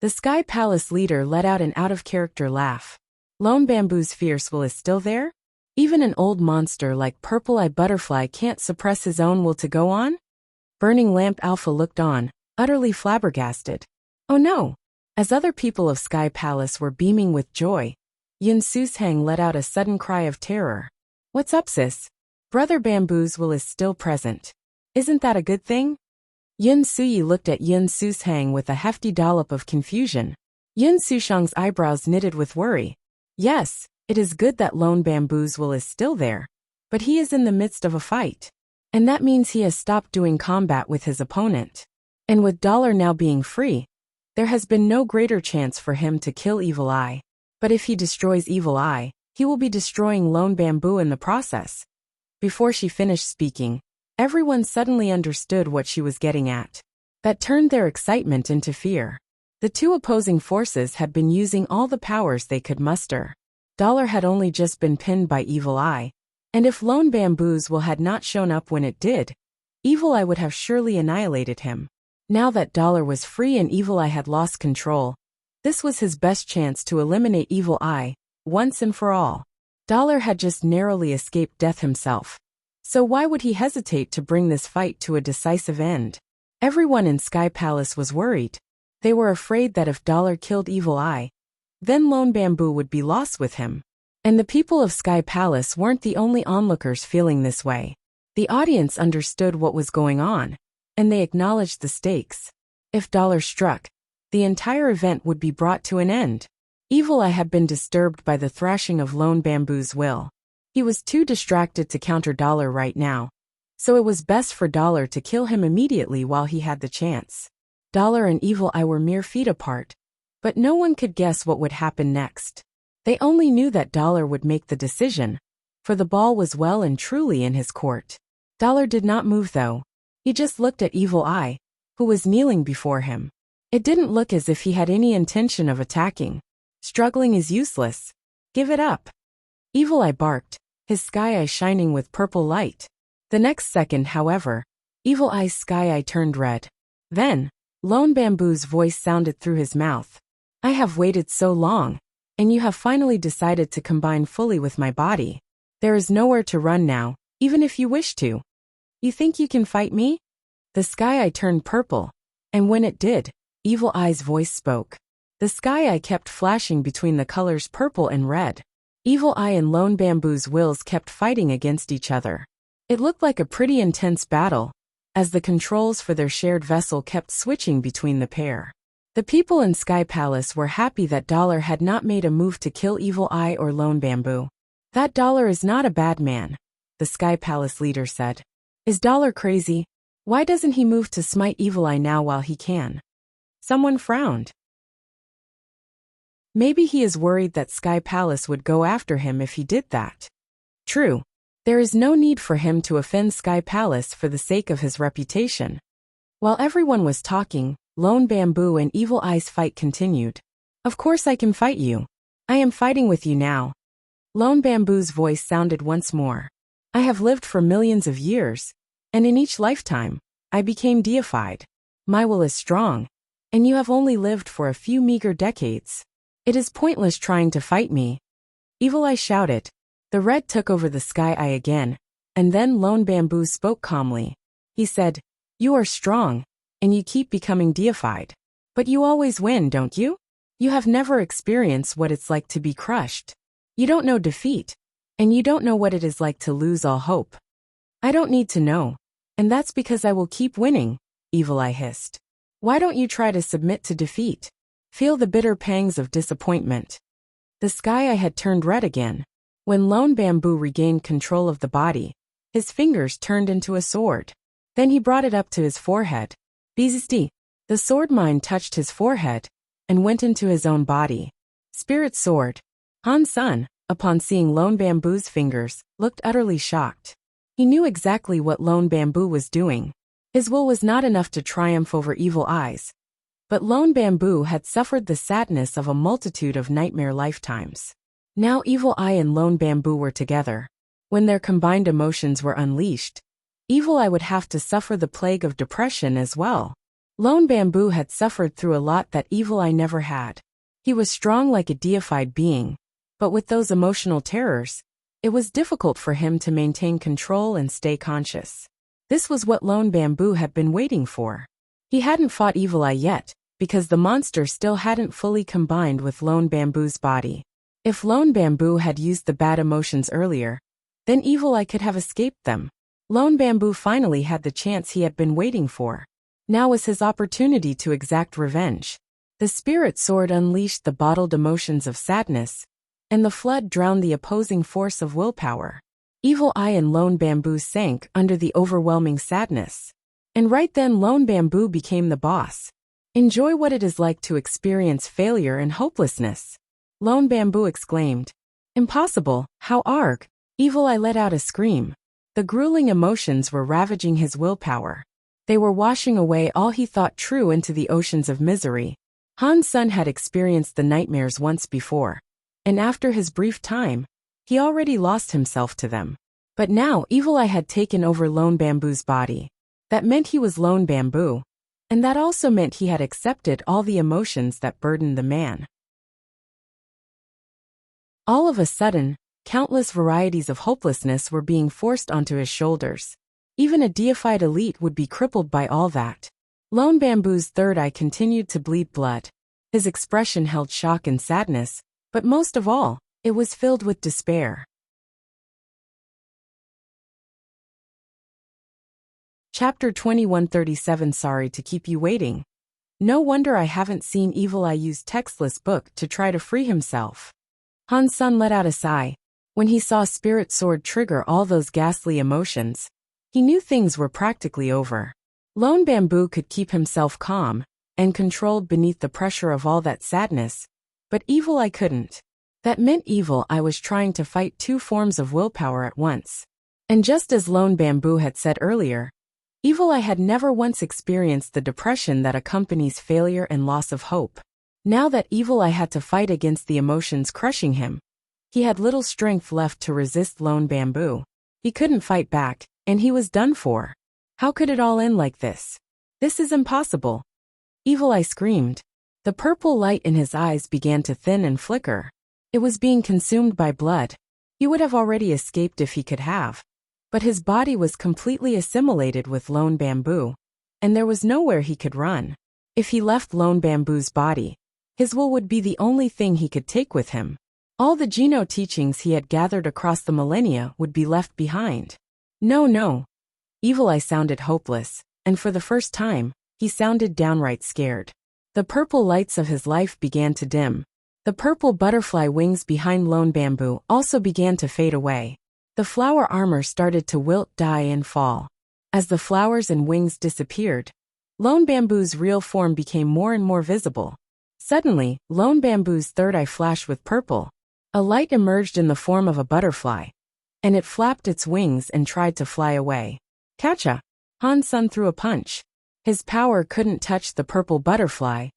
The Sky Palace leader let out an out-of-character laugh. Lone Bamboo's fierce will is still there? Even an old monster like Purple Eye Butterfly can't suppress his own will to go on? Burning Lamp Alpha looked on, utterly flabbergasted. Oh no! As other people of Sky Palace were beaming with joy, Yun Sushang let out a sudden cry of terror. What's up, sis? Brother Bamboo's will is still present. Isn't that a good thing? Yun Suyi looked at Yun Sushang with a hefty dollop of confusion. Yun Sushang's eyebrows knitted with worry. Yes, it is good that Lone Bamboo's will is still there, but he is in the midst of a fight. And that means he has stopped doing combat with his opponent. And with Dollar now being free, there has been no greater chance for him to kill Evil Eye. But if he destroys Evil Eye, he will be destroying Lone Bamboo in the process. Before she finished speaking, everyone suddenly understood what she was getting at. That turned their excitement into fear. The two opposing forces had been using all the powers they could muster. Dollar had only just been pinned by Evil Eye, and if Lone Bamboo's will had not shown up when it did, Evil Eye would have surely annihilated him. Now that Dollar was free and Evil Eye had lost control, this was his best chance to eliminate Evil Eye, once and for all. Dollar had just narrowly escaped death himself, so why would he hesitate to bring this fight to a decisive end? Everyone in Sky Palace was worried. They were afraid that if Dollar killed Evil Eye, then Lone Bamboo would be lost with him. And the people of Sky Palace weren't the only onlookers feeling this way. The audience understood what was going on, and they acknowledged the stakes. If Dollar struck, the entire event would be brought to an end. Evil Eye had been disturbed by the thrashing of Lone Bamboo's will. He was too distracted to counter Dollar right now, so it was best for Dollar to kill him immediately while he had the chance. Dollar and Evil Eye were mere feet apart, but no one could guess what would happen next. They only knew that Dollar would make the decision, for the ball was well and truly in his court. Dollar did not move though. He just looked at Evil Eye, who was kneeling before him. It didn't look as if he had any intention of attacking. Struggling is useless. Give it up. Evil Eye barked, his sky eye shining with purple light. The next second, however, Evil Eye's sky eye turned red. Then, Lone Bamboo's voice sounded through his mouth. I have waited so long, and you have finally decided to combine fully with my body. There is nowhere to run now, even if you wish to. You think you can fight me? The sky eye turned purple, and when it did, Evil Eye's voice spoke. The sky eye kept flashing between the colors purple and red. Evil Eye and Lone Bamboo's wills kept fighting against each other. It looked like a pretty intense battle, as the controls for their shared vessel kept switching between the pair. The people in Sky Palace were happy that Dollar had not made a move to kill Evil Eye or Lone Bamboo. That Dollar is not a bad man, the Sky Palace leader said. Is Dollar crazy? Why doesn't he move to smite Evil Eye now while he can? Someone frowned. Maybe he is worried that Sky Palace would go after him if he did that. True. There is no need for him to offend Sky Palace for the sake of his reputation. While everyone was talking, Lone Bamboo and Evil Eye's fight continued. Of course I can fight you. I am fighting with you now. Lone Bamboo's voice sounded once more. I have lived for millions of years, and in each lifetime, I became deified. My will is strong, and you have only lived for a few meager decades. It is pointless trying to fight me. Evil Eye shouted. The red took over the sky eye again, and then Lone Bamboo spoke calmly. He said, You are strong, and you keep becoming deified. But you always win, don't you? You have never experienced what it's like to be crushed. You don't know defeat, and you don't know what it is like to lose all hope. I don't need to know, and that's because I will keep winning, Evil Eye hissed. Why don't you try to submit to defeat? Feel the bitter pangs of disappointment. The sky eye had turned red again. When Lone Bamboo regained control of the body, his fingers turned into a sword. Then he brought it up to his forehead. Beastie. The sword mine touched his forehead and went into his own body. Spirit sword. Han Sun, upon seeing Lone Bamboo's fingers, looked utterly shocked. He knew exactly what Lone Bamboo was doing. His will was not enough to triumph over Evil Eyes. But Lone Bamboo had suffered the sadness of a multitude of nightmare lifetimes. Now Evil Eye and Lone Bamboo were together. When their combined emotions were unleashed, Evil Eye would have to suffer the plague of depression as well. Lone Bamboo had suffered through a lot that Evil Eye never had. He was strong like a deified being, but with those emotional terrors, it was difficult for him to maintain control and stay conscious. This was what Lone Bamboo had been waiting for. He hadn't fought Evil Eye yet, because the monster still hadn't fully combined with Lone Bamboo's body. If Lone Bamboo had used the bad emotions earlier, then Evil Eye could have escaped them. Lone Bamboo finally had the chance he had been waiting for. Now was his opportunity to exact revenge. The spirit sword unleashed the bottled emotions of sadness, and the flood drowned the opposing force of willpower. Evil Eye and Lone Bamboo sank under the overwhelming sadness. And right then Lone Bamboo became the boss. Enjoy what it is like to experience failure and hopelessness. Lone Bamboo exclaimed. Impossible, how arg? Evil Eye let out a scream. The grueling emotions were ravaging his willpower. They were washing away all he thought true into the oceans of misery. Han's son had experienced the nightmares once before, and after his brief time, he already lost himself to them. But now Evil Eye had taken over Lone Bamboo's body. That meant he was Lone Bamboo, and that also meant he had accepted all the emotions that burdened the man. All of a sudden, countless varieties of hopelessness were being forced onto his shoulders. Even a deified elite would be crippled by all that. Lone Bamboo's third eye continued to bleed blood. His expression held shock and sadness, but most of all, it was filled with despair. Chapter 2137. Sorry to keep you waiting. No wonder I haven't seen Evil Eye use Textless Book to try to free himself. Han's son let out a sigh. When he saw Spirit Sword trigger all those ghastly emotions, he knew things were practically over. Lone Bamboo could keep himself calm and controlled beneath the pressure of all that sadness, but Evil Eye couldn't. That meant Evil Eye was trying to fight two forms of willpower at once. And just as Lone Bamboo had said earlier, Evil Eye had never once experienced the depression that accompanies failure and loss of hope. Now that Evil Eye had to fight against the emotions crushing him, he had little strength left to resist Lone Bamboo. He couldn't fight back, and he was done for. How could it all end like this? This is impossible. Evil Eye screamed. The purple light in his eyes began to thin and flicker. It was being consumed by blood. He would have already escaped if he could have. But his body was completely assimilated with Lone Bamboo, and there was nowhere he could run. If he left Lone Bamboo's body, his will would be the only thing he could take with him. All the Geno teachings he had gathered across the millennia would be left behind. No. Evil Eye sounded hopeless, and for the first time, he sounded downright scared. The purple lights of his life began to dim. The purple butterfly wings behind Lone Bamboo also began to fade away. The flower armor started to wilt, die, and fall. As the flowers and wings disappeared, Lone Bamboo's real form became more and more visible. Suddenly, Lone Bamboo's third eye flashed with purple. A light emerged in the form of a butterfly, and it flapped its wings and tried to fly away. Catcha! Han's son threw a punch. His power couldn't touch the purple butterfly,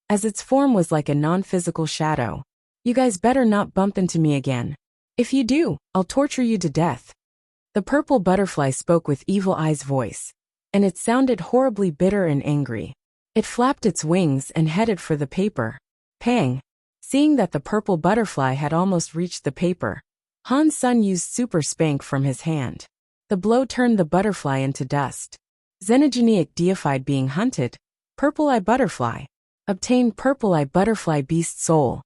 as its form was like a non-physical shadow. You guys better not bump into me again. If you do, I'll torture you to death. The purple butterfly spoke with Evil Eye's voice, and it sounded horribly bitter and angry. It flapped its wings and headed for the paper. Pang! Seeing that the purple butterfly had almost reached the paper, Han's son used Super Spank from his hand. The blow turned the butterfly into dust. Xenogenic deified being hunted. Purple Eye Butterfly. Obtained Purple Eye Butterfly Beast Soul.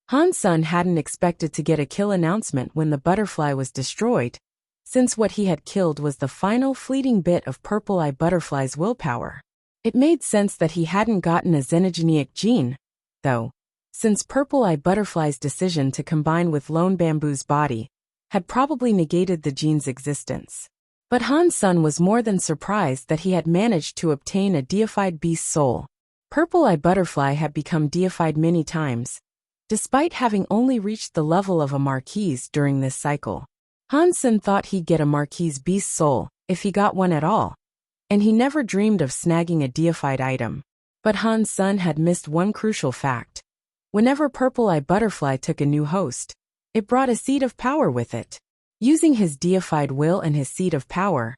Han's son hadn't expected to get a kill announcement when the butterfly was destroyed, since what he had killed was the final fleeting bit of Purple Eye Butterfly's willpower. It made sense that he hadn't gotten a xenogenic gene, though, since Purple Eye Butterfly's decision to combine with Lone Bamboo's body had probably negated the gene's existence. But Han's son was more than surprised that he had managed to obtain a deified beast soul. Purple Eye Butterfly had become deified many times, despite having only reached the level of a Marquise during this cycle. Han's son thought he'd get a Marquise beast soul, if he got one at all, and he never dreamed of snagging a deified item. But Han's son had missed one crucial fact. Whenever Purple Eye Butterfly took a new host, it brought a seed of power with it. Using his deified will and his seed of power,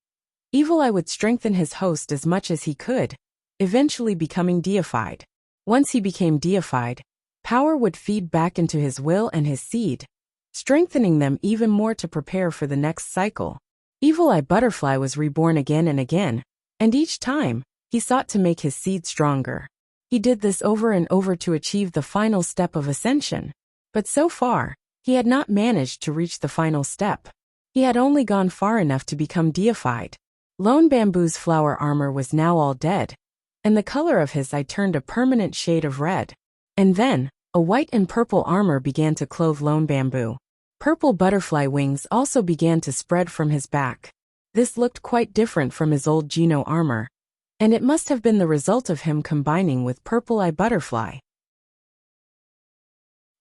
Evil Eye would strengthen his host as much as he could, eventually becoming deified. Once he became deified, power would feed back into his will and his seed, strengthening them even more to prepare for the next cycle. Evil Eye Butterfly was reborn again and again, and each time, he sought to make his seed stronger. He did this over and over to achieve the final step of ascension. But so far, he had not managed to reach the final step. He had only gone far enough to become deified. Lone Bamboo's flower armor was now all dead, and the color of his eye turned a permanent shade of red. And then, a white and purple armor began to clothe Lone Bamboo. Purple butterfly wings also began to spread from his back. This looked quite different from his old Geno armor, and it must have been the result of him combining with Purple Eye Butterfly.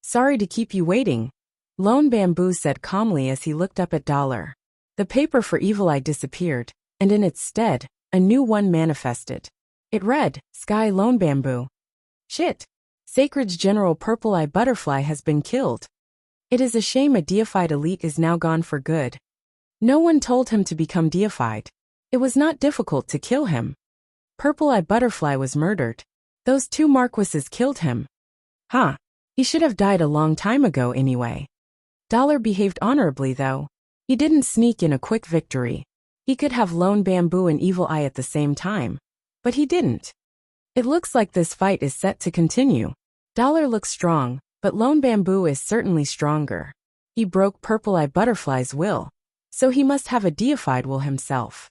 Sorry to keep you waiting, Lone Bamboo said calmly as he looked up at Dollar. The paper for Evil Eye disappeared, and in its stead, a new one manifested. It read, Sky Lone Bamboo. Shit. Sacred's General Purple Eye Butterfly has been killed. It is a shame a deified elite is now gone for good. No one told him to become deified. It was not difficult to kill him. Purple Eye Butterfly was murdered. Those two marquises killed him. Huh. He should have died a long time ago anyway. Dollar behaved honorably though. He didn't sneak in a quick victory. He could have Lone Bamboo and Evil Eye at the same time. But he didn't. It looks like this fight is set to continue. Dollar looks strong, but Lone Bamboo is certainly stronger. He broke Purple Eye Butterfly's will, so he must have a deified will himself.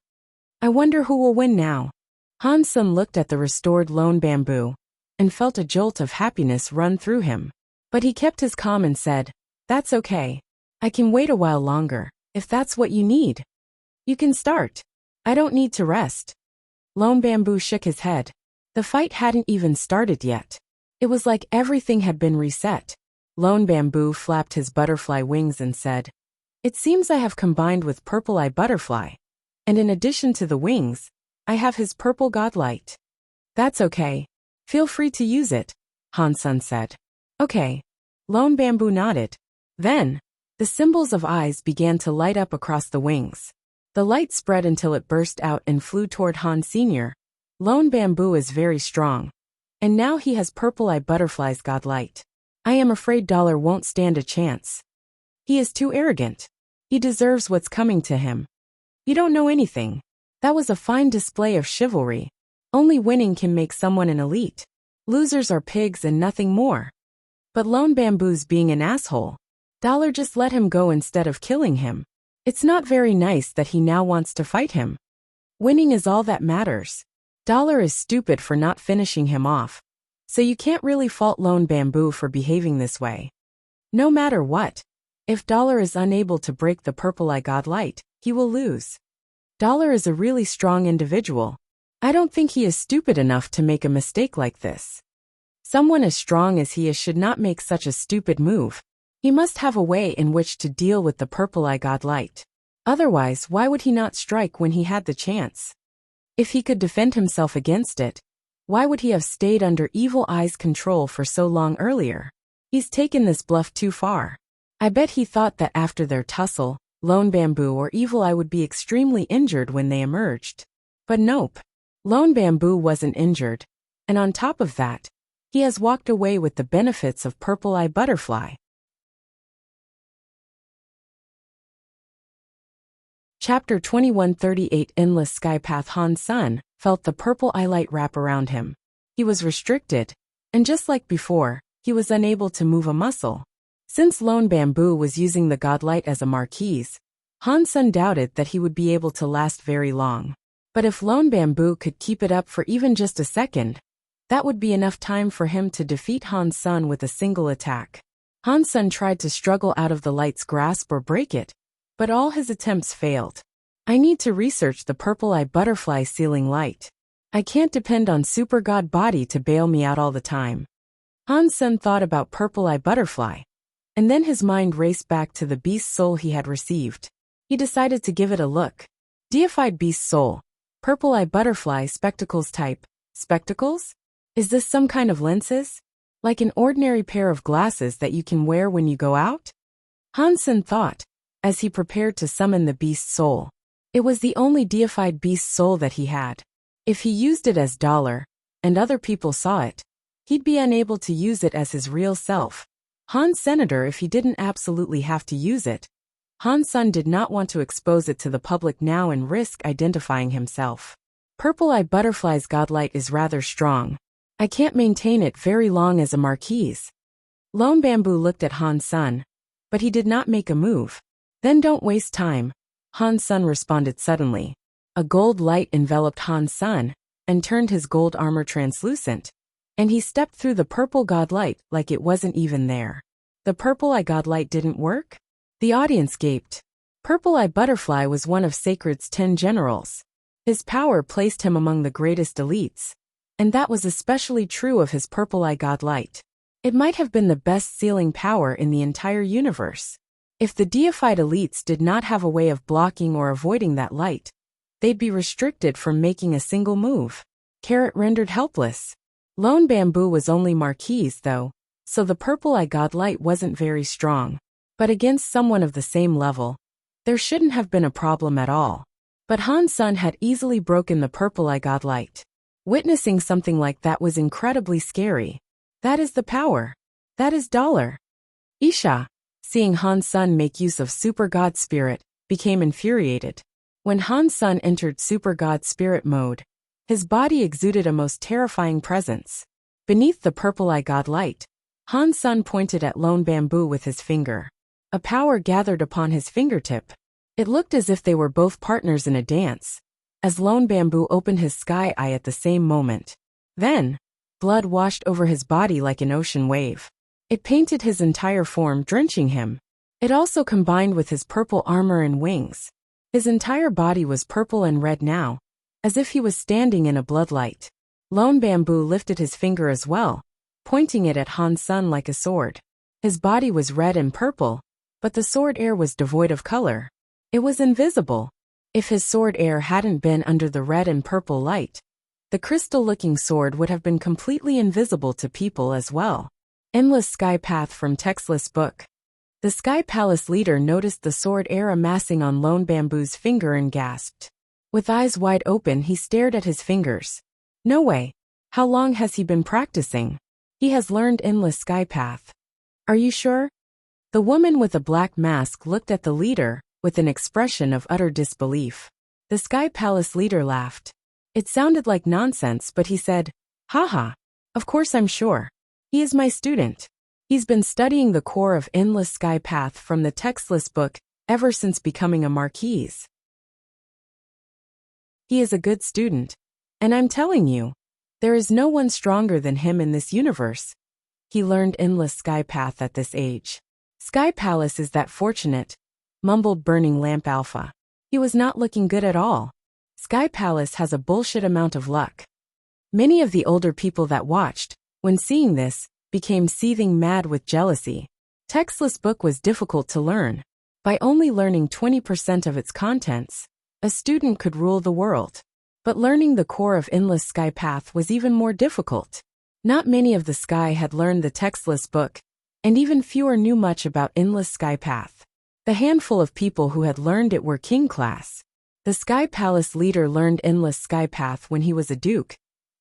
I wonder who will win now. Han Sun looked at the restored Lone Bamboo and felt a jolt of happiness run through him. But he kept his calm and said, That's okay. I can wait a while longer, if that's what you need. You can start. I don't need to rest. Lone Bamboo shook his head. The fight hadn't even started yet. It was like everything had been reset. Lone Bamboo flapped his butterfly wings and said, It seems I have combined with Purple Eye Butterfly. And in addition to the wings, I have his purple godlight. That's okay. Feel free to use it, Han Sun said. Okay. Lone Bamboo nodded. Then, the symbols of eyes began to light up across the wings. The light spread until it burst out and flew toward Han Sr. Lone Bamboo is very strong. And now he has Purple Eye Butterfly's godlight. I am afraid Dollar won't stand a chance. He is too arrogant. He deserves what's coming to him. You don't know anything. That was a fine display of chivalry. Only winning can make someone an elite. Losers are pigs and nothing more. But Lone Bamboo's being an asshole. Dollar just let him go instead of killing him. It's not very nice that he now wants to fight him. Winning is all that matters. Dollar is stupid for not finishing him off. So you can't really fault Lone Bamboo for behaving this way. No matter what, if Dollar is unable to break the Purple Eye godlight, he will lose. Dollar is a really strong individual. I don't think he is stupid enough to make a mistake like this. Someone as strong as he is should not make such a stupid move. He must have a way in which to deal with the Purple Eye godlight. Otherwise, why would he not strike when he had the chance? If he could defend himself against it, why would he have stayed under Evil Eye's control for so long earlier? He's taken this bluff too far. I bet he thought that after their tussle, Lone Bamboo or Evil Eye would be extremely injured when they emerged. But nope. Lone Bamboo wasn't injured. And on top of that, he has walked away with the benefits of Purple Eye Butterfly. Chapter 2138 Endless Sky Path. Han Sun felt the purple eye light wrap around him. He was restricted, and just like before, he was unable to move a muscle. Since Lone Bamboo was using the godlight as a marquise, Han Sun doubted that he would be able to last very long. But if Lone Bamboo could keep it up for even just a second, that would be enough time for him to defeat Han Sun with a single attack. Han Sun tried to struggle out of the light's grasp or break it, but all his attempts failed. I need to research the Purple Eye Butterfly sealing light. I can't depend on Super God Body to bail me out all the time. Han Sun thought about Purple Eye Butterfly, and then his mind raced back to the beast soul he had received. He decided to give it a look. Deified beast soul. Purple Eye Butterfly spectacles type. Spectacles? Is this some kind of lenses? Like an ordinary pair of glasses that you can wear when you go out? Han Sun thought, as he prepared to summon the beast soul. It was the only deified beast soul that he had. If he used it as Dollar, and other people saw it, he'd be unable to use it as his real self. Han Senator if he didn't absolutely have to use it. Han Sun did not want to expose it to the public now and risk identifying himself. Purple Eye Butterfly's godlight is rather strong. I can't maintain it very long as a marquise. Lone Bamboo looked at Han Sun, but he did not make a move. Then don't waste time, Han Sun responded suddenly. A gold light enveloped Han Sun and turned his gold armor translucent, and he stepped through the purple godlight like it wasn't even there. The Purple Eye godlight didn't work? The audience gaped. Purple Eye Butterfly was one of Sacred's 10 generals. His power placed him among the greatest elites, and that was especially true of his Purple Eye godlight. It might have been the best sealing power in the entire universe. If the deified elites did not have a way of blocking or avoiding that light, they'd be restricted from making a single move. Carrot rendered helpless. Lone Bamboo was only Marquise though, so the purple eye god light wasn't very strong. But against someone of the same level, there shouldn't have been a problem at all. But Han Sun had easily broken the purple eye god light. Witnessing something like that was incredibly scary. That is the power. That is dollar. Isha, seeing Han Sun make use of Super God Spirit, became infuriated. When Han Sun entered Super God Spirit mode, his body exuded a most terrifying presence. Beneath the purple eye god light, Han Sun pointed at Lone Bamboo with his finger. A power gathered upon his fingertip. It looked as if they were both partners in a dance, as Lone Bamboo opened his sky eye at the same moment. Then, blood washed over his body like an ocean wave. It painted his entire form, drenching him. It also combined with his purple armor and wings. His entire body was purple and red now, as if he was standing in a bloodlight. Lone Bamboo lifted his finger as well, pointing it at Han Sun like a sword. His body was red and purple, but the sword air was devoid of color. It was invisible. If his sword air hadn't been under the red and purple light, the crystal-looking sword would have been completely invisible to people as well. Endless Sky Path from Textless Book. The Sky Palace leader noticed the sword air amassing on Lone Bamboo's finger and gasped. With eyes wide open, he stared at his fingers. No way. How long has he been practicing? He has learned Endless Sky Path. Are you sure? The woman with a black mask looked at the leader with an expression of utter disbelief. The Sky Palace leader laughed. It sounded like nonsense, but he said, "Haha. Of course I'm sure. He is my student. He's been studying the core of Endless Sky Path from the Textless Book ever since becoming a Marquise. He is a good student, and I'm telling you, there is no one stronger than him in this universe. He learned Endless Sky Path at this age. Sky Palace is that fortunate," mumbled Burning Lamp Alpha. He was not looking good at all. Sky Palace has a bullshit amount of luck. Many of the older people that watched, when seeing this, became seething mad with jealousy. Textless Book was difficult to learn. By only learning 20% of its contents, a student could rule the world. But learning the core of Endless Sky Path was even more difficult. Not many of the Sky had learned the Textless Book, and even fewer knew much about Endless Sky Path. The handful of people who had learned it were king class. The Sky Palace leader learned Endless Sky Path when he was a duke,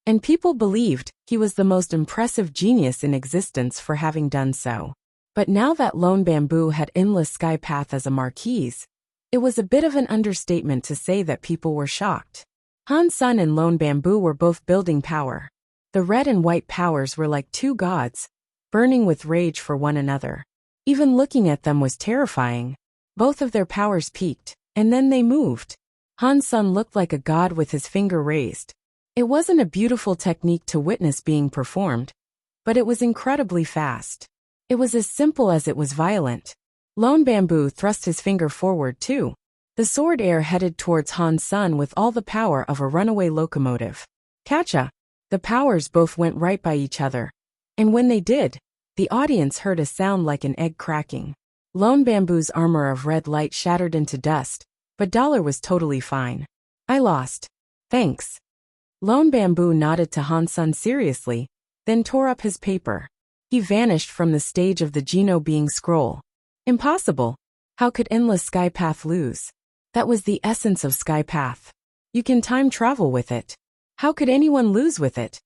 and people believed he was the most impressive genius in existence for having done so. But now that Lone Bamboo had Endless Sky Path as a Marquise, it was a bit of an understatement to say that people were shocked. Han Sun and Lone Bamboo were both building power. The red and white powers were like two gods, burning with rage for one another. Even looking at them was terrifying. Both of their powers peaked, and then they moved. Han Sun looked like a god with his finger raised. It wasn't a beautiful technique to witness being performed, but it was incredibly fast. It was as simple as it was violent. Lone Bamboo thrust his finger forward too. The sword air headed towards Han Sun with all the power of a runaway locomotive. Catcha! The powers both went right by each other. And when they did, the audience heard a sound like an egg cracking. Lone Bamboo's armor of red light shattered into dust, but Dollar was totally fine. "I lost. Thanks." Lone Bamboo nodded to Han Sun seriously, then tore up his paper. He vanished from the stage of the Geno being scroll. Impossible. How could Endless Sky Path lose? That was the essence of Sky Path. You can time travel with it. How could anyone lose with it?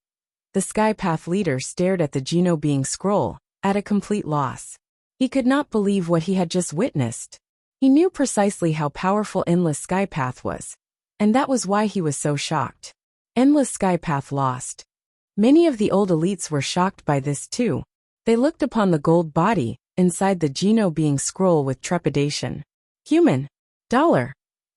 The Sky Path leader stared at the Geno being scroll, at a complete loss. He could not believe what he had just witnessed. He knew precisely how powerful Endless Sky Path was, and that was why he was so shocked. Endless Sky Path lost. Many of the old elites were shocked by this too. They looked upon the gold body inside the Geno being scroll with trepidation. Human. Dollar.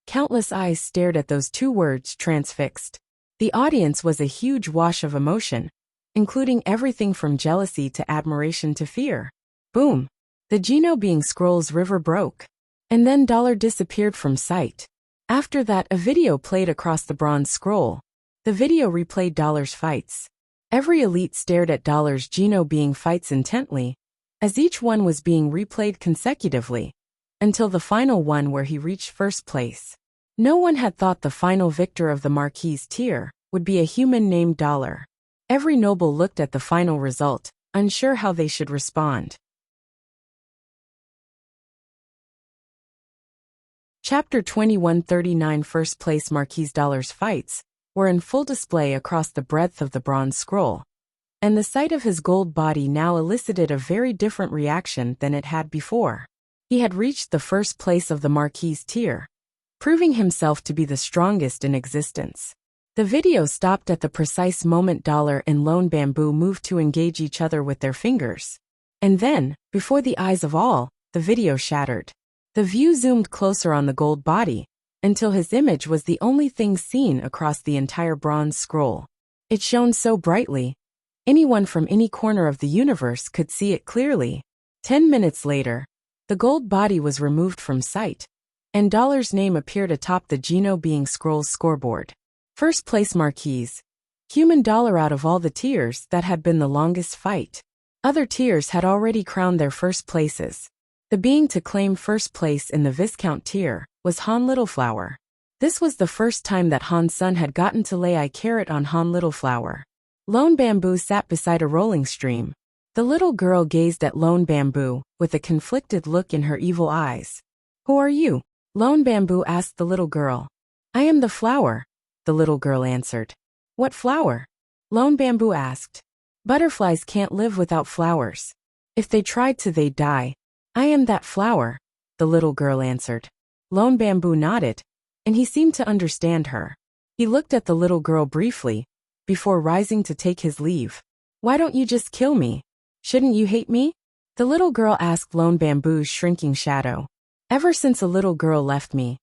Countless eyes stared at those two words transfixed. The audience was a huge wash of emotion, including everything from jealousy to admiration to fear. Boom. The Geno being scroll's river broke. And then Dollar disappeared from sight. After that, a video played across the bronze scroll. The video replayed Dollar's fights. Every elite stared at Dollar's Geno being fights intently, as each one was being replayed consecutively. until the final one where he reached first place. No one had thought the final victor of the Marquis tier would be a human named Dollar. Every noble looked at the final result, unsure how they should respond. Chapter 2139 First place Marquis Dollar's fights were in full display across the breadth of the bronze scroll, and the sight of his gold body now elicited a very different reaction than it had before. He had reached the first place of the Marquis tier, proving himself to be the strongest in existence. The video stopped at the precise moment Dollar and Lone Bamboo moved to engage each other with their fingers. And then, before the eyes of all, the video shattered. The view zoomed closer on the gold body, until his image was the only thing seen across the entire bronze scroll. It shone so brightly, anyone from any corner of the universe could see it clearly. 10 minutes later, the gold body was removed from sight, and Dollar's name appeared atop the Geno Being Scroll's scoreboard. First place Marquis, human Dollar. Out of all the tiers, that had been the longest fight. Other tiers had already crowned their first places. The being to claim first place in the Viscount tier was Han Littleflower. This was the first time that Han Sun had gotten to lay eye carrot on Han Littleflower. Lone Bamboo sat beside a rolling stream. The little girl gazed at Lone Bamboo with a conflicted look in her evil eyes. "Who are you?" Lone Bamboo asked the little girl. "I am the flower," the little girl answered. "What flower?" Lone Bamboo asked. "Butterflies can't live without flowers. If they tried to, they'd die. I am that flower," the little girl answered. Lone Bamboo nodded, and he seemed to understand her. He looked at the little girl briefly, before rising to take his leave. "Why don't you just kill me? Shouldn't you hate me?" the little girl asked Lone Bamboo's shrinking shadow. "Ever since a little girl left me,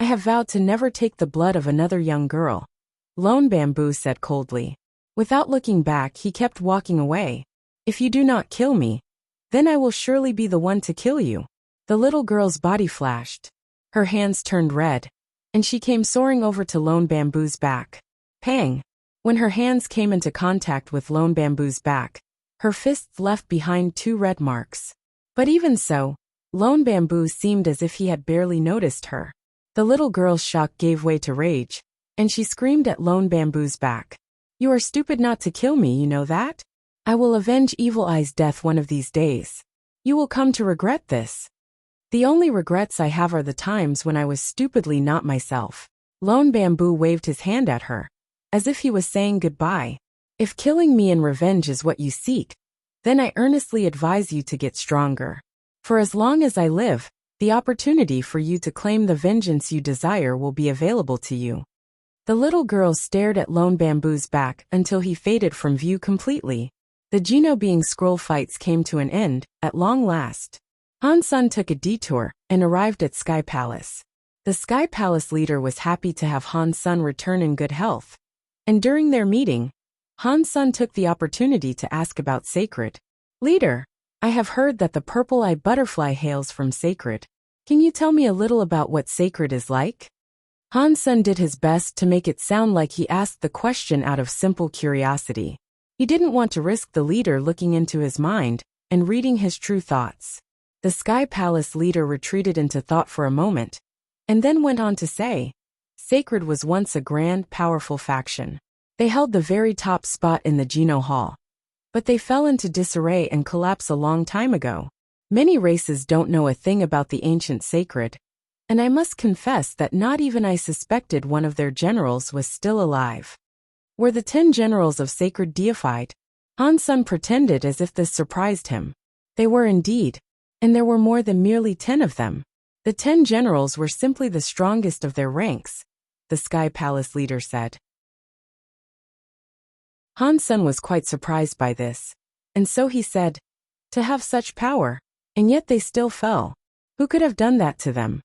I have vowed to never take the blood of another young girl," Lone Bamboo said coldly. Without looking back, he kept walking away. "If you do not kill me, then I will surely be the one to kill you." The little girl's body flashed. Her hands turned red, and she came soaring over to Lone Bamboo's back. Pang! When her hands came into contact with Lone Bamboo's back, her fists left behind 2 red marks. But even so, Lone Bamboo seemed as if he had barely noticed her. The little girl's shock gave way to rage, and she screamed at Lone Bamboo's back. "You are stupid not to kill me, you know that? I will avenge Evil Eye's death one of these days. You will come to regret this." "The only regrets I have are the times when I was stupidly not myself." Lone Bamboo waved his hand at her, as if he was saying goodbye. "If killing me in revenge is what you seek, then I earnestly advise you to get stronger. For as long as I live, the opportunity for you to claim the vengeance you desire will be available to you." The little girl stared at Lone Bamboo's back until he faded from view completely. The Geno Being Scroll fights came to an end, at long last. Han Sun took a detour and arrived at Sky Palace. The Sky Palace leader was happy to have Han Sun return in good health, and during their meeting, Han Sun took the opportunity to ask about Sacred. "Leader, I have heard that the purple-eyed butterfly hails from Sacred. Can you tell me a little about what Sacred is like?" Han Sun did his best to make it sound like he asked the question out of simple curiosity. He didn't want to risk the leader looking into his mind and reading his true thoughts. The Sky Palace leader retreated into thought for a moment, and then went on to say, "Sacred was once a grand, powerful faction. They held the very top spot in the Geno Hall. But they fell into disarray and collapse a long time ago. Many races don't know a thing about the ancient Sacred, and I must confess that not even I suspected one of their generals was still alive." Were the 10 generals of Sacred deified? Han Sun pretended as if this surprised him. They were indeed, and there were more than merely 10 of them. The 10 generals were simply the strongest of their ranks, the Sky Palace leader said. Han Sun was quite surprised by this, and so he said, "To have such power, and yet they still fell. Who could have done that to them?"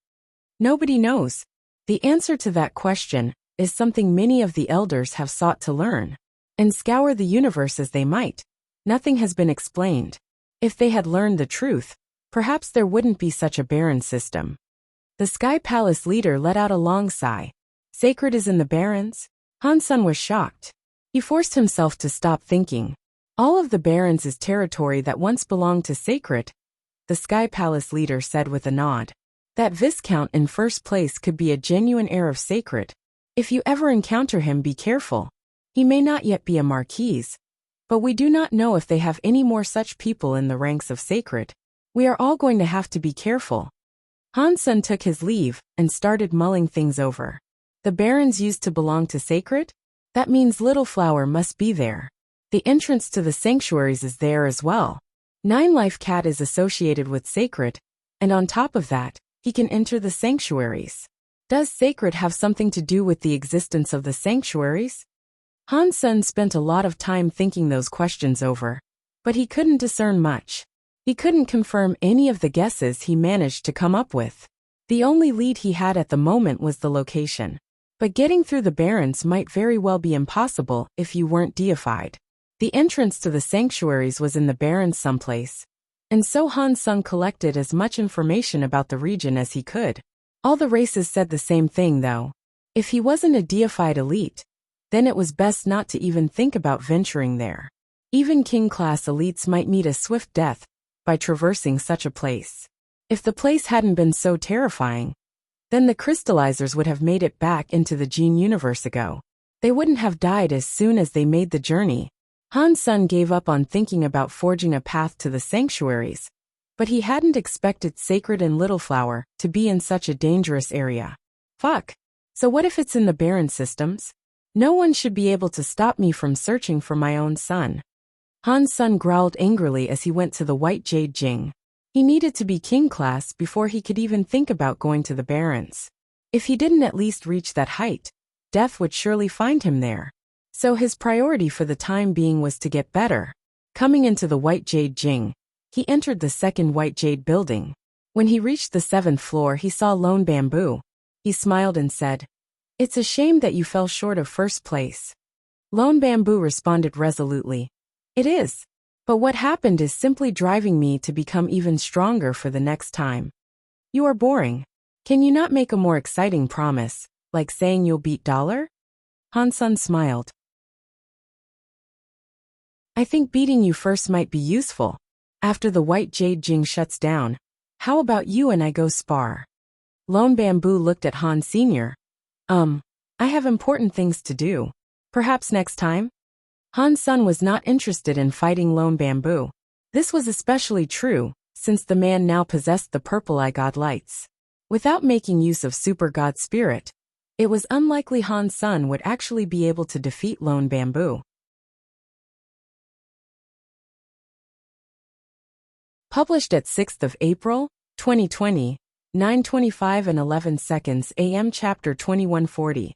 Nobody knows. The answer to that question is something many of the elders have sought to learn, and scour the universe as they might. Nothing has been explained. If they had learned the truth, perhaps there wouldn't be such a barren system. The Sky Palace leader let out a long sigh. "Sacred is in the barrens?" Han Sun was shocked. He forced himself to stop thinking. "All of the barrens is territory that once belonged to Sacred," the Sky Palace leader said with a nod. That Viscount in first place could be a genuine heir of Sacred. If you ever encounter him, be careful. He may not yet be a Marquise, but we do not know if they have any more such people in the ranks of Sacred. We are all going to have to be careful. Han Sen took his leave and started mulling things over. The barons used to belong to Sacred? That means Little Flower must be there. The entrance to the sanctuaries is there as well. Nine Life Cat is associated with Sacred, and on top of that, he can enter the sanctuaries. Does Sacred have something to do with the existence of the sanctuaries? Han Sen spent a lot of time thinking those questions over, but he couldn't discern much. He couldn't confirm any of the guesses he managed to come up with. The only lead he had at the moment was the location. But getting through the barons might very well be impossible if you weren't deified. The entrance to the sanctuaries was in the barons someplace, and so Han Sen collected as much information about the region as he could. All the races said the same thing though. If he wasn't a deified elite, then it was best not to even think about venturing there. Even king-class elites might meet a swift death by traversing such a place. If the place hadn't been so terrifying, then the crystallizers would have made it back into the Gene universe ago. They wouldn't have died as soon as they made the journey. Han Sen gave up on thinking about forging a path to the sanctuaries, but he hadn't expected Sacred and Little Flower to be in such a dangerous area. Fuck. So what if it's in the Baron systems? No one should be able to stop me from searching for my own son. Han Sen growled angrily as he went to the White Jade Jing. He needed to be king class before he could even think about going to the barons. If he didn't at least reach that height, death would surely find him there. So his priority for the time being was to get better. Coming into the White Jade Jing, he entered the second White Jade building. When he reached the 7th floor, he saw Lone Bamboo. He smiled and said, "It's a shame that you fell short of first place." Lone Bamboo responded resolutely, "It is. But what happened is simply driving me to become even stronger for the next time." "You are boring. Can you not make a more exciting promise, like saying you'll beat Dollar?" Han Sen smiled. "I think beating you first might be useful. After the White Jade Jing shuts down, how about you and I go spar?" Lone Bamboo looked at Han Sr. I have important things to do. Perhaps next time?" Han Sen was not interested in fighting Lone Bamboo. This was especially true, since the man now possessed the Purple Eye God lights. Without making use of Super God Spirit, it was unlikely Han Sen would actually be able to defeat Lone Bamboo. Published at 6th of April, 2020, 9:25 and 11 seconds AM. Chapter 2140.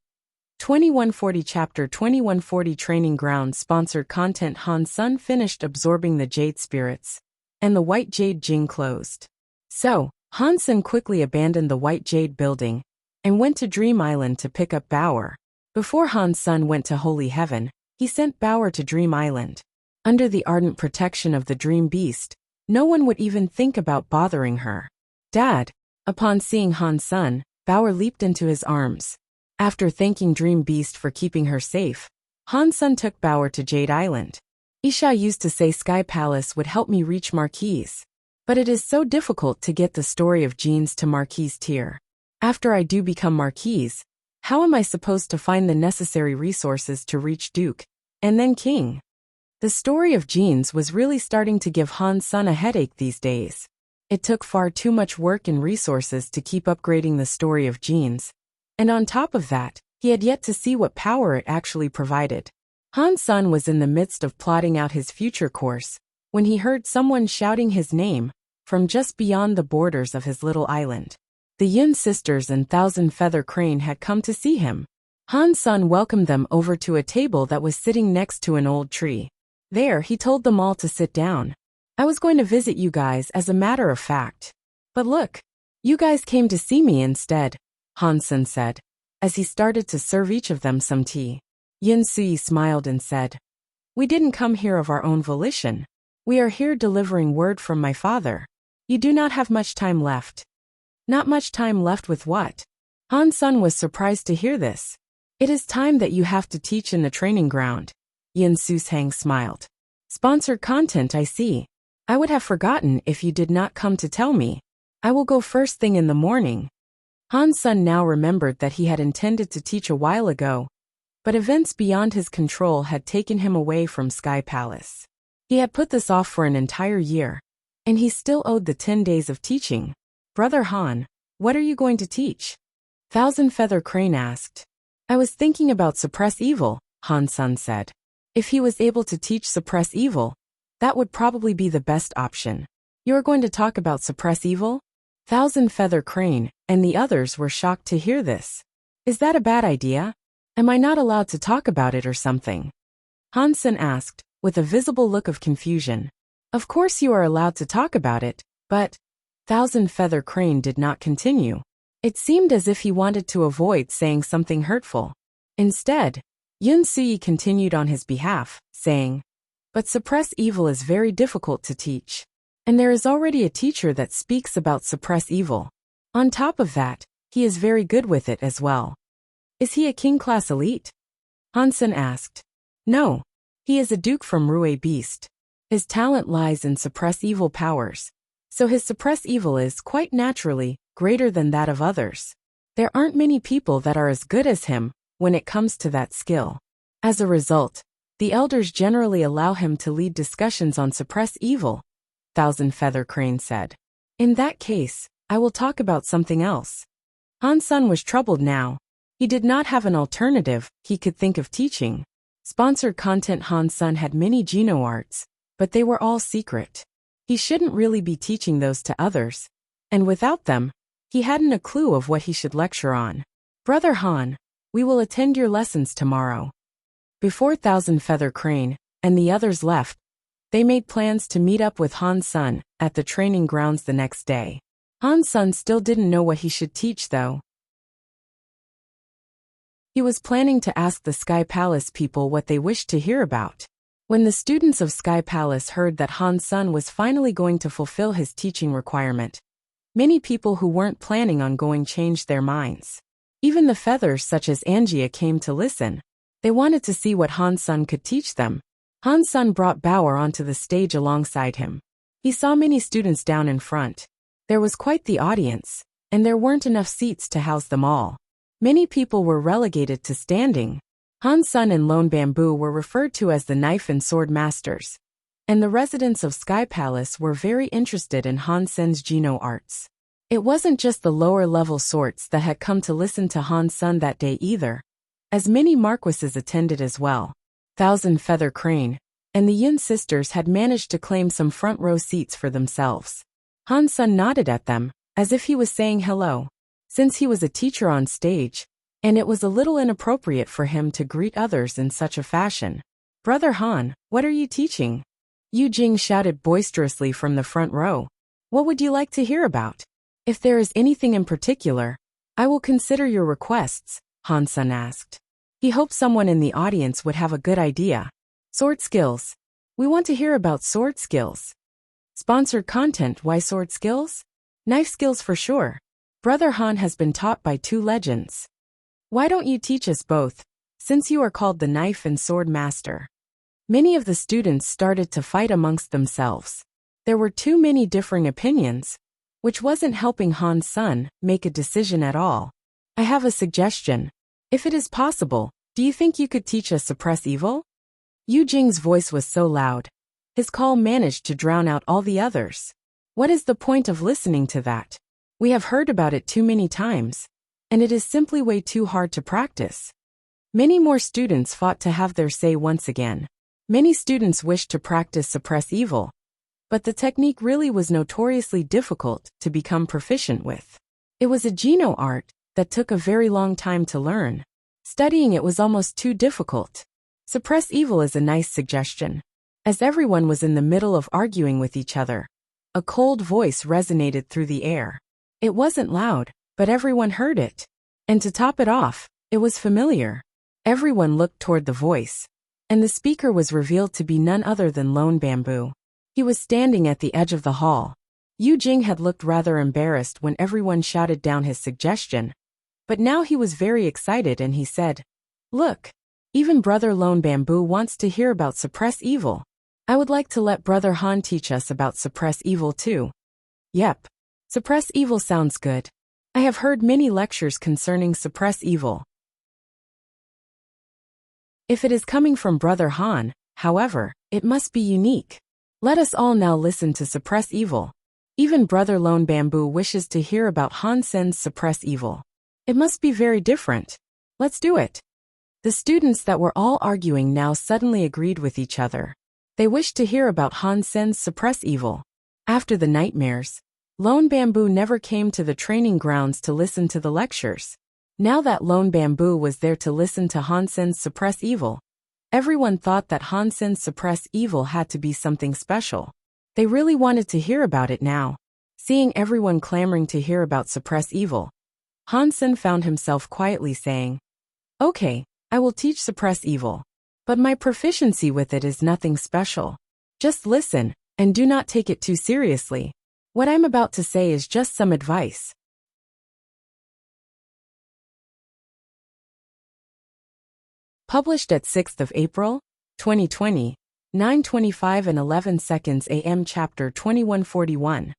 2140 Chapter 2140 Training Ground Sponsored Content. Han Sen finished absorbing the Jade Spirits, and the White Jade Jing closed. So, Han Sen quickly abandoned the White Jade building and went to Dream Island to pick up Bauer. Before Han Sen went to Holy Heaven, he sent Bauer to Dream Island. Under the ardent protection of the Dream Beast, no one would even think about bothering her. "Dad." Upon seeing Han Sen, Bauer leaped into his arms. After thanking Dream Beast for keeping her safe, Han Sen took Bauer to Jade Island. "Isha used to say Sky Palace would help me reach Marquise. But it is so difficult to get the story of genes to Marquise tier. After I do become Marquise, how am I supposed to find the necessary resources to reach Duke, and then King?" The story of genes was really starting to give Han Sen a headache these days. It took far too much work and resources to keep upgrading the story of genes. And on top of that, he had yet to see what power it actually provided. Han Sen was in the midst of plotting out his future course when he heard someone shouting his name from just beyond the borders of his little island. The Yun sisters and Thousand Feather Crane had come to see him. Han Sen welcomed them over to a table that was sitting next to an old tree. There, he told them all to sit down. "I was going to visit you guys as a matter of fact. But look, you guys came to see me instead," Han Sen said, as he started to serve each of them some tea. Yin Sui smiled and said, "We didn't come here of our own volition. We are here delivering word from my father. You do not have much time left." "Not much time left with what?" Han Sen was surprised to hear this. "It is time that you have to teach in the training ground." Yin Susang smiled. "Sponsored content, I see. I would have forgotten if you did not come to tell me." I will go first thing in the morning. Han's son now remembered that he had intended to teach a while ago, but events beyond his control had taken him away from Sky Palace. He had put this off for an entire year, and he still owed the 10 days of teaching. Brother Han, what are you going to teach? Thousand Feather Crane asked. I was thinking about suppress evil, Han's son said. If he was able to teach suppress evil, that would probably be the best option. You are going to talk about suppress evil? Thousand Feather Crane and the others were shocked to hear this. Is that a bad idea? Am I not allowed to talk about it or something? Han's son asked, with a visible look of confusion. Of course you are allowed to talk about it, but Thousand Feather Crane did not continue. It seemed as if he wanted to avoid saying something hurtful. Instead, Yun Sui continued on his behalf, saying, but suppress evil is very difficult to teach. And there is already a teacher that speaks about suppress evil. On top of that, he is very good with it as well. Is he a king class elite? Hansen asked. No. He is a duke from Rue Beast. His talent lies in suppress evil powers. So his suppress evil is, quite naturally, greater than that of others. There aren't many people that are as good as him when it comes to that skill. As a result, the elders generally allow him to lead discussions on suppress evil, Thousand Feather Crane said. In that case, I will talk about something else. Han's son was troubled now. He did not have an alternative he could think of teaching. Sponsored content. Han's son had many Geno arts, but they were all secret. He shouldn't really be teaching those to others, and without them, he hadn't a clue of what he should lecture on. Brother Han, we will attend your lessons tomorrow. Before Thousand Feather Crane and the others left, they made plans to meet up with Han's son at the training grounds the next day. Han's son still didn't know what he should teach though. He was planning to ask the Sky Palace people what they wished to hear about. When the students of Sky Palace heard that Han's son was finally going to fulfill his teaching requirement, many people who weren't planning on going changed their minds. Even the feathers such as Angia came to listen. They wanted to see what Han's son could teach them. Han's son brought Bauer onto the stage alongside him. He saw many students down in front. There was quite the audience, and there weren't enough seats to house them all. Many people were relegated to standing. Han's son and Lone Bamboo were referred to as the knife and sword masters, and the residents of Sky Palace were very interested in Han Sen's Geno arts. It wasn't just the lower-level sorts that had come to listen to Han's son that day either, as many marquises attended as well. Thousand Feather Crane and the Yun sisters had managed to claim some front-row seats for themselves. Han's son nodded at them, as if he was saying hello, since he was a teacher on stage, and it was a little inappropriate for him to greet others in such a fashion. Brother Han, what are you teaching? Yu Jing shouted boisterously from the front row. What would you like to hear about? If there is anything in particular, I will consider your requests, Han's son asked. He hoped someone in the audience would have a good idea. Sword skills. We want to hear about sword skills. Sponsored content. Why sword skills? Knife skills for sure. Brother Han has been taught by 2 legends. Why don't you teach us both, since you are called the knife and sword master? Many of the students started to fight amongst themselves. There were too many differing opinions, which wasn't helping Han's son make a decision at all. I have a suggestion. If it is possible, do you think you could teach us suppress evil? Yu Jing's voice was so loud. His call managed to drown out all the others. What is the point of listening to that? We have heard about it too many times, and it is simply way too hard to practice. Many more students fought to have their say once again. Many students wished to practice suppress evil, but the technique really was notoriously difficult to become proficient with. It was a Geno art that took a very long time to learn. Studying it was almost too difficult. Suppress evil is a nice suggestion. As everyone was in the middle of arguing with each other, a cold voice resonated through the air. It wasn't loud, but everyone heard it. And to top it off, it was familiar. Everyone looked toward the voice, and the speaker was revealed to be none other than Lone Bamboo. He was standing at the edge of the hall. Yu Jing had looked rather embarrassed when everyone shouted down his suggestion, but now he was very excited and he said, Look, even Brother Lone Bamboo wants to hear about suppress evil. I would like to let Brother Han teach us about suppress evil too. Yep. Suppress evil sounds good. I have heard many lectures concerning suppress evil. If it is coming from Brother Han, however, it must be unique. Let us all now listen to suppress evil. Even Brother Lone Bamboo wishes to hear about Han Sen's suppress evil. It must be very different. Let's do it. The students that were all arguing now suddenly agreed with each other. They wished to hear about Han Sen's suppress evil. After the nightmares, Lone Bamboo never came to the training grounds to listen to the lectures. Now that Lone Bamboo was there to listen to Han Sen's suppress evil, everyone thought that Han Sen's suppress evil had to be something special. They really wanted to hear about it now. Seeing everyone clamoring to hear about suppress evil, Han Sen found himself quietly saying, "Okay, I will teach suppress evil. But my proficiency with it is nothing special. Just listen, and do not take it too seriously. What I'm about to say is just some advice." Published at 6th of April, 2020, 9:25 and 11 seconds AM. Chapter 2141.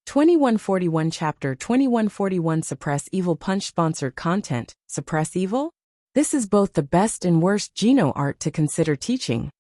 2141 Chapter 2141 Suppress Evil Punch. Sponsored content. Suppress evil? This is both the best and worst Geno art to consider teaching.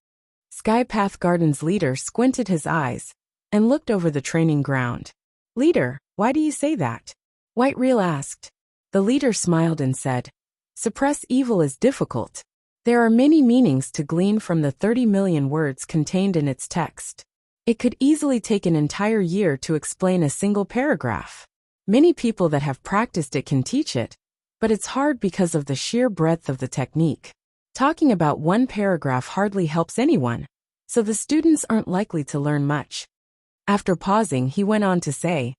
Skypath Garden's leader squinted his eyes and looked over the training ground. "Leader, why do you say that?" White Reel asked. The leader smiled and said, "Suppress evil is difficult. There are many meanings to glean from the 30 million words contained in its text. It could easily take an entire year to explain a single paragraph. Many people that have practiced it can teach it, but it's hard because of the sheer breadth of the technique. Talking about one paragraph hardly helps anyone, so the students aren't likely to learn much." After pausing, he went on to say,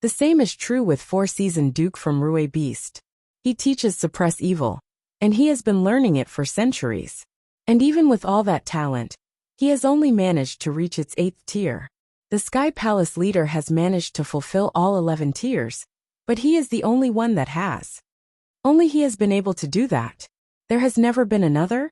"The same is true with Four-Seasoned Duke from Rue Beast. He teaches suppress evil, and he has been learning it for centuries. And even with all that talent, he has only managed to reach its 8th tier. The Sky Palace leader has managed to fulfill all 11 tiers, but he is the only one that has. Only he has been able to do that. There has never been another?"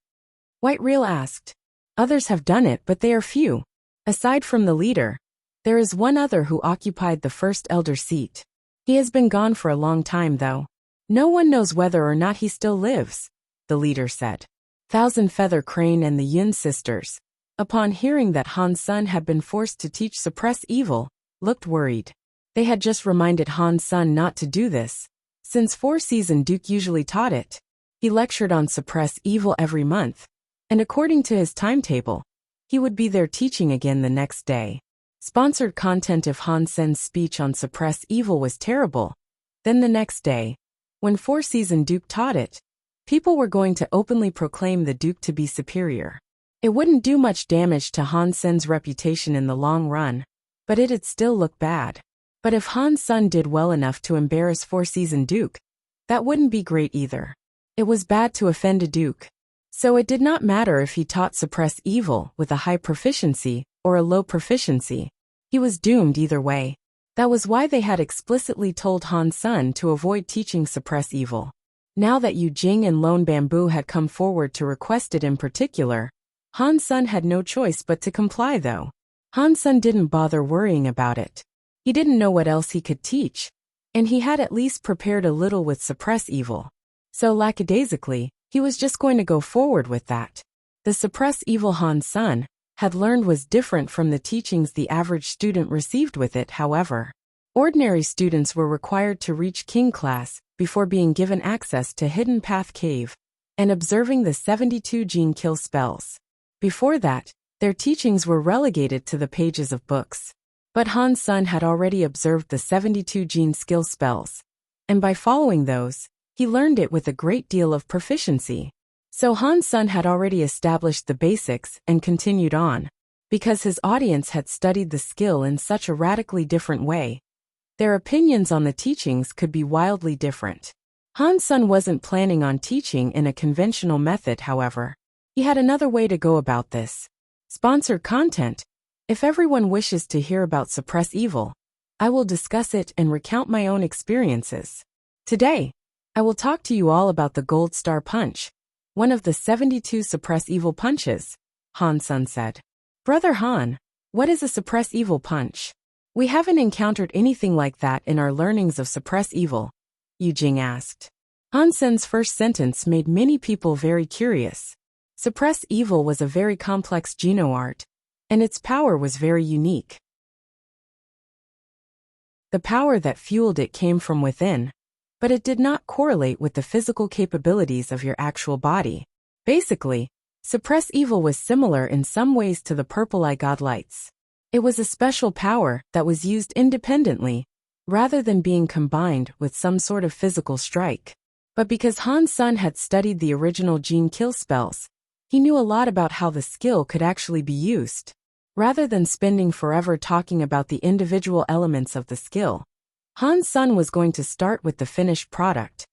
White Reel asked. "Others have done it, but they are few. Aside from the leader, there is one other who occupied the first elder seat. He has been gone for a long time though. No one knows whether or not he still lives," the leader said. Thousand Feather Crane and the Yun sisters, upon hearing that Han Sen had been forced to teach suppress evil, looked worried. They had just reminded Han Sen not to do this, since Four-Seasoned Duke usually taught it. He lectured on suppress evil every month, and according to his timetable, he would be there teaching again the next day. Sponsored content. If Han Sen's speech on suppress evil was terrible, then the next day, when Four-Seasoned Duke taught it, people were going to openly proclaim the Duke to be superior. It wouldn't do much damage to Han Sen's reputation in the long run, but it'd still look bad. But if Han Sen did well enough to embarrass Four-Seasoned Duke, that wouldn't be great either. It was bad to offend a Duke. So it did not matter if he taught suppress evil with a high proficiency or a low proficiency. He was doomed either way. That was why they had explicitly told Han Sen to avoid teaching suppress evil. Now that Yu Jing and Lone Bamboo had come forward to request it in particular, Han Sen had no choice but to comply though. Han Sen didn't bother worrying about it. He didn't know what else he could teach, and he had at least prepared a little with suppress evil. So lackadaisically, he was just going to go forward with that. The suppress evil Han Sen had learned was different from the teachings the average student received with it. However, ordinary students were required to reach King class before being given access to Hidden Path Cave and observing the 72 gene kill spells. Before that, their teachings were relegated to the pages of books. But Han Sen had already observed the 72 gene skill spells, and by following those, he learned it with a great deal of proficiency. So Han Sen had already established the basics and continued on. Because his audience had studied the skill in such a radically different way, their opinions on the teachings could be wildly different. Han Sen wasn't planning on teaching in a conventional method, however. He had another way to go about this. Sponsored content. If everyone wishes to hear about suppress evil, I will discuss it and recount my own experiences. Today, I will talk to you all about the Gold Star Punch, one of the 72 suppress evil punches, Han Sen said. Brother Han, what is a suppress evil punch? We haven't encountered anything like that in our learnings of suppress evil, Yu Jing asked. Han Sen's first sentence made many people very curious. Suppress evil was a very complex geno-art, and its power was very unique. The power that fueled it came from within, but it did not correlate with the physical capabilities of your actual body. Basically, suppress evil was similar in some ways to the purple eye godlights. It was a special power that was used independently, rather than being combined with some sort of physical strike. But because Han Sen had studied the original gene kill spells, he knew a lot about how the skill could actually be used. Rather than spending forever talking about the individual elements of the skill, Han Sen was going to start with the finished product.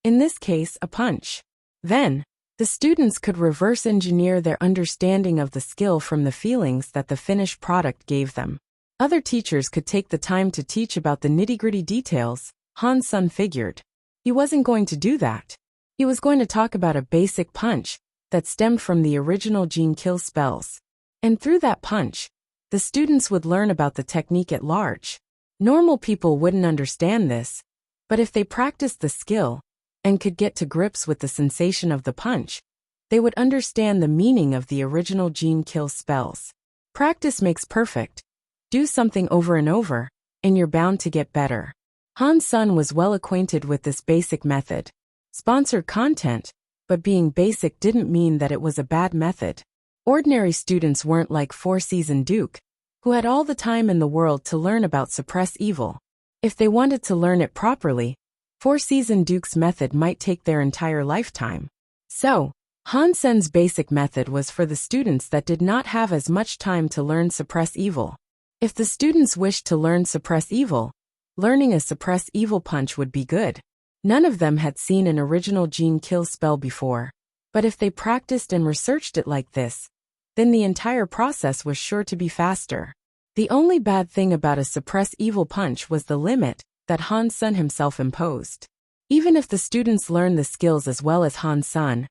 In this case, a punch. Then, the students could reverse engineer their understanding of the skill from the feelings that the finished product gave them. Other teachers could take the time to teach about the nitty-gritty details, Han Sen figured. He wasn't going to do that. He was going to talk about a basic punch that stemmed from the original gene kill spells. And through that punch, the students would learn about the technique at large. Normal people wouldn't understand this, but if they practiced the skill and could get to grips with the sensation of the punch, they would understand the meaning of the original gene kill spells. Practice makes perfect. Do something over and over, and you're bound to get better. Han Sen was well acquainted with this basic method. Sponsored content, but being basic didn't mean that it was a bad method. Ordinary students weren't like Four-Seasoned Duke, who had all the time in the world to learn about suppress evil. If they wanted to learn it properly, Four-Seasoned Duke's method might take their entire lifetime. So, Han Sen's basic method was for the students that did not have as much time to learn suppress evil. If the students wished to learn suppress evil, learning a suppress evil punch would be good. None of them had seen an original gene kill spell before, but if they practiced and researched it like this, then the entire process was sure to be faster. The only bad thing about a suppress evil punch was the limit that Han Sen himself imposed. Even if the students learned the skills as well as Han Sen,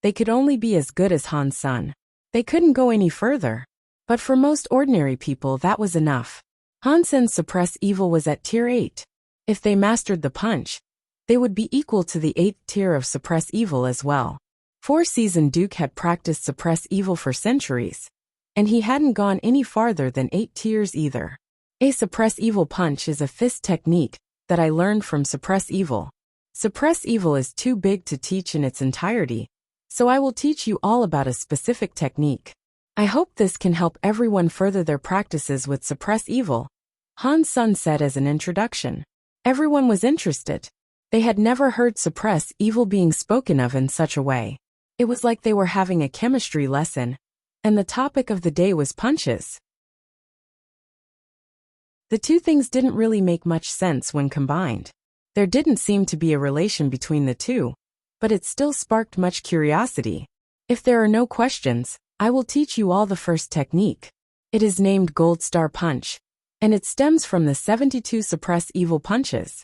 they could only be as good as Han Sen. They couldn't go any further. But for most ordinary people that was enough. Han Sen's suppress evil was at tier 8. If they mastered the punch, they would be equal to the 8th tier of suppress evil as well. Four-Seasoned Duke had practiced suppress evil for centuries, and he hadn't gone any farther than 8 tiers either. A suppress evil punch is a fist technique that I learned from suppress evil. Suppress evil is too big to teach in its entirety, so I will teach you all about a specific technique. I hope this can help everyone further their practices with suppress evil, Han Sen said as an introduction. Everyone was interested. They had never heard suppress evil being spoken of in such a way. It was like they were having a chemistry lesson, and the topic of the day was punches. The two things didn't really make much sense when combined. There didn't seem to be a relation between the two, but it still sparked much curiosity. If there are no questions, I will teach you all the first technique. It is named Gold Star Punch, and it stems from the 72 suppress evil punches.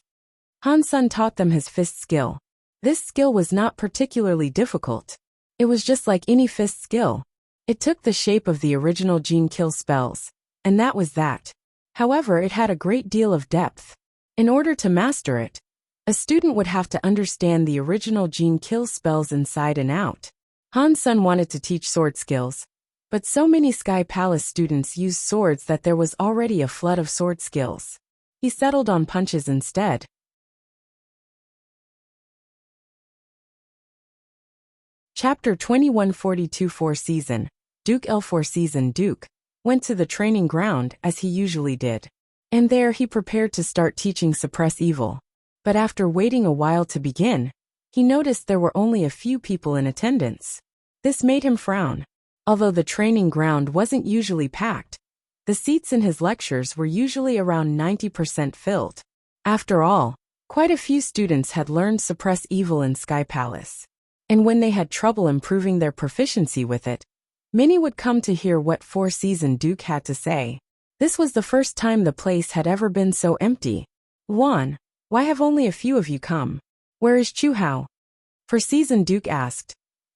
Han Sen taught them his fist skill. This skill was not particularly difficult. It was just like any fist skill. It took the shape of the original gene kill spells, and that was that. However, it had a great deal of depth. In order to master it, a student would have to understand the original gene kill spells inside and out. Han Sen wanted to teach sword skills, but so many Sky Palace students used swords that there was already a flood of sword skills. He settled on punches instead. Chapter 2142 Four-Seasoned Duke Four-Seasoned Duke went to the training ground as he usually did. And there he prepared to start teaching suppress evil. But after waiting a while to begin, he noticed there were only a few people in attendance. This made him frown. Although the training ground wasn't usually packed, the seats in his lectures were usually around 90% filled. After all, quite a few students had learned suppress evil in Sky Palace. And when they had trouble improving their proficiency with it, many would come to hear what Four-Seasoned Duke had to say. This was the first time the place had ever been so empty. Juan, why have only a few of you come? Where is Chu Hao? Four-Seasoned Duke asked,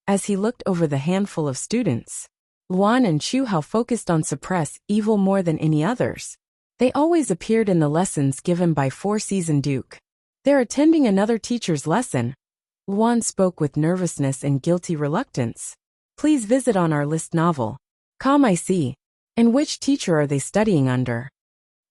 as he looked over the handful of students. Luan and Chu Hao focused on suppress evil more than any others. They always appeared in the lessons given by Four-Season Duke. They're attending another teacher's lesson. Luan spoke with nervousness and guilty reluctance. Please visit on our list novel. Come, I see. And which teacher are they studying under?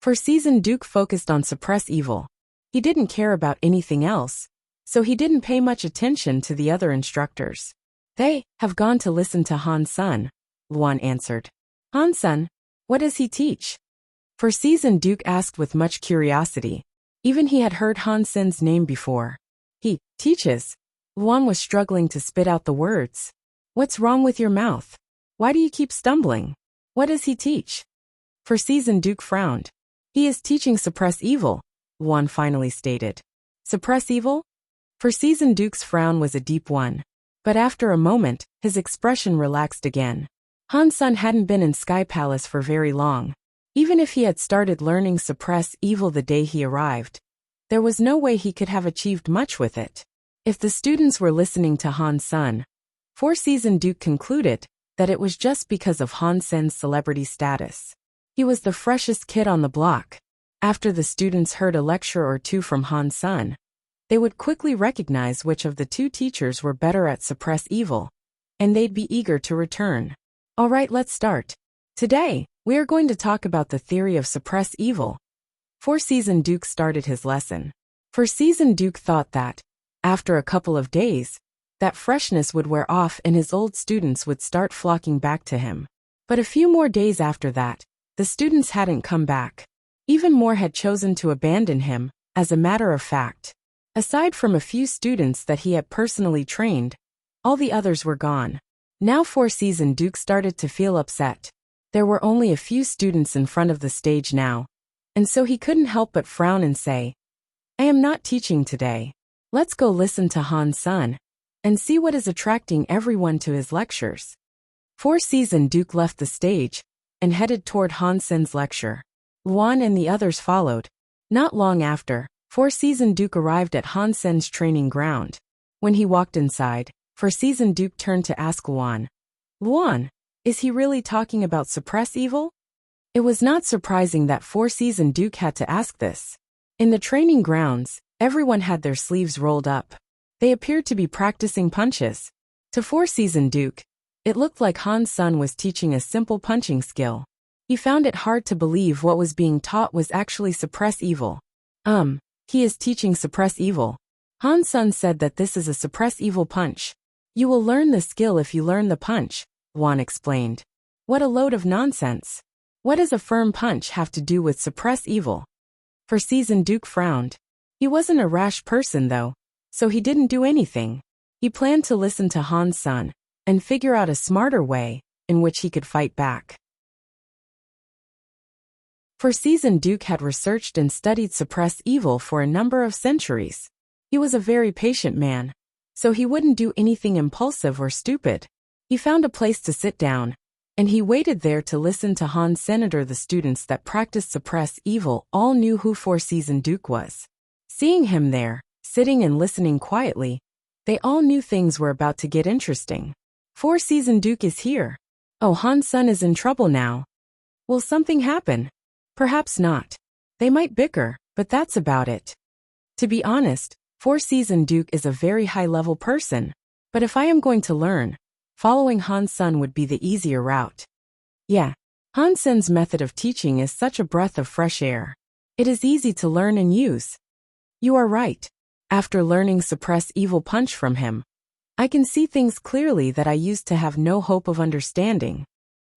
Four-Season Duke focused on suppress evil. He didn't care about anything else, so he didn't pay much attention to the other instructors. They have gone to listen to Han-sun, Luan answered. Han-sun? What does he teach? Four-Season Duke asked with much curiosity. Even he had heard Han-sun's name before. He teaches. Luan was struggling to spit out the words. What's wrong with your mouth? Why do you keep stumbling? What does he teach? Four-Season Duke frowned. He is teaching suppress evil, Luan finally stated. Suppress evil? Four-Season Duke's frown was a deep one. But after a moment, his expression relaxed again. Han-sun hadn't been in Sky Palace for very long. Even if he had started learning suppress evil the day he arrived, there was no way he could have achieved much with it. If the students were listening to Han-sun, Four-Season Duke concluded that it was just because of Han-sun's celebrity status. He was the freshest kid on the block. After the students heard a lecture or two from Han-sun, they would quickly recognize which of the two teachers were better at suppress evil, and they'd be eager to return. All right, let's start. Today, we are going to talk about the theory of suppress evil. Four-Season Duke started his lesson. Four-Season Duke thought that, after a couple of days, that freshness would wear off and his old students would start flocking back to him. But a few more days after that, the students hadn't come back. Even more had chosen to abandon him, as a matter of fact. Aside from a few students that he had personally trained, all the others were gone. Now Four-Season Duke started to feel upset. There were only a few students in front of the stage now, and so he couldn't help but frown and say, I am not teaching today. Let's go listen to Han-sun and see what is attracting everyone to his lectures. Four-Season Duke left the stage and headed toward Han-sun's lecture. Luan and the others followed. Not long after, Four-Season Duke arrived at Han-sun's training ground. When he walked inside, Four-Season Duke turned to ask Luan, Luan, is he really talking about suppress evil? It was not surprising that Four-Season Duke had to ask this. In the training grounds, everyone had their sleeves rolled up. They appeared to be practicing punches. To Four-Season Duke, it looked like Han-sun was teaching a simple punching skill. He found it hard to believe what was being taught was actually suppress evil. He is teaching suppress evil. Han-sun said that this is a suppress evil punch. You will learn the skill if you learn the punch, Luan explained. What a load of nonsense. What does a firm punch have to do with suppress evil? Four-Season Duke frowned. He wasn't a rash person though, so he didn't do anything. He planned to listen to Han-sun and figure out a smarter way in which he could fight back. Four-Season Duke had researched and studied suppress evil for a number of centuries. He was a very patient man, so he wouldn't do anything impulsive or stupid. He found a place to sit down, and he waited there to listen to Han-senator. The students that practiced suppress evil all knew who Four-Season Duke was. Seeing him there, sitting and listening quietly, they all knew things were about to get interesting. Four-Season Duke is here. Oh, Han-sun is in trouble now. Will something happen? Perhaps not. They might bicker, but that's about it. To be honest, Four-Season Duke is a very high-level person, but if I am going to learn, following Han-sun would be the easier route. Yeah, Han-sun's method of teaching is such a breath of fresh air. It is easy to learn and use. You are right. After learning suppress evil punch from him, I can see things clearly that I used to have no hope of understanding.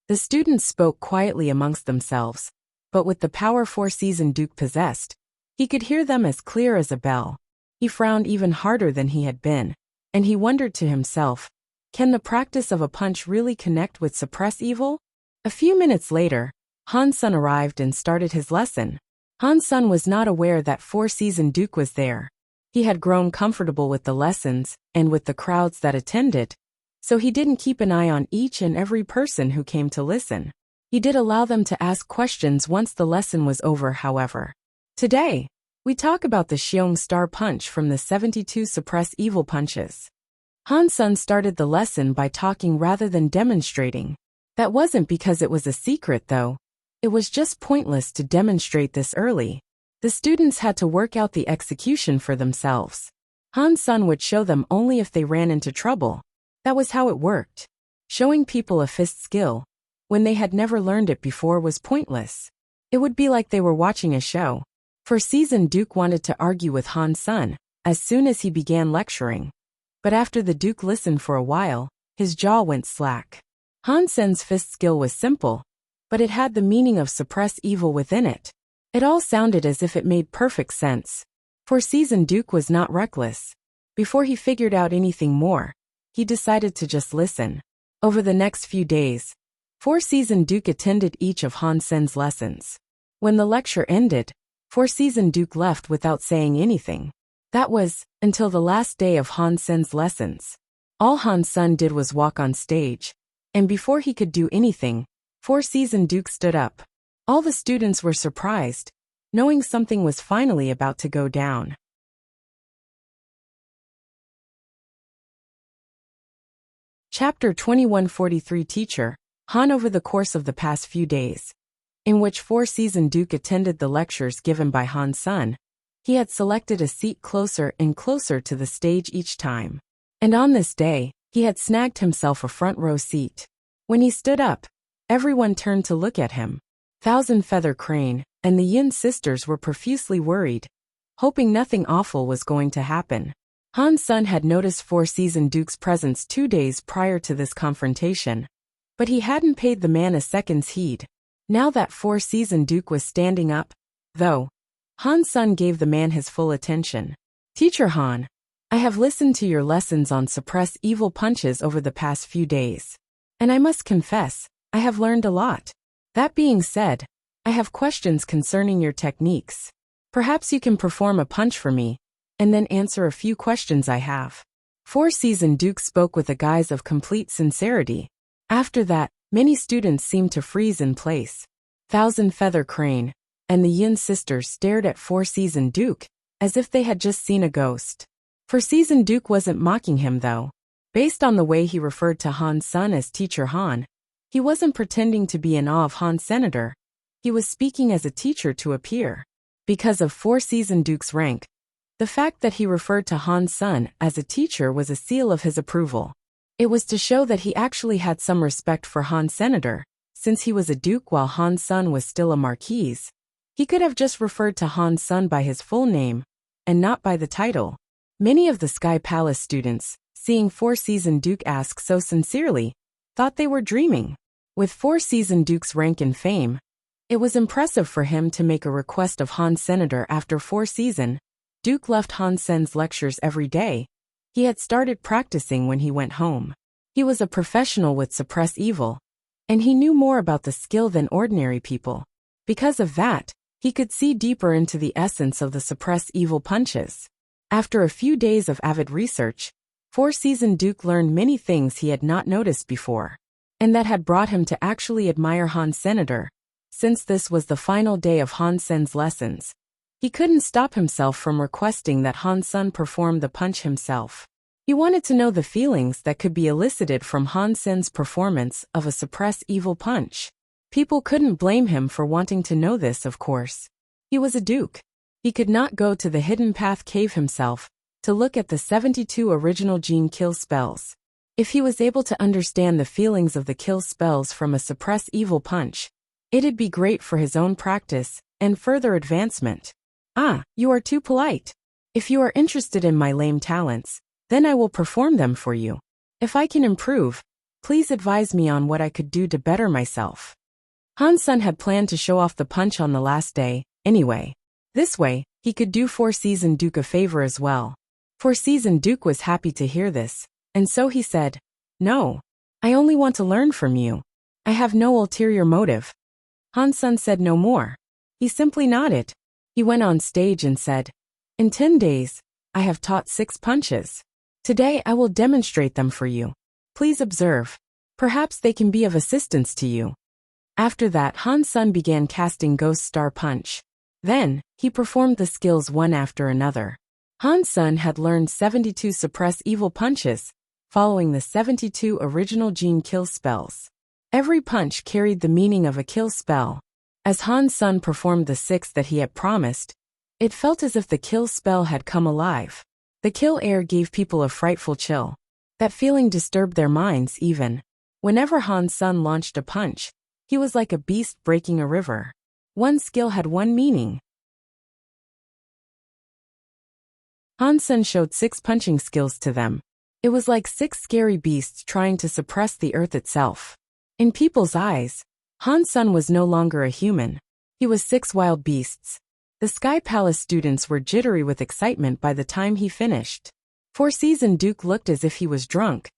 The students spoke quietly amongst themselves, but with the power Four-Season Duke possessed, he could hear them as clear as a bell. He frowned even harder than he had been, and he wondered to himself, can the practice of a punch really connect with suppress evil? A few minutes later, Han-sun arrived and started his lesson. Han-sun was not aware that Four-Season Duke was there. He had grown comfortable with the lessons and with the crowds that attended, so he didn't keep an eye on each and every person who came to listen. He did allow them to ask questions once the lesson was over, however. Today, we talk about the Xiong Star Punch from the 72 Suppress Evil Punches. Han-sun started the lesson by talking rather than demonstrating. That wasn't because it was a secret though. It was just pointless to demonstrate this early. The students had to work out the execution for themselves. Han Sun would show them only if they ran into trouble. That was how it worked. Showing people a fist skill, when they had never learned it before, was pointless. It would be like they were watching a show. For season Duke wanted to argue with Han Sun as soon as he began lecturing. But after the Duke listened for a while, his jaw went slack. Han Sun's fist skill was simple, but it had the meaning of suppress evil within it. It all sounded as if it made perfect sense. For season Duke was not reckless. Before he figured out anything more, he decided to just listen. Over the next few days, season Duke attended each of Han Sen's lessons. When the lecture ended, season Duke left without saying anything. That was, until the last day of Han Sen's lessons. All Han Sun did was walk on stage, and before he could do anything, season Duke stood up. All the students were surprised, knowing something was finally about to go down. Chapter 2143 Teacher, Han. Over the course of the past few days, in which season Duke attended the lectures given by Han Sun, he had selected a seat closer and closer to the stage each time. And on this day, he had snagged himself a front row seat. When he stood up, everyone turned to look at him. Thousand Feather Crane and the Yin sisters were profusely worried, hoping nothing awful was going to happen. Han Sun had noticed season Duke's presence 2 days prior to this confrontation, but he hadn't paid the man a second's heed. Now that season Duke was standing up, though, Han Sun gave the man his full attention. Teacher Han, I have listened to your lessons on suppress evil punches over the past few days, and I must confess, I have learned a lot. That being said, I have questions concerning your techniques. Perhaps you can perform a punch for me, and then answer a few questions I have. Season Duke spoke with a guise of complete sincerity. After that, many students seemed to freeze in place. Thousand Feather Crane and the Yin sisters stared at season Duke, as if they had just seen a ghost. Season Duke wasn't mocking him though. Based on the way he referred to Han Sun as Teacher Han, he wasn't pretending to be in awe of Han Senator. He was speaking as a teacher to appear. Because of season Duke's rank, the fact that he referred to Han Sun as a teacher was a seal of his approval. It was to show that he actually had some respect for Han Senator, since he was a duke while Han Sun was still a marquise. He could have just referred to Han Sun by his full name, and not by the title. Many of the Sky Palace students, seeing season Duke ask so sincerely, thought they were dreaming. With season Duke's rank and fame, it was impressive for him to make a request of Han Senator. After season Duke left Han Sen's lectures every day. He had started practicing when he went home. He was a professional with suppress evil, and he knew more about the skill than ordinary people. Because of that, he could see deeper into the essence of the suppress evil punches. After a few days of avid research, season Duke learned many things he had not noticed before, and that had brought him to actually admire Han Senator. Since this was the final day of Han Sen's lessons, he couldn't stop himself from requesting that Han Sun perform the punch himself. He wanted to know the feelings that could be elicited from Han Sen's performance of a suppress evil punch. People couldn't blame him for wanting to know this, of course. He was a duke. He could not go to the Hidden Path cave himself to look at the 72 original gene kill spells. If he was able to understand the feelings of the kill spells from a suppress evil punch, it'd be great for his own practice and further advancement. Ah, you are too polite. If you are interested in my lame talents, then I will perform them for you. If I can improve, please advise me on what I could do to better myself. Han Sun had planned to show off the punch on the last day, anyway. This way, he could do season Duke a favor as well. Season Duke was happy to hear this, and so he said, "No, I only want to learn from you. I have no ulterior motive." Han Sun said no more. He simply nodded. He went on stage and said, "In 10 days, I have taught 6 punches. Today I will demonstrate them for you. Please observe. Perhaps they can be of assistance to you." After that, Han Sun began casting Ghost Star Punch. Then, he performed the skills one after another. Han Sun had learned 72 suppress evil punches, following the 72 original gene kill spells. Every punch carried the meaning of a kill spell. As Han's son performed the six that he had promised, it felt as if the kill spell had come alive. The kill air gave people a frightful chill. That feeling disturbed their minds even. Whenever Han's son launched a punch, he was like a beast breaking a river. One skill had one meaning. Han's son showed 6 punching skills to them. It was like 6 scary beasts trying to suppress the earth itself. In people's eyes, Han's son was no longer a human. He was 6 wild beasts. The Sky Palace students were jittery with excitement by the time he finished. Four-seasoned Duke looked as if he was drunk,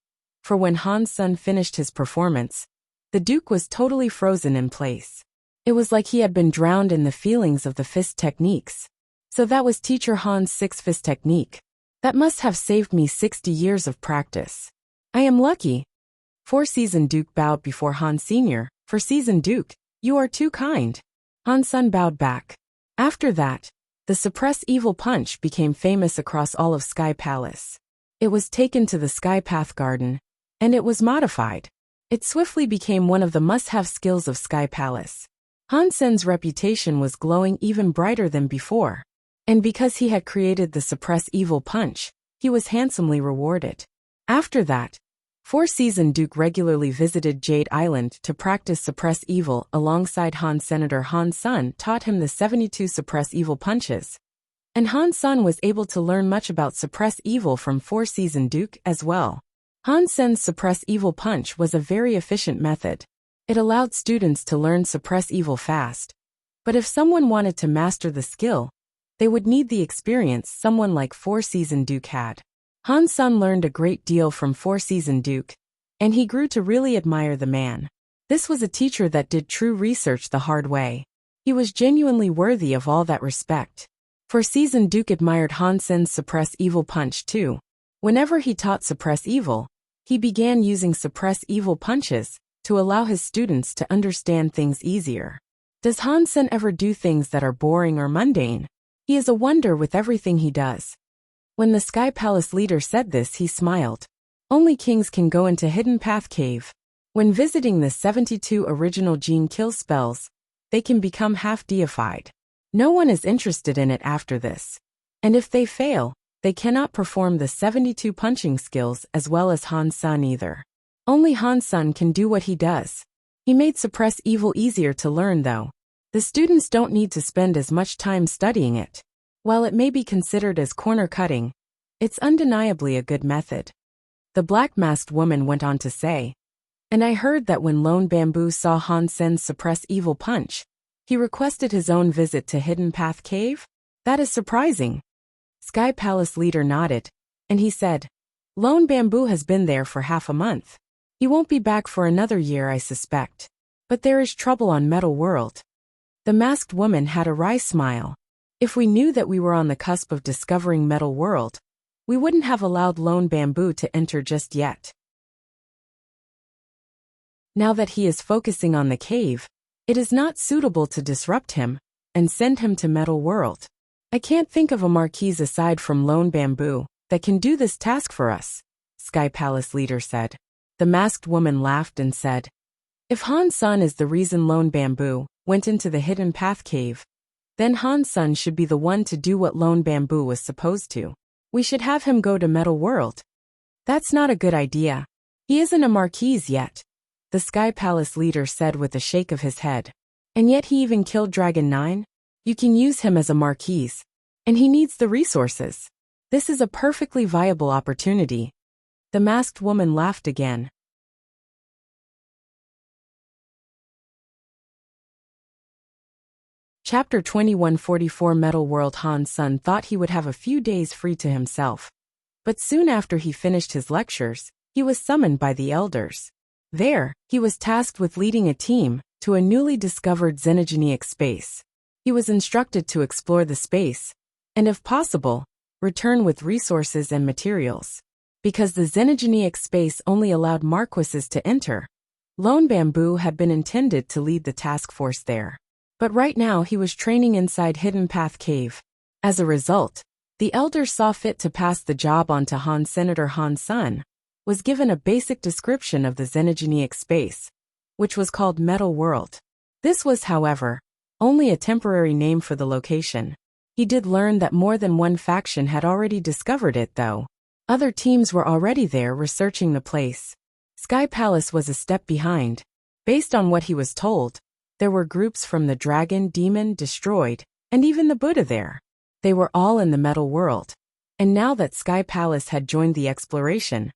for when Han's son finished his performance, the Duke was totally frozen in place. It was like he had been drowned in the feelings of the fist techniques. So that was Teacher Han's 6 fist technique. That must have saved me 60 years of practice. I am lucky. Four-seasoned Duke bowed before Han Sr. Four-seasoned Duke, you are too kind. Han's son bowed back. After that, the Suppress Evil Punch became famous across all of Sky Palace. It was taken to the Sky Path Garden, and it was modified. It swiftly became one of the must-have skills of Sky Palace. Han Sen's reputation was glowing even brighter than before. And because he had created the Suppress Evil Punch, he was handsomely rewarded. After that, Four-seasoned Duke regularly visited Jade Island to practice Suppress Evil alongside Han. Senator Han's son taught him the 72 Suppress Evil punches. And Han's son was able to learn much about Suppress Evil from Four-seasoned Duke as well. Han Sen's Suppress Evil punch was a very efficient method. It allowed students to learn Suppress Evil fast. But if someone wanted to master the skill, they would need the experience someone like Four-seasoned Duke had. Han's son learned a great deal from Four-seasoned Duke, and he grew to really admire the man. This was a teacher that did true research the hard way. He was genuinely worthy of all that respect. Four-seasoned Duke admired Han Sen's Suppress Evil punch too. Whenever he taught Suppress Evil, he began using Suppress Evil punches to allow his students to understand things easier. Does Han Sen ever do things that are boring or mundane? He is a wonder with everything he does. When the Sky Palace leader said this, he smiled. Only kings can go into Hidden Path Cave. When visiting the 72 original gene kill spells, they can become half-deified. No one is interested in it after this. And if they fail, they cannot perform the 72 punching skills as well as Han's son either. Only Han's son can do what he does. He made Suppress Evil easier to learn though. The students don't need to spend as much time studying it. While it may be considered as corner-cutting, it's undeniably a good method. The black-masked woman went on to say, and I heard that when Lone Bamboo saw Han Sen's Suppress Evil punch, he requested his own visit to Hidden Path Cave? That is surprising. Sky Palace leader nodded, and he said, Lone Bamboo has been there for half a month. He won't be back for another year, I suspect. But there is trouble on Metal World. The masked woman had a wry smile. If we knew that we were on the cusp of discovering Metal World, we wouldn't have allowed Lone Bamboo to enter just yet. Now that he is focusing on the cave, it is not suitable to disrupt him and send him to Metal World. I can't think of a marquise aside from Lone Bamboo that can do this task for us, Sky Palace leader said. The masked woman laughed and said, if Han's son is the reason Lone Bamboo went into the Hidden Path Cave, then Han's son should be the one to do what Lone Bamboo was supposed to. We should have him go to Metal World. That's not a good idea. He isn't a marquise yet, the Sky Palace leader said with a shake of his head. And yet he even killed Dragon 9? You can use him as a marquise. And he needs the resources. This is a perfectly viable opportunity. The masked woman laughed again. Chapter 2144 Metal World. Han's son thought he would have a few days free to himself. But soon after he finished his lectures, he was summoned by the elders. There, he was tasked with leading a team to a newly discovered xenogenic space. He was instructed to explore the space, and if possible, return with resources and materials. Because the xenogenic space only allowed marquises to enter, Lone Bamboo had been intended to lead the task force there. But right now he was training inside Hidden Path Cave. As a result, the elders saw fit to pass the job on to Han. Senator Han's son was given a basic description of the xenogenic space, which was called Metal World. This was, however, only a temporary name for the location. He did learn that more than one faction had already discovered it, though. Other teams were already there researching the place. Sky Palace was a step behind. Based on what he was told, there were groups from the Dragon, Demon, Destroyed, and even the Buddha there. They were all in the metal world. And now that Sky Palace had joined the exploration,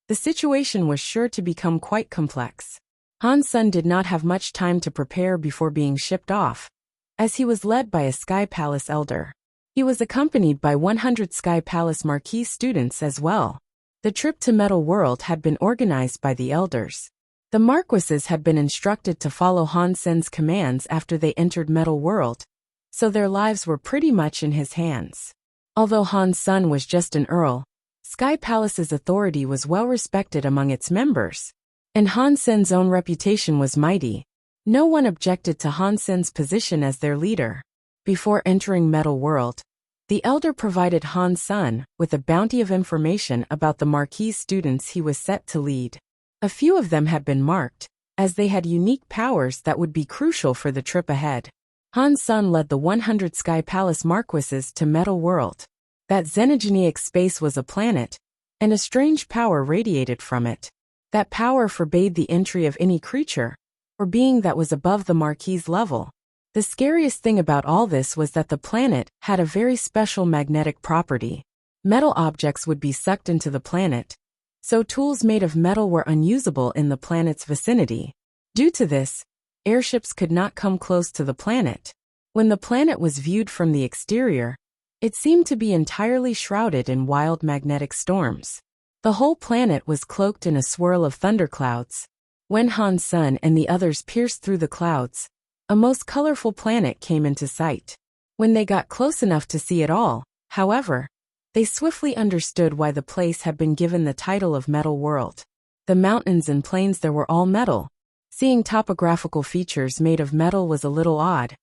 the situation was sure to become quite complex. Han Sen did not have much time to prepare before being shipped off, as he was led by a Sky Palace elder. He was accompanied by 100 Sky Palace Marquis students as well. The trip to Metal World had been organized by the elders. The Marquises had been instructed to follow Han Sen's commands after they entered Metal World, so their lives were pretty much in his hands. Although Han Sen was just an earl, Sky Palace's authority was well respected among its members. And Han Sen's own reputation was mighty. No one objected to Han Sen's position as their leader. Before entering Metal World, the elder provided Han Sen with a bounty of information about the Marquis students he was set to lead. A few of them had been marked, as they had unique powers that would be crucial for the trip ahead. Han Sen led the 100 Sky Palace Marquises to Metal World. That xenogenic space was a planet, and a strange power radiated from it. That power forbade the entry of any creature or being that was above the Marquis' level. The scariest thing about all this was that the planet had a very special magnetic property. Metal objects would be sucked into the planet, so tools made of metal were unusable in the planet's vicinity. Due to this, airships could not come close to the planet. When the planet was viewed from the exterior, it seemed to be entirely shrouded in wild magnetic storms. The whole planet was cloaked in a swirl of thunderclouds. When Han Sen and the others pierced through the clouds, a most colorful planet came into sight. When they got close enough to see it all, however, they swiftly understood why the place had been given the title of Metal World. The mountains and plains there were all metal. Seeing topographical features made of metal was a little odd,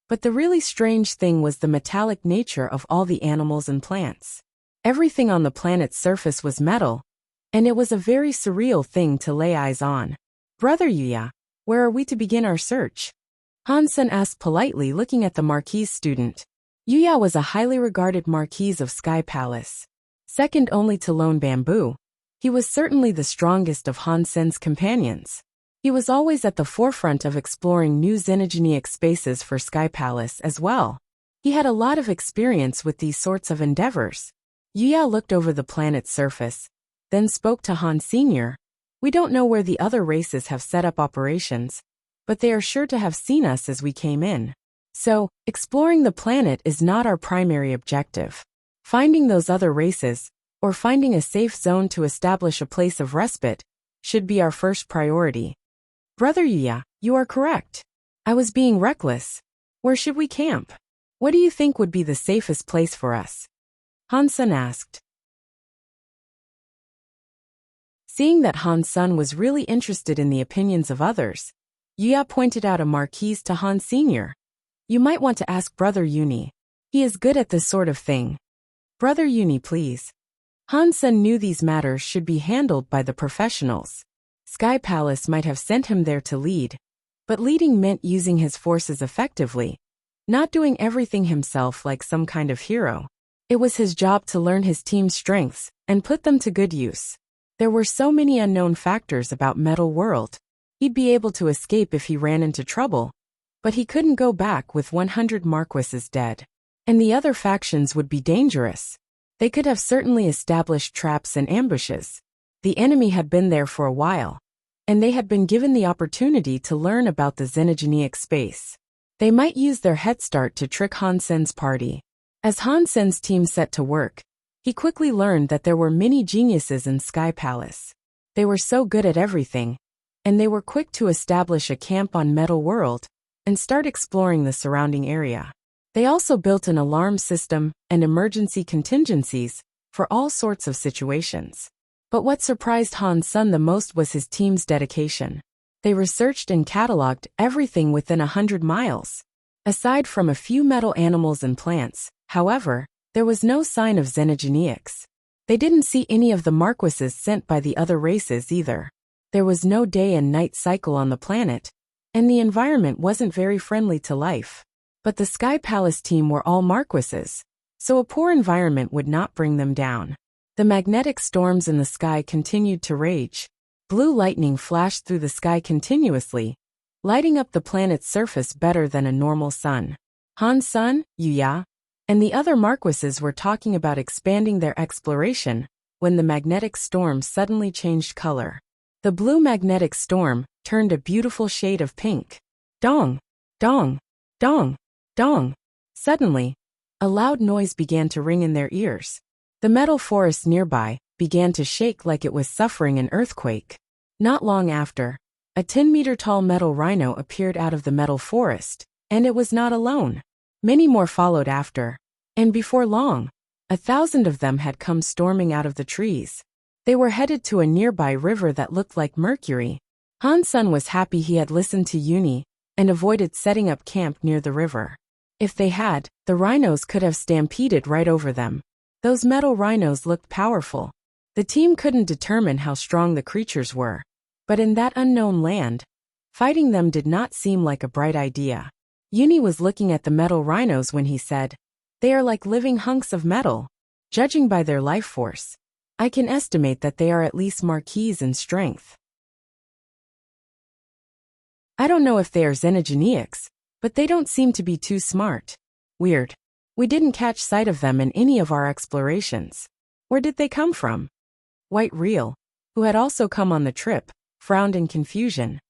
but the really strange thing was the metallic nature of all the animals and plants. Everything on the planet's surface was metal, and it was a very surreal thing to lay eyes on. Brother Yuya, where are we to begin our search? Han Sen asked politely, looking at the Marquis student. Yuya was a highly regarded Marquis of Sky Palace. Second only to Lone Bamboo, he was certainly the strongest of Han Sen's companions. He was always at the forefront of exploring new xenogenic spaces for Sky Palace as well. He had a lot of experience with these sorts of endeavors. Yuya looked over the planet's surface, then spoke to Han Sr. We don't know where the other races have set up operations, but they are sure to have seen us as we came in. So, exploring the planet is not our primary objective. Finding those other races, or finding a safe zone to establish a place of respite, should be our first priority. Brother Yuya, you are correct. I was being reckless. Where should we camp? What do you think would be the safest place for us? Han Sen asked. Seeing that Han Sen was really interested in the opinions of others, Yuya pointed out a Marquis to Han Sr. You might want to ask Brother Uni. He is good at this sort of thing. Brother Uni, please. Han Sen knew these matters should be handled by the professionals. Sky Palace might have sent him there to lead, but leading meant using his forces effectively, not doing everything himself like some kind of hero. It was his job to learn his team's strengths and put them to good use. There were so many unknown factors about Metal World. He'd be able to escape if he ran into trouble, but he couldn't go back with 100 Marquises dead. And the other factions would be dangerous. They could have certainly established traps and ambushes. The enemy had been there for a while, and they had been given the opportunity to learn about the xenogenic space. They might use their head start to trick Han Sen's party. As Han Sen's team set to work, he quickly learned that there were many geniuses in Sky Palace. They were so good at everything, and they were quick to establish a camp on Metal World and start exploring the surrounding area. They also built an alarm system and emergency contingencies for all sorts of situations. But what surprised Han Sen the most was his team's dedication. They researched and cataloged everything within 100 miles. Aside from a few metal animals and plants, however, there was no sign of xenogenics. They didn't see any of the Marquises sent by the other races either. There was no day and night cycle on the planet, and the environment wasn't very friendly to life. But the Sky Palace team were all marquises, so a poor environment would not bring them down. The magnetic storms in the sky continued to rage. Blue lightning flashed through the sky continuously, lighting up the planet's surface better than a normal sun. Han's son, Wuxia, and the other marquises were talking about expanding their exploration when the magnetic storm suddenly changed color. The blue magnetic storm turned a beautiful shade of pink. Dong! Dong! Dong! Dong! Suddenly, a loud noise began to ring in their ears. The metal forest nearby began to shake like it was suffering an earthquake. Not long after, a 10-meter-tall metal rhino appeared out of the metal forest, and it was not alone. Many more followed after, and before long, 1,000 of them had come storming out of the trees. They were headed to a nearby river that looked like mercury. Han's son was happy he had listened to Uni and avoided setting up camp near the river. If they had, the rhinos could have stampeded right over them. Those metal rhinos looked powerful. The team couldn't determine how strong the creatures were, but in that unknown land, fighting them did not seem like a bright idea. Uni was looking at the metal rhinos when he said, "They are like living hunks of metal. Judging by their life force, I can estimate that they are at least marquis in strength. I don't know if they are xenogeneics, but they don't seem to be too smart. Weird. We didn't catch sight of them in any of our explorations. Where did they come from?" White Real, who had also come on the trip, frowned in confusion.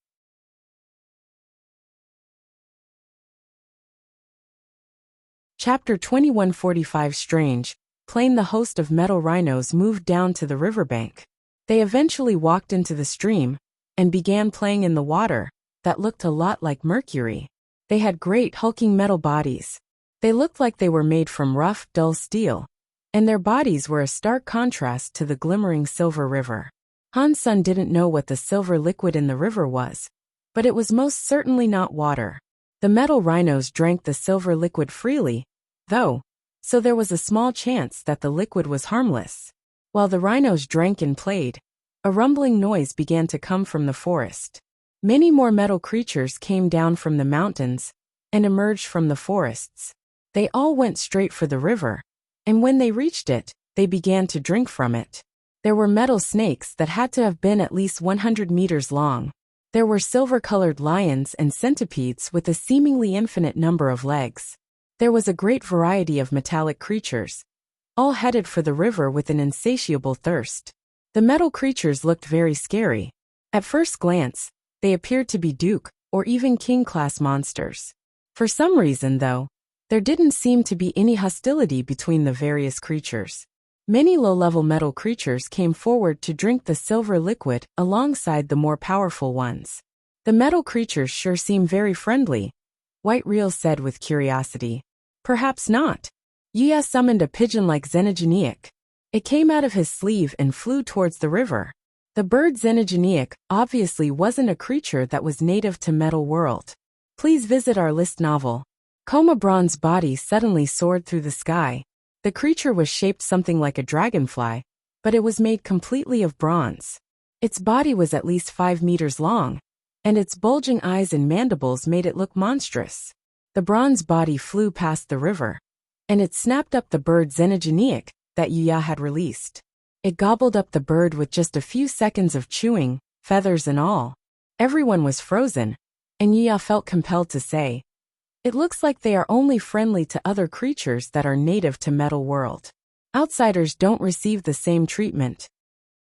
Chapter 2145 Strange. Plain. The host of metal rhinos moved down to the riverbank. They eventually walked into the stream and began playing in the water that looked a lot like mercury. They had great hulking metal bodies. They looked like they were made from rough, dull steel, and their bodies were a stark contrast to the glimmering silver river. Han's son didn't know what the silver liquid in the river was, but it was most certainly not water. The metal rhinos drank the silver liquid freely, though, so there was a small chance that the liquid was harmless. While the rhinos drank and played, a rumbling noise began to come from the forest. Many more metal creatures came down from the mountains and emerged from the forests. They all went straight for the river, and when they reached it, they began to drink from it. There were metal snakes that had to have been at least 100 meters long. There were silver-colored lions and centipedes with a seemingly infinite number of legs. There was a great variety of metallic creatures, all headed for the river with an insatiable thirst. The metal creatures looked very scary. At first glance, they appeared to be Duke or even King-class monsters. For some reason, though, there didn't seem to be any hostility between the various creatures. Many low-level metal creatures came forward to drink the silver liquid alongside the more powerful ones. "The metal creatures sure seem very friendly," White Real said with curiosity. "Perhaps not." Wuxia summoned a pigeon-like xenogeneic. It came out of his sleeve and flew towards the river. The bird xenogeneic obviously wasn't a creature that was native to Metal World. Please visit our list novel. Coma Bron's body suddenly soared through the sky. The creature was shaped something like a dragonfly, but it was made completely of bronze. Its body was at least 5 meters long, and its bulging eyes and mandibles made it look monstrous. The bronze body flew past the river, and it snapped up the bird xenogeneic that Wuxia had released. It gobbled up the bird with just a few seconds of chewing, feathers and all. Everyone was frozen, and Wuxia felt compelled to say, "It looks like they are only friendly to other creatures that are native to Metal World. Outsiders don't receive the same treatment."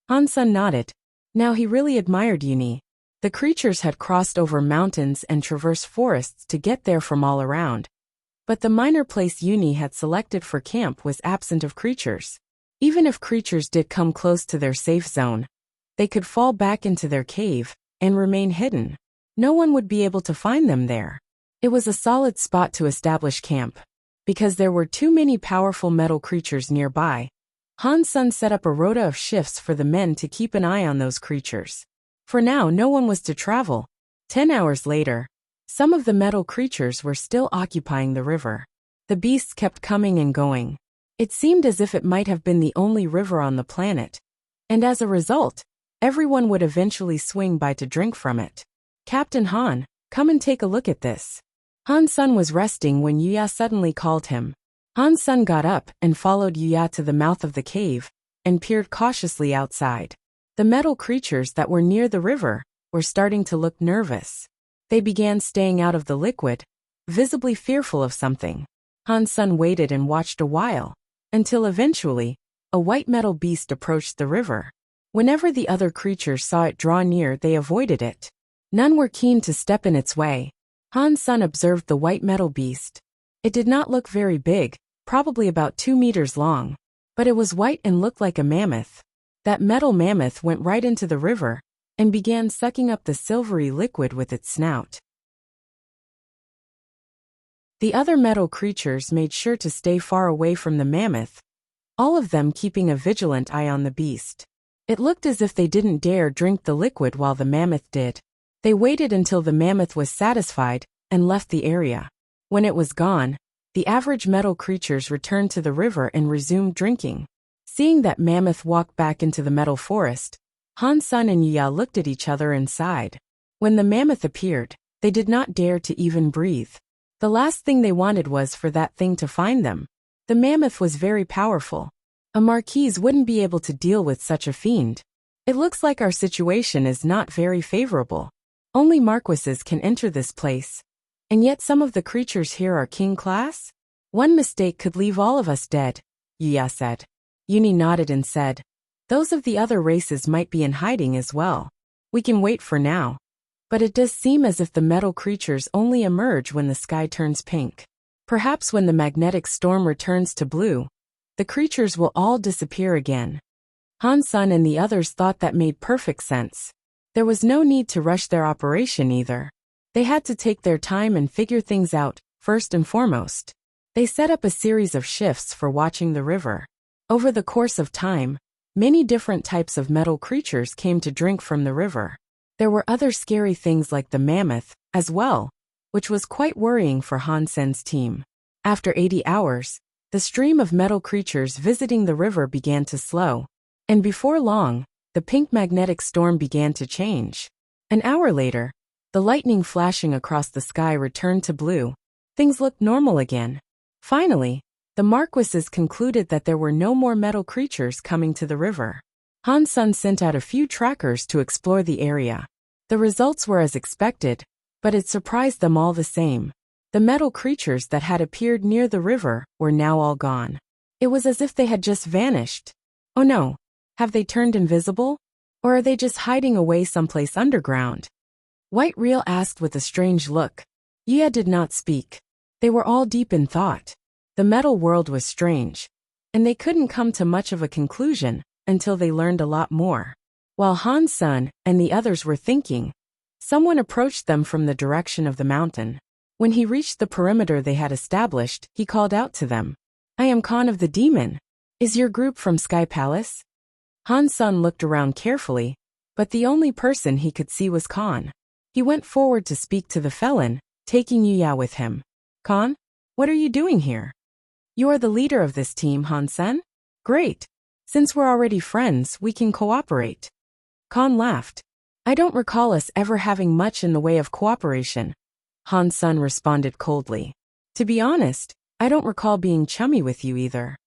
Han's son nodded. Now he really admired Uni. The creatures had crossed over mountains and traversed forests to get there from all around. But the minor place Uni had selected for camp was absent of creatures. Even if creatures did come close to their safe zone, they could fall back into their cave and remain hidden. No one would be able to find them there. It was a solid spot to establish camp. Because there were too many powerful metal creatures nearby, Han's son set up a rota of shifts for the men to keep an eye on those creatures. For now, no one was to travel. 10 hours later, some of the metal creatures were still occupying the river. The beasts kept coming and going. It seemed as if it might have been the only river on the planet, and as a result, everyone would eventually swing by to drink from it. "Captain Han, come and take a look at this." Han Sun was resting when Yuya suddenly called him. Han Sun got up and followed Yuya to the mouth of the cave and peered cautiously outside. The metal creatures that were near the river were starting to look nervous. They began staying out of the liquid, visibly fearful of something. Han Sun waited and watched a while, until eventually, a white metal beast approached the river. Whenever the other creatures saw it draw near, they avoided it. None were keen to step in its way. Han Sun observed the white metal beast. It did not look very big, probably about 2 meters long, but it was white and looked like a mammoth. That metal mammoth went right into the river and began sucking up the silvery liquid with its snout. The other metal creatures made sure to stay far away from the mammoth, all of them keeping a vigilant eye on the beast. It looked as if they didn't dare drink the liquid while the mammoth did. They waited until the mammoth was satisfied and left the area. When it was gone, the average metal creatures returned to the river and resumed drinking. Seeing that mammoth walk back into the metal forest, Han Sun and Yuya looked at each other and sighed. When the mammoth appeared, they did not dare to even breathe. The last thing they wanted was for that thing to find them. The mammoth was very powerful. A marquise wouldn't be able to deal with such a fiend. It looks like our situation is not very favorable. Only marquises can enter this place. And yet some of the creatures here are king class? One mistake could leave all of us dead, Yuya said. Yuni nodded and said, those of the other races might be in hiding as well. We can wait for now. But it does seem as if the metal creatures only emerge when the sky turns pink. Perhaps when the magnetic storm returns to blue, the creatures will all disappear again. Han Sun and the others thought that made perfect sense. There was no need to rush their operation either. They had to take their time and figure things out, first and foremost. They set up a series of shifts for watching the river. Over the course of time, many different types of metal creatures came to drink from the river. There were other scary things like the mammoth, as well, which was quite worrying for Han Sen's team. After 80 hours, the stream of metal creatures visiting the river began to slow, and before long, the pink magnetic storm began to change. An hour later, the lightning flashing across the sky returned to blue. Things looked normal again. Finally, the marquises concluded that there were no more metal creatures coming to the river. Han Sun sent out a few trackers to explore the area. The results were as expected, but it surprised them all the same. The metal creatures that had appeared near the river were now all gone. It was as if they had just vanished. Oh no, have they turned invisible? Or are they just hiding away someplace underground? White Real asked with a strange look. Yuya did not speak. They were all deep in thought. The metal world was strange, and they couldn't come to much of a conclusion until they learned a lot more. While Han Sun and the others were thinking, someone approached them from the direction of the mountain. When he reached the perimeter they had established, he called out to them. I am Khan of the Demon. Is your group from Sky Palace? Han Sun looked around carefully, but the only person he could see was Khan. He went forward to speak to the felon, taking Yuya with him. Khan, what are you doing here? You are the leader of this team, Han Sun? Great. Since we're already friends, we can cooperate. Khan laughed. I don't recall us ever having much in the way of cooperation. Han Sun responded coldly. To be honest, I don't recall being chummy with you either.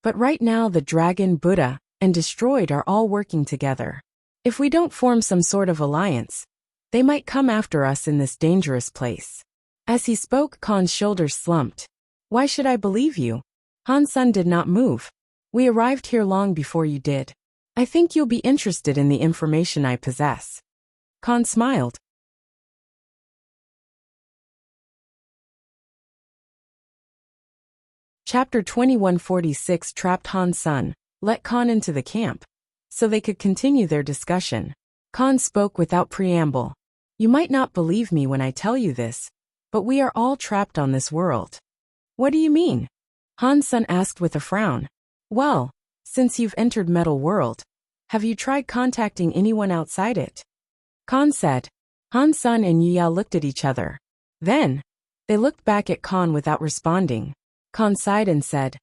But right now the dragon, Buddha, and Destroyed are all working together. If we don't form some sort of alliance, they might come after us in this dangerous place. As he spoke, Khan's shoulders slumped. Why should I believe you? Han Sun did not move. We arrived here long before you did. I think you'll be interested in the information I possess. Khan smiled. Chapter 2146 Trapped Han Sun, let Khan into the camp, so they could continue their discussion. Khan spoke without preamble. You might not believe me when I tell you this, but we are all trapped on this world. What do you mean? Han Sun asked with a frown. Well, since you've entered Metal World, have you tried contacting anyone outside it? Khan said. Han Sun and Yuya looked at each other. Then, they looked back at Khan without responding. Khan sighed and said,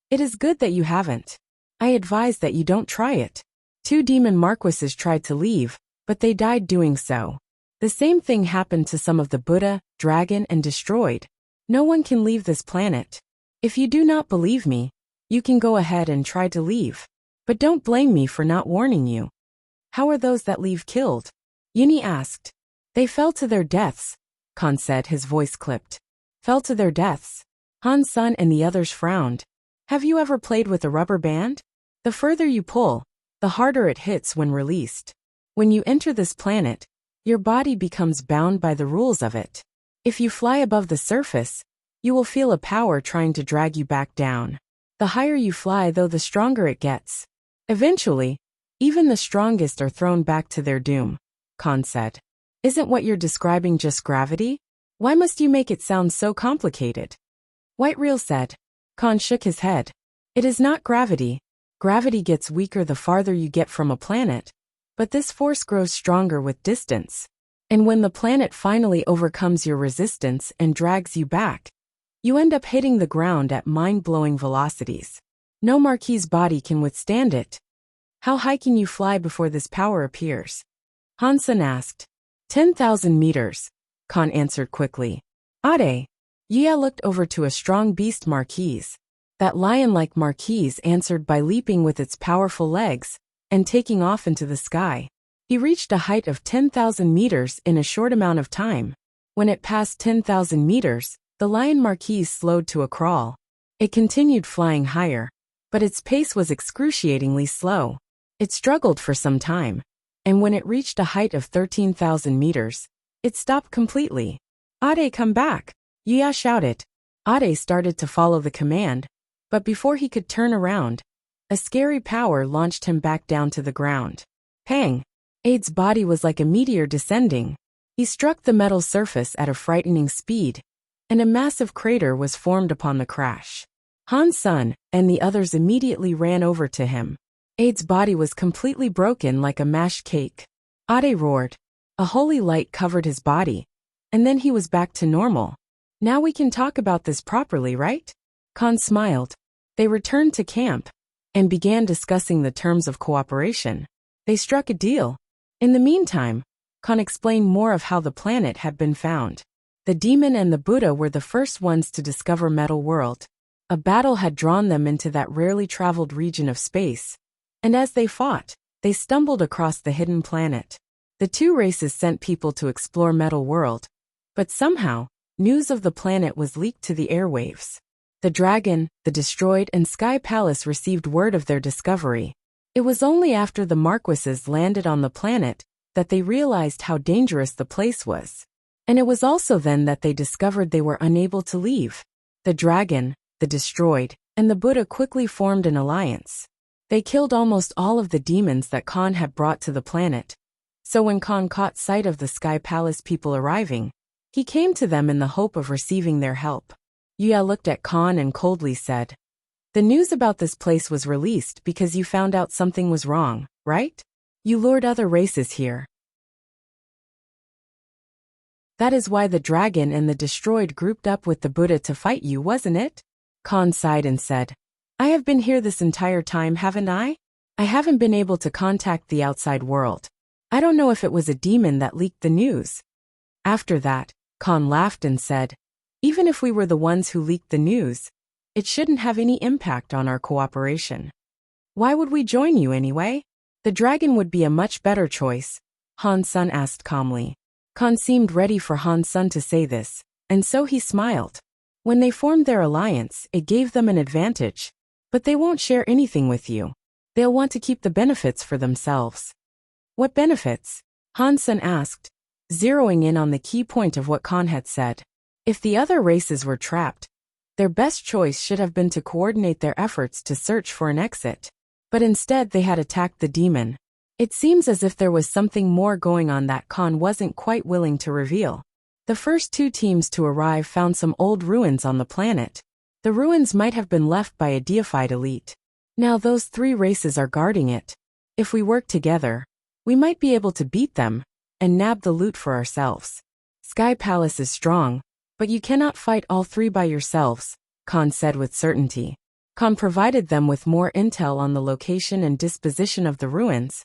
It is good that you haven't. I advise that you don't try it. 2 demon marquises tried to leave, but they died doing so. The same thing happened to some of the Buddha, dragon, and destroyed. No one can leave this planet. If you do not believe me, you can go ahead and try to leave. But don't blame me for not warning you. How are those that leave killed? Yuni asked. They fell to their deaths, Khan said, his voice clipped. Fell to their deaths. Han's son and the others frowned. Have you ever played with a rubber band? The further you pull, the harder it hits when released. When you enter this planet, your body becomes bound by the rules of it. If you fly above the surface, you will feel a power trying to drag you back down. The higher you fly, though, the stronger it gets. Eventually, even the strongest are thrown back to their doom, Khan said. Isn't what you're describing just gravity? Why must you make it sound so complicated? White Real said. Khan shook his head. It is not gravity. Gravity gets weaker the farther you get from a planet, but this force grows stronger with distance. And when the planet finally overcomes your resistance and drags you back, you end up hitting the ground at mind-blowing velocities. No Marquis body can withstand it. How high can you fly before this power appears? Hansen asked. 10,000 meters, Khan answered quickly. Ade. Yia looked over to a strong beast Marquis. That lion-like Marquis answered by leaping with its powerful legs and taking off into the sky. He reached a height of 10,000 meters in a short amount of time. When it passed 10,000 meters, the lion Marquis slowed to a crawl. It continued flying higher, but its pace was excruciatingly slow. It struggled for some time, and when it reached a height of 13,000 meters, it stopped completely. Ade, come back! Yia shouted. Ade started to follow the command, but before he could turn around, a scary power launched him back down to the ground. Pang! Ade's body was like a meteor descending. He struck the metal surface at a frightening speed, and a massive crater was formed upon the crash. Han's son and the others immediately ran over to him. Ade's body was completely broken like a mashed cake. Ade roared. A holy light covered his body, and then he was back to normal. Now we can talk about this properly, right? Khan smiled. They returned to camp and began discussing the terms of cooperation. They struck a deal. In the meantime, Khan explained more of how the planet had been found. The demon and the Buddha were the first ones to discover Metal World. A battle had drawn them into that rarely traveled region of space, and as they fought, they stumbled across the hidden planet. The two races sent people to explore Metal World, but somehow, news of the planet was leaked to the airwaves. The dragon, the destroyed, and Sky Palace received word of their discovery. It was only after the Marquises landed on the planet that they realized how dangerous the place was. And it was also then that they discovered they were unable to leave. The dragon, the destroyed, and the Buddha quickly formed an alliance. They killed almost all of the demons that Khan had brought to the planet. So when Khan caught sight of the Sky Palace people arriving, he came to them in the hope of receiving their help. Yua looked at Khan and coldly said, "The news about this place was released because you found out something was wrong, right? You lured other races here. That is why the dragon and the destroyed grouped up with the Buddha to fight you, wasn't it?" Khan sighed and said, "I have been here this entire time, haven't I? I haven't been able to contact the outside world. I don't know if it was a demon that leaked the news." After that, Khan laughed and said, "Even if we were the ones who leaked the news, it shouldn't have any impact on our cooperation. Why would we join you anyway? The dragon would be a much better choice," Han's son asked calmly. Khan seemed ready for Han's son to say this, and so he smiled. When they formed their alliance, it gave them an advantage. But they won't share anything with you. They'll want to keep the benefits for themselves. "What benefits?" Han's son asked, zeroing in on the key point of what Khan had said. If the other races were trapped, their best choice should have been to coordinate their efforts to search for an exit. But instead they had attacked the demon. It seems as if there was something more going on that Khan wasn't quite willing to reveal. The first two teams to arrive found some old ruins on the planet. The ruins might have been left by a deified elite. Now those three races are guarding it. If we work together, we might be able to beat them and nab the loot for ourselves. Sky Palace is strong, but you cannot fight all three by yourselves, Khan said with certainty. Khan provided them with more intel on the location and disposition of the ruins,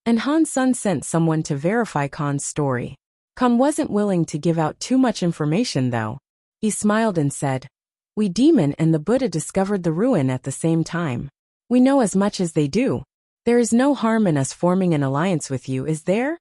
and Han's son sent someone to verify Khan's story. Khan wasn't willing to give out too much information though. He smiled and said, "We demon and the Buddha discovered the ruin at the same time. We know as much as they do. There is no harm in us forming an alliance with you, is there?"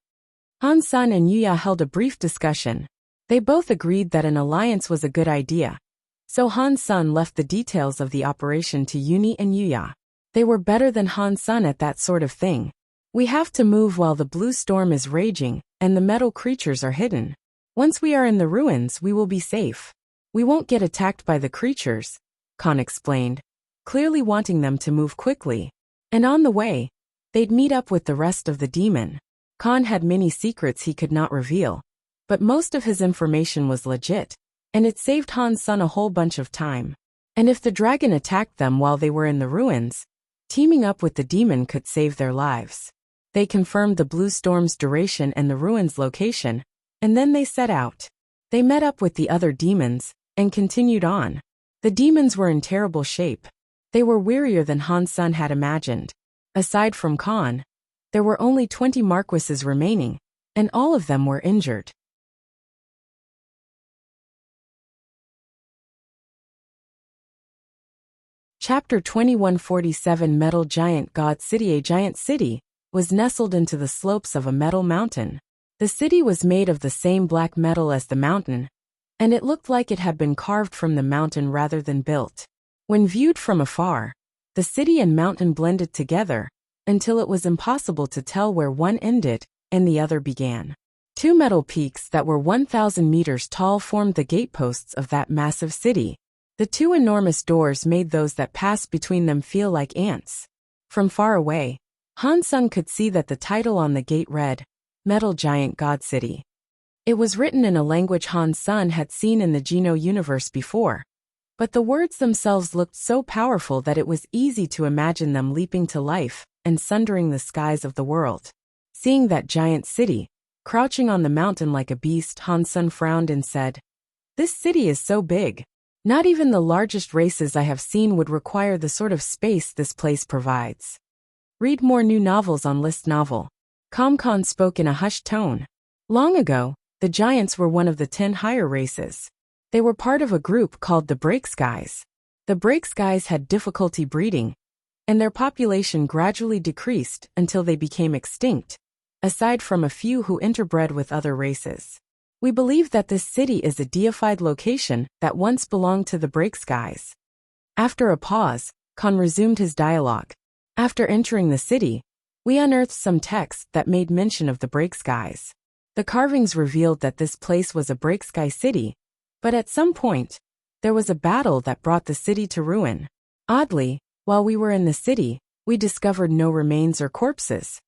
Han Sun and Yuya held a brief discussion. They both agreed that an alliance was a good idea. So Han Sun left the details of the operation to Uni and Yuya. They were better than Han Sun at that sort of thing. "We have to move while the blue storm is raging and the metal creatures are hidden. Once we are in the ruins, we will be safe. We won't get attacked by the creatures," Khan explained, clearly wanting them to move quickly. And on the way, they'd meet up with the rest of the demon. Khan had many secrets he could not reveal, but most of his information was legit, and it saved Han Sun a whole bunch of time. And if the dragon attacked them while they were in the ruins, teaming up with the demon could save their lives. They confirmed the blue storm's duration and the ruins' location, and then they set out. They met up with the other demons and continued on. The demons were in terrible shape. They were wearier than Han Sun had imagined. Aside from Khan, there were only 20 marquises remaining, and all of them were injured. Chapter 2147 Metal Giant God City. A giant city was nestled into the slopes of a metal mountain. The city was made of the same black metal as the mountain, and it looked like it had been carved from the mountain rather than built. When viewed from afar, the city and mountain blended together until it was impossible to tell where one ended and the other began. Two metal peaks that were 1,000 meters tall formed the gateposts of that massive city. The two enormous doors made those that passed between them feel like ants. From far away, Han Sun could see that the title on the gate read, Metal Giant God City. It was written in a language Han Sun had seen in the Geno universe before, but the words themselves looked so powerful that it was easy to imagine them leaping to life and sundering the skies of the world. Seeing that giant city, crouching on the mountain like a beast, Han Sun frowned and said, "This city is so big. Not even the largest races I have seen would require the sort of space this place provides." Read more new novels on List Novel. Khan spoke in a hushed tone. Long ago, the giants were one of the 10 higher races. They were part of a group called the Break Skies. The Break Skies had difficulty breeding, and their population gradually decreased until they became extinct, aside from a few who interbred with other races. We believe that this city is a deified location that once belonged to the Break Skies. After a pause, Khan resumed his dialogue. After entering the city, we unearthed some texts that made mention of the Break Skies. The carvings revealed that this place was a Break Sky city, but at some point, there was a battle that brought the city to ruin. Oddly, while we were in the city, we discovered no remains or corpses.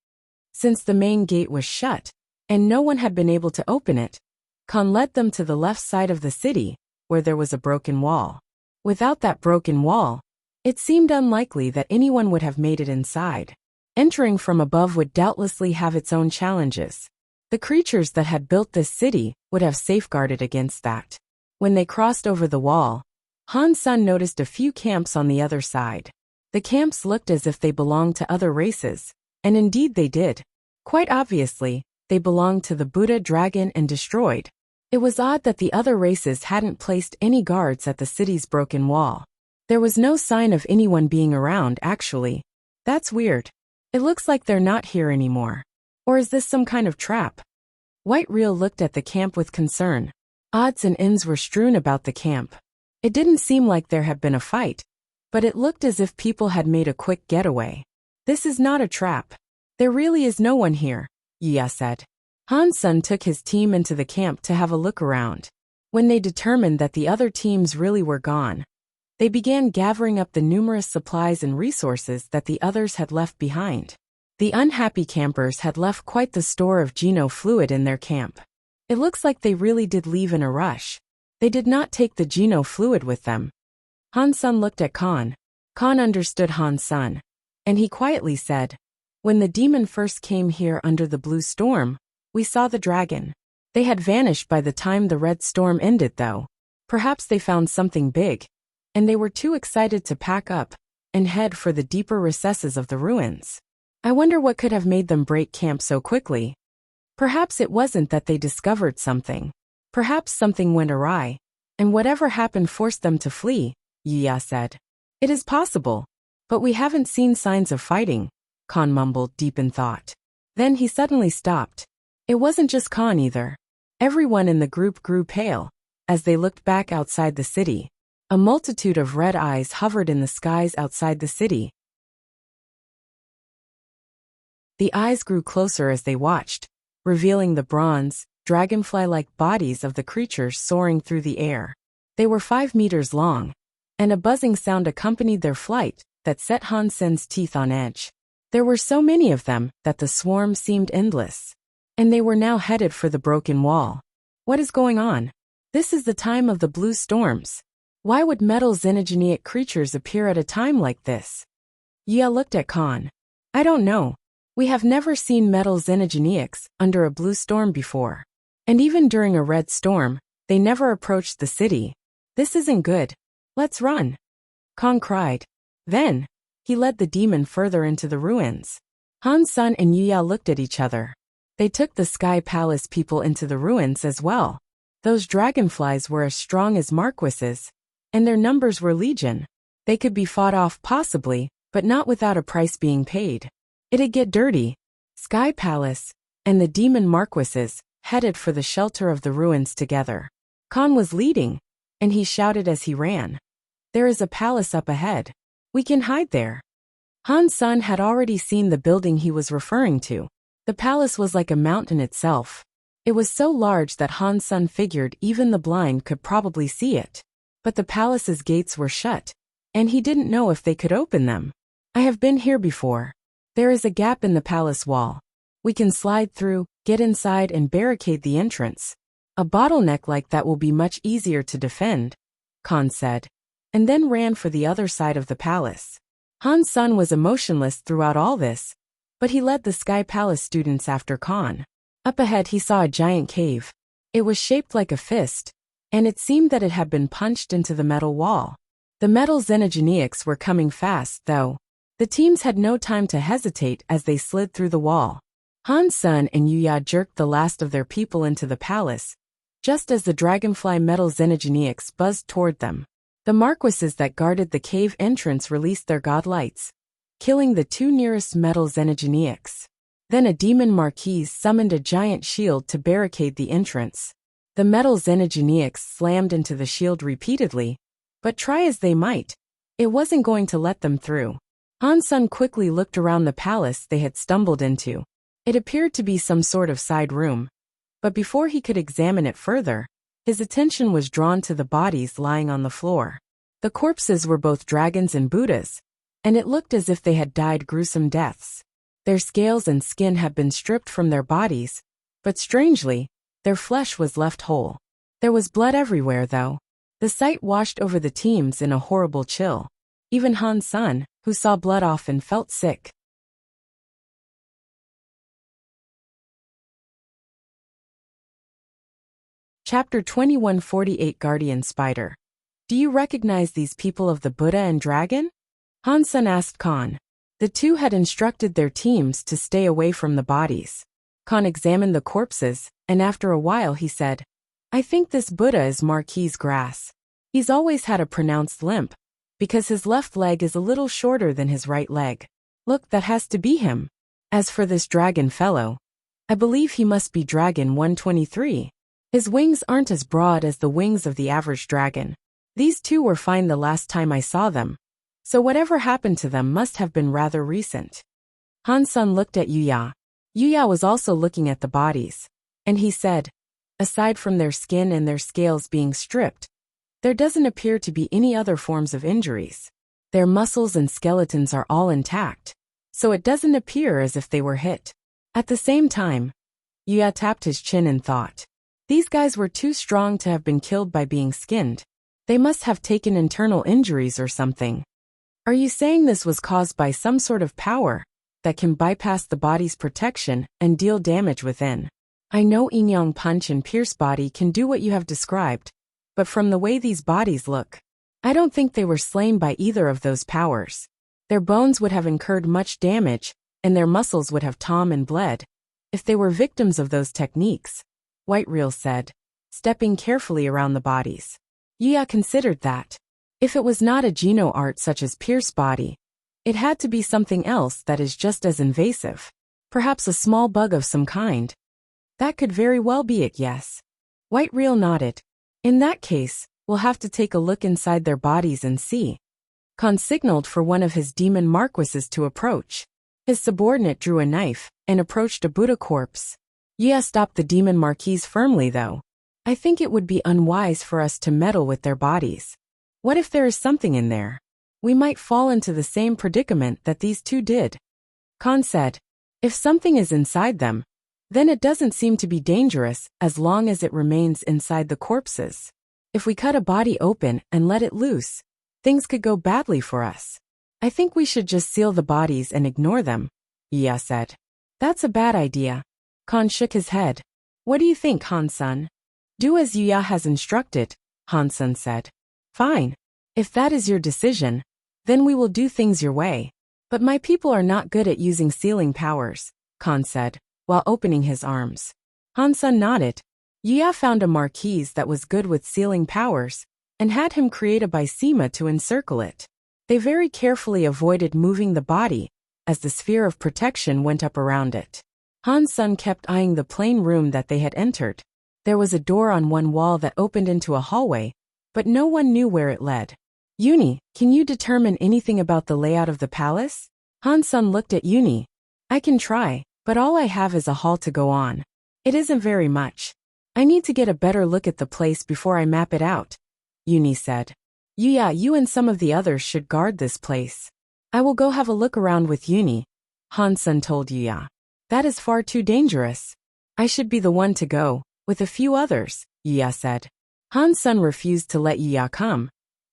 Since the main gate was shut, and no one had been able to open it, Khan led them to the left side of the city, where there was a broken wall. Without that broken wall, it seemed unlikely that anyone would have made it inside. Entering from above would doubtlessly have its own challenges. The creatures that had built this city would have safeguarded against that. When they crossed over the wall, Han Sun noticed a few camps on the other side. The camps looked as if they belonged to other races, and indeed they did. Quite obviously, they belonged to the Buddha, dragon, and destroyed. It was odd that the other races hadn't placed any guards at the city's broken wall. There was no sign of anyone being around, actually. That's weird. It looks like they're not here anymore. Or is this some kind of trap? White Reel looked at the camp with concern. Odds and ends were strewn about the camp. It didn't seem like there had been a fight, but it looked as if people had made a quick getaway. This is not a trap. There really is no one here, Yuya said. Han Sun took his team into the camp to have a look around. When they determined that the other teams really were gone, they began gathering up the numerous supplies and resources that the others had left behind. The unhappy campers had left quite the store of Geno fluid in their camp. It looks like they really did leave in a rush. They did not take the Geno fluid with them. Han Sun looked at Khan. Khan understood Han Sun, and he quietly said, "When the demon first came here under the blue storm, we saw the dragon. They had vanished by the time the red storm ended though. Perhaps they found something big, and they were too excited to pack up and head for the deeper recesses of the ruins. I wonder what could have made them break camp so quickly." Perhaps it wasn't that they discovered something. Perhaps something went awry, and whatever happened forced them to flee, Wuxia said. It is possible, but we haven't seen signs of fighting, Khan mumbled deep in thought. Then he suddenly stopped. It wasn't just Khan either. Everyone in the group grew pale as they looked back outside the city. A multitude of red eyes hovered in the skies outside the city. The eyes grew closer as they watched, revealing the bronze, dragonfly-like bodies of the creatures soaring through the air. They were 5 meters long, and a buzzing sound accompanied their flight that set Han Sen's teeth on edge. There were so many of them that the swarm seemed endless. And they were now headed for the broken wall. What is going on? This is the time of the blue storms. Why would metal xenogeneic creatures appear at a time like this? Wuxia looked at Khan. I don't know. We have never seen metal xenogeneics under a blue storm before. And even during a red storm, they never approached the city. This isn't good. Let's run. Khan cried. Then, he led the demon further into the ruins. Han Sen and Wuxia looked at each other. They took the Sky Palace people into the ruins as well. Those dragonflies were as strong as marquises, and their numbers were legion. They could be fought off possibly, but not without a price being paid. It'd get dirty. Sky Palace and the demon marquises headed for the shelter of the ruins together. Khan was leading, and he shouted as he ran. There is a palace up ahead. We can hide there. Han Sen had already seen the building he was referring to. The palace was like a mountain itself. It was so large that Han Sen figured even the blind could probably see it. But the palace's gates were shut, and he didn't know if they could open them. I have been here before. There is a gap in the palace wall. We can slide through, get inside and barricade the entrance. A bottleneck like that will be much easier to defend, Khan said, and then ran for the other side of the palace. Han Sen was emotionless throughout all this, but he led the Sky Palace students after Khan. Up ahead he saw a giant cave. It was shaped like a fist, and it seemed that it had been punched into the metal wall. The metal xenogeneics were coming fast, though. The teams had no time to hesitate as they slid through the wall. Han Sen and Wuxia jerked the last of their people into the palace, just as the dragonfly metal xenogeneics buzzed toward them. The marquises that guarded the cave entrance released their godlights, killing the 2 nearest metal xenogeneics. Then a demon marquise summoned a giant shield to barricade the entrance. The metal xenogeneics slammed into the shield repeatedly, but try as they might, it wasn't going to let them through. Han Sen quickly looked around the palace they had stumbled into. It appeared to be some sort of side room. But before he could examine it further, his attention was drawn to the bodies lying on the floor. The corpses were both dragons and Buddhas, and it looked as if they had died gruesome deaths. Their scales and skin had been stripped from their bodies, but strangely, their flesh was left whole. There was blood everywhere, though. The sight washed over the teams in a horrible chill. Even Han Sen, who saw blood often, felt sick. Chapter 2148 Guardian Spider. Do you recognize these people of the Buddha and Dragon? Han Sen asked Khan. The two had instructed their teams to stay away from the bodies. Khan examined the corpses, and after a while he said, I think this Buddha is Marquis Grass. He's always had a pronounced limp, because his left leg is a little shorter than his right leg. Look, that has to be him. As for this dragon fellow, I believe he must be Dragon 123. His wings aren't as broad as the wings of the average dragon. These two were fine the last time I saw them, so whatever happened to them must have been rather recent. Han Sen looked at Wuxia. Wuxia was also looking at the bodies, and he said, aside from their skin and their scales being stripped, there doesn't appear to be any other forms of injuries. Their muscles and skeletons are all intact, so it doesn't appear as if they were hit. At the same time, Wuxia tapped his chin and thought, these guys were too strong to have been killed by being skinned. They must have taken internal injuries or something. Are you saying this was caused by some sort of power that can bypass the body's protection and deal damage within? I know Yin Yang Punch and Pierce Body can do what you have described, but from the way these bodies look, I don't think they were slain by either of those powers. Their bones would have incurred much damage, and their muscles would have torn and bled. if they were victims of those techniques, Whitereel said, stepping carefully around the bodies. Yuya considered that. If it was not a geno art such as Pierce body, it had to be something else that is just as invasive. Perhaps a small bug of some kind. That could very well be it, yes. Whitereel nodded. In that case, we'll have to take a look inside their bodies and see. Khan signaled for one of his demon marquises to approach. His subordinate drew a knife and approached a Buddha corpse. Yuya stopped the demon marquise firmly though. I think it would be unwise for us to meddle with their bodies. What if there is something in there? We might fall into the same predicament that these two did. Khan said, if something is inside them, then it doesn't seem to be dangerous as long as it remains inside the corpses. If we cut a body open and let it loose, things could go badly for us. I think we should just seal the bodies and ignore them, Yuya said. That's a bad idea. Khan shook his head. What do you think, Han-san? Do as Yuya has instructed, Han-san said. Fine. If that is your decision, then we will do things your way. But my people are not good at using sealing powers, Khan said, while opening his arms. Han-san nodded. Yuya found a marquise that was good with sealing powers, and had him create a bysema to encircle it. They very carefully avoided moving the body, as the sphere of protection went up around it. Han-san kept eyeing the plain room that they had entered. There was a door on one wall that opened into a hallway, but no one knew where it led. Uni, can you determine anything about the layout of the palace? Han-san looked at Uni. I can try, but all I have is a hall to go on. It isn't very much. I need to get a better look at the place before I map it out, Uni said. Yuya, you and some of the others should guard this place. I will go have a look around with Uni, Han-san told Yuya. That is far too dangerous. I should be the one to go, with a few others, Yuya said. Han-san refused to let Yuya come,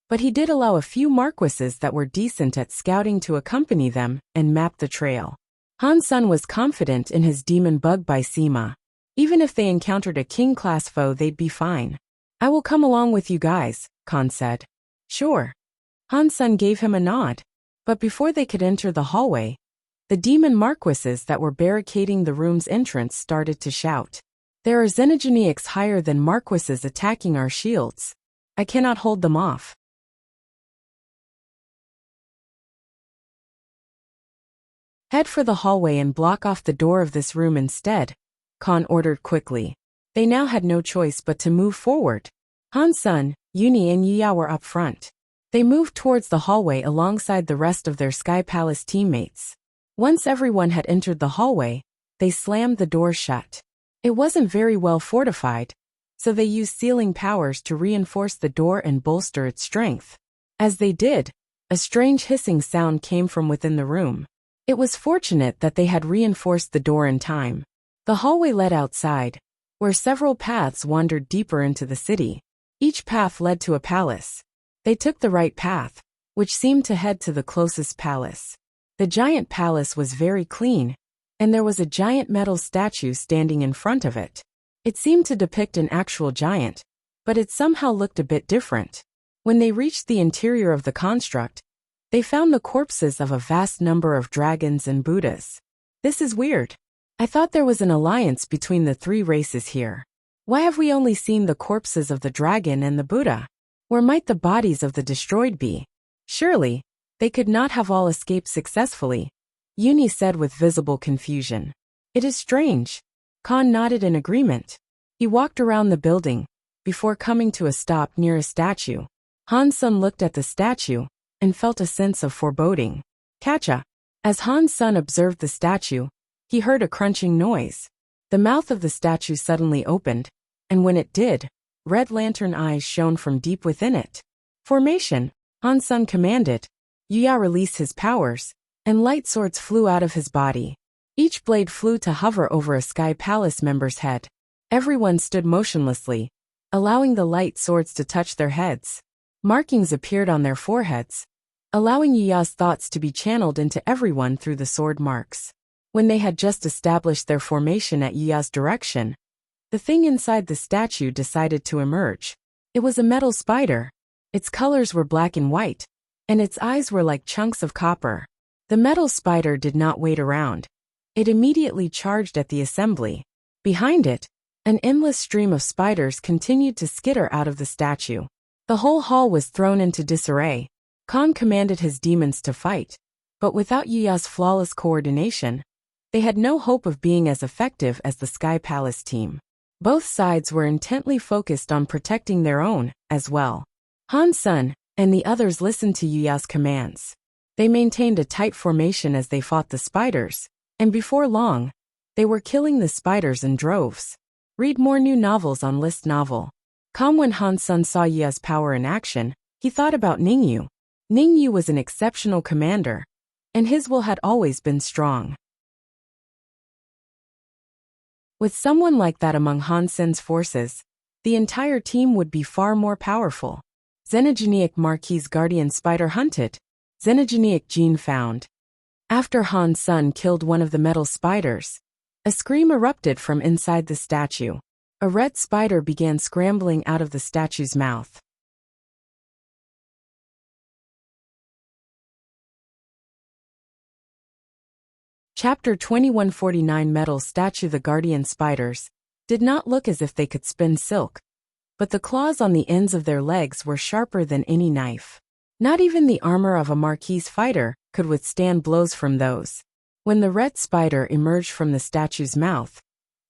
but he did allow a few marquises that were decent at scouting to accompany them and map the trail. Han-san was confident in his demon bug bysema. Even if they encountered a king-class foe, they'd be fine. I will come along with you guys, Khan said. Sure. Han-san gave him a nod. But before they could enter the hallway, the demon marquises that were barricading the room's entrance started to shout. There are xenogeniacs higher than marquises attacking our shields. I cannot hold them off. Head for the hallway and block off the door of this room instead, Khan ordered quickly. They now had no choice but to move forward. Han-san, Uni and Yuya were up front. They moved towards the hallway alongside the rest of their Sky Palace teammates. Once everyone had entered the hallway, they slammed the door shut. It wasn't very well fortified, so they used sealing powers to reinforce the door and bolster its strength. As they did, a strange hissing sound came from within the room. It was fortunate that they had reinforced the door in time. The hallway led outside, where several paths wandered deeper into the city. Each path led to a palace. They took the right path, which seemed to head to the closest palace. The giant palace was very clean, and there was a giant metal statue standing in front of it. It seemed to depict an actual giant, but it somehow looked a bit different. When they reached the interior of the construct, they found the corpses of a vast number of dragons and Buddhas. This is weird. I thought there was an alliance between the three races here. Why have we only seen the corpses of the dragon and the Buddha? Where might the bodies of the destroyed be? Surely, they could not have all escaped successfully, Uni said with visible confusion. It is strange. Khan nodded in agreement. He walked around the building, before coming to a stop near a statue. Han-san looked at the statue, and felt a sense of foreboding. Catcha. As Han-san observed the statue, he heard a crunching noise. The mouth of the statue suddenly opened, and when it did, red lantern eyes shone from deep within it. Formation, Han-san commanded. Yuya released his powers, and light swords flew out of his body. Each blade flew to hover over a Sky Palace member's head. Everyone stood motionlessly, allowing the light swords to touch their heads. Markings appeared on their foreheads, allowing Yuya's thoughts to be channeled into everyone through the sword marks. When they had just established their formation at Yuya's direction, the thing inside the statue decided to emerge. It was a metal spider. Its colors were black and white, and its eyes were like chunks of copper. The metal spider did not wait around. It immediately charged at the assembly. Behind it, an endless stream of spiders continued to skitter out of the statue. The whole hall was thrown into disarray. Khan commanded his demons to fight, but without Yuya's flawless coordination, they had no hope of being as effective as the Sky Palace team. Both sides were intently focused on protecting their own, as well. Han Sun and the others listened to Yuya's commands. They maintained a tight formation as they fought the spiders, and before long, they were killing the spiders in droves. Read more new novels on List Novel. When Han Sun saw Yuya's power in action, he thought about Ningyu. Ningyu was an exceptional commander, and his will had always been strong. With someone like that among Han Sen's forces, the entire team would be far more powerful. Xenogenic Marquis Guardian Spider hunted. Xenogenic gene found. After Han Sun killed one of the metal spiders, a scream erupted from inside the statue. A red spider began scrambling out of the statue's mouth. Chapter 2149 Metal Statue. The guardian spiders did not look as if they could spin silk, but the claws on the ends of their legs were sharper than any knife. Not even the armor of a Marquis fighter could withstand blows from those. When the red spider emerged from the statue's mouth,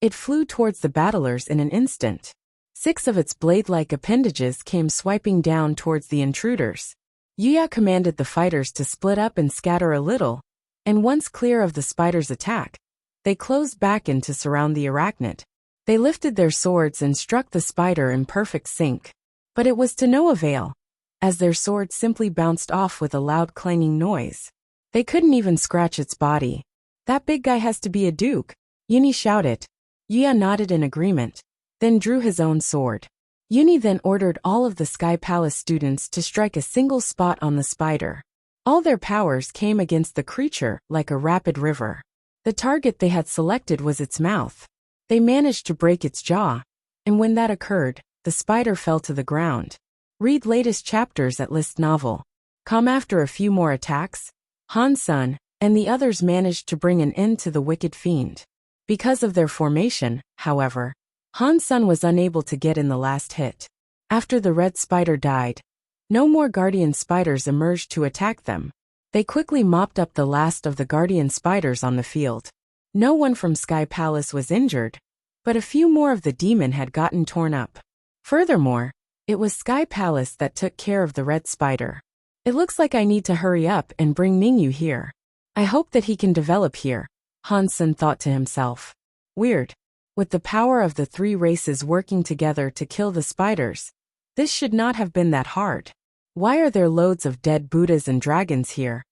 it flew towards the battlers in an instant. 6 of its blade-like appendages came swiping down towards the intruders. Yuya commanded the fighters to split up and scatter a little, and once clear of the spider's attack, they closed back in to surround the arachnid. They lifted their swords and struck the spider in perfect sync. But it was to no avail, as their swords simply bounced off with a loud clanging noise. They couldn't even scratch its body. That big guy has to be a duke, Yuni shouted. Yuya nodded in agreement, then drew his own sword. Yuni then ordered all of the Sky Palace students to strike a single spot on the spider. All their powers came against the creature like a rapid river. The target they had selected was its mouth. They managed to break its jaw, and when that occurred, the spider fell to the ground. Read latest chapters at List Novel. After a few more attacks, Han Sun and the others managed to bring an end to the wicked fiend. Because of their formation, however, Han Sun was unable to get in the last hit. After the red spider died, no more guardian spiders emerged to attack them. They quickly mopped up the last of the guardian spiders on the field. No one from Sky Palace was injured, but a few more of the demon had gotten torn up. Furthermore, it was Sky Palace that took care of the red spider. It looks like I need to hurry up and bring Ningyu here. I hope that he can develop here, Han Sun thought to himself. Weird. With the power of the 3 races working together to kill the spiders, this should not have been that hard. Why are there loads of dead Buddhas and dragons here?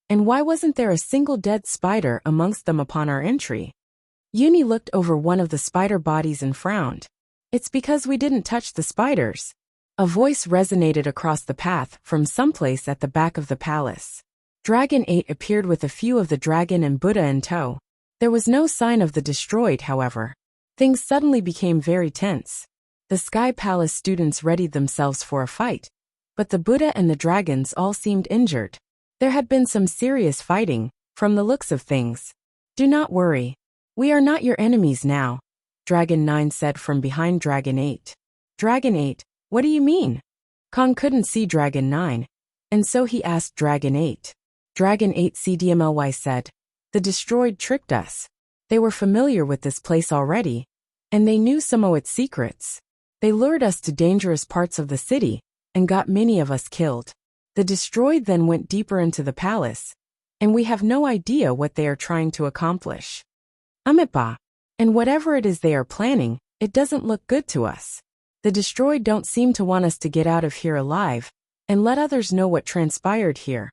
And why wasn't there a single dead spider amongst them upon our entry? Yuni looked over one of the spider bodies and frowned. It's because we didn't touch the spiders. A voice resonated across the path from someplace at the back of the palace. Dragon 8 appeared with a few of the dragon and Buddha in tow. There was no sign of the destroyed, however. Things suddenly became very tense. The Sky Palace students readied themselves for a fight, but the Buddha and the dragons all seemed injured. There had been some serious fighting, from the looks of things. Do not worry. We are not your enemies now, Dragon 9 said from behind Dragon 8. Dragon 8, what do you mean? Kong couldn't see Dragon 9, and so he asked Dragon 8. Dragon 8 CDMLY said, the destroyed tricked us. They were familiar with this place already, and they knew some of its secrets. They lured us to dangerous parts of the city, and got many of us killed. The destroyed then went deeper into the palace, and we have no idea what they are trying to accomplish. Amipa. And whatever it is they are planning, it doesn't look good to us. The destroyed don't seem to want us to get out of here alive, and let others know what transpired here,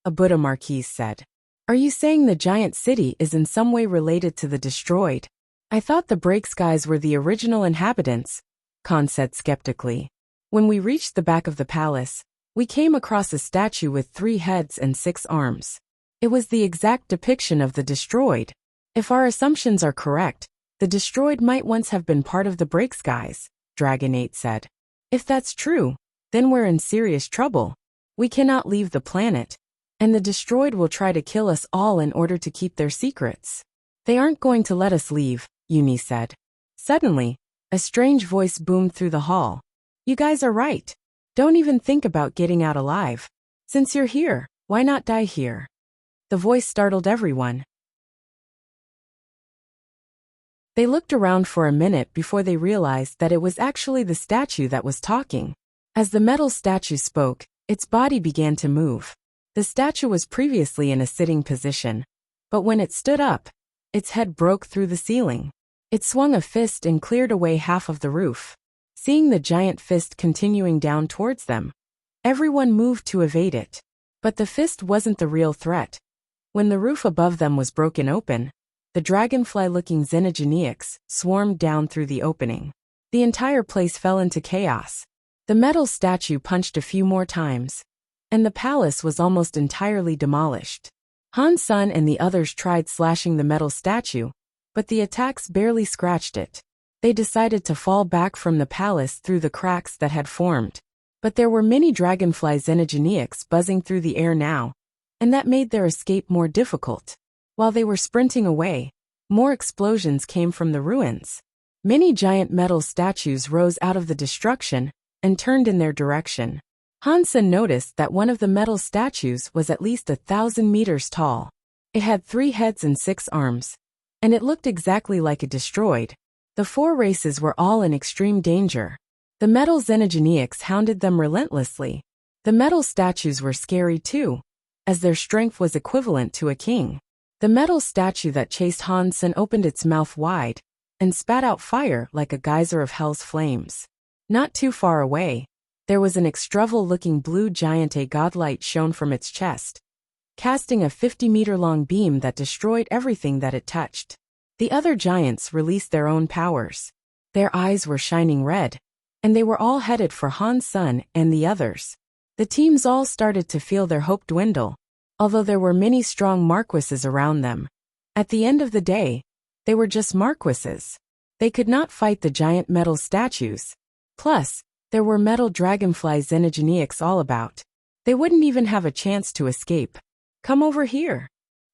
a Buddha Marquis said. Are you saying the giant city is in some way related to the destroyed? I thought the Break Skies were the original inhabitants, Khan said skeptically. When we reached the back of the palace, we came across a statue with 3 heads and 6 arms. It was the exact depiction of the destroyed. If our assumptions are correct, the destroyed might once have been part of the Break Skies, Dragon 8 said. If that's true, then we're in serious trouble. We cannot leave the planet, and the destroyed will try to kill us all in order to keep their secrets. They aren't going to let us leave, Yuni said. Suddenly, a strange voice boomed through the hall. You guys are right. Don't even think about getting out alive. Since you're here, why not die here? The voice startled everyone. They looked around for a minute before they realized that it was actually the statue that was talking. As the metal statue spoke, its body began to move. The statue was previously in a sitting position, but when it stood up, its head broke through the ceiling. It swung a fist and cleared away half of the roof. Seeing the giant fist continuing down towards them, everyone moved to evade it. But the fist wasn't the real threat. When the roof above them was broken open, the dragonfly-looking xenogeniacs swarmed down through the opening. The entire place fell into chaos. The metal statue punched a few more times, and the palace was almost entirely demolished. Han Sen and the others tried slashing the metal statue, but the attacks barely scratched it. They decided to fall back from the palace through the cracks that had formed. But there were many dragonfly xenogeniacs buzzing through the air now, and that made their escape more difficult. While they were sprinting away, more explosions came from the ruins. Many giant metal statues rose out of the destruction and turned in their direction. Han Sen noticed that one of the metal statues was at least 1,000 meters tall. It had 3 heads and 6 arms, and it looked exactly like it destroyed. The 4 races were all in extreme danger. The metal xenogeniacs hounded them relentlessly. The metal statues were scary too, as their strength was equivalent to a king. The metal statue that chased Han Sen opened its mouth wide and spat out fire like a geyser of hell's flames. Not too far away, there was an extravel-looking blue giant. A godlight shone from its chest, casting a 50-meter-long beam that destroyed everything that it touched. The other giants released their own powers. Their eyes were shining red, and they were all headed for Han Sen and the others. The teams all started to feel their hope dwindle, although there were many strong marquises around them. At the end of the day, they were just marquises. They could not fight the giant metal statues. Plus, there were metal dragonfly xenogeniacs all about. They wouldn't even have a chance to escape. Come over here.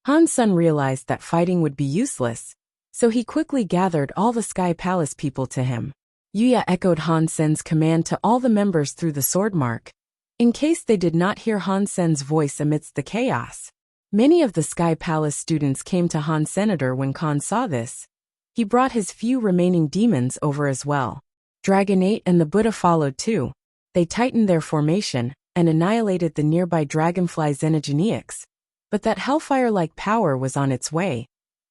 Han Sen realized that fighting would be useless, so he quickly gathered all the Sky Palace people to him. Yuya echoed Han Sen's command to all the members through the sword mark, in case they did not hear Han Sen's voice amidst the chaos. Many of the Sky Palace students came to Han Senator when Khan saw this. He brought his few remaining demons over as well. Dragon 8 and the Buddha followed too. They tightened their formation and annihilated the nearby dragonfly xenogeniacs. But that hellfire-like power was on its way,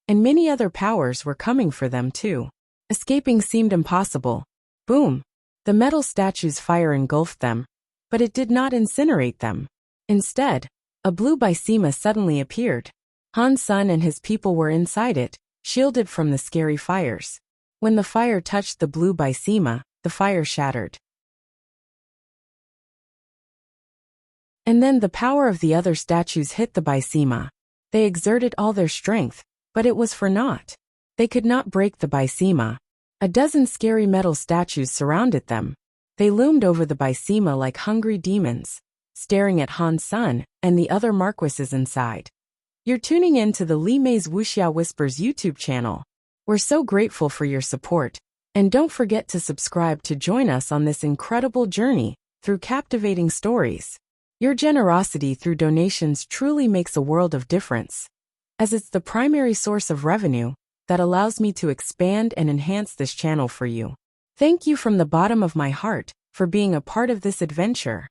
and many other powers were coming for them too. Escaping seemed impossible. Boom! The metal statue's fire engulfed them, but it did not incinerate them. Instead, a blue Bysema suddenly appeared. Han Sen and his people were inside it, shielded from the scary fires. When the fire touched the blue Bysema, the fire shattered. And then the power of the other statues hit the Bysema. They exerted all their strength, but it was for naught. They could not break the Bysema. A dozen scary metal statues surrounded them. They loomed over the Bysema like hungry demons, staring at Han Sen and the other marquises inside. You're tuning in to the Li Mei's Wuxia Whispers YouTube channel. We're so grateful for your support, and don't forget to subscribe to join us on this incredible journey through captivating stories. Your generosity through donations truly makes a world of difference, as it's the primary source of revenue that allows me to expand and enhance this channel for you. Thank you from the bottom of my heart for being a part of this adventure.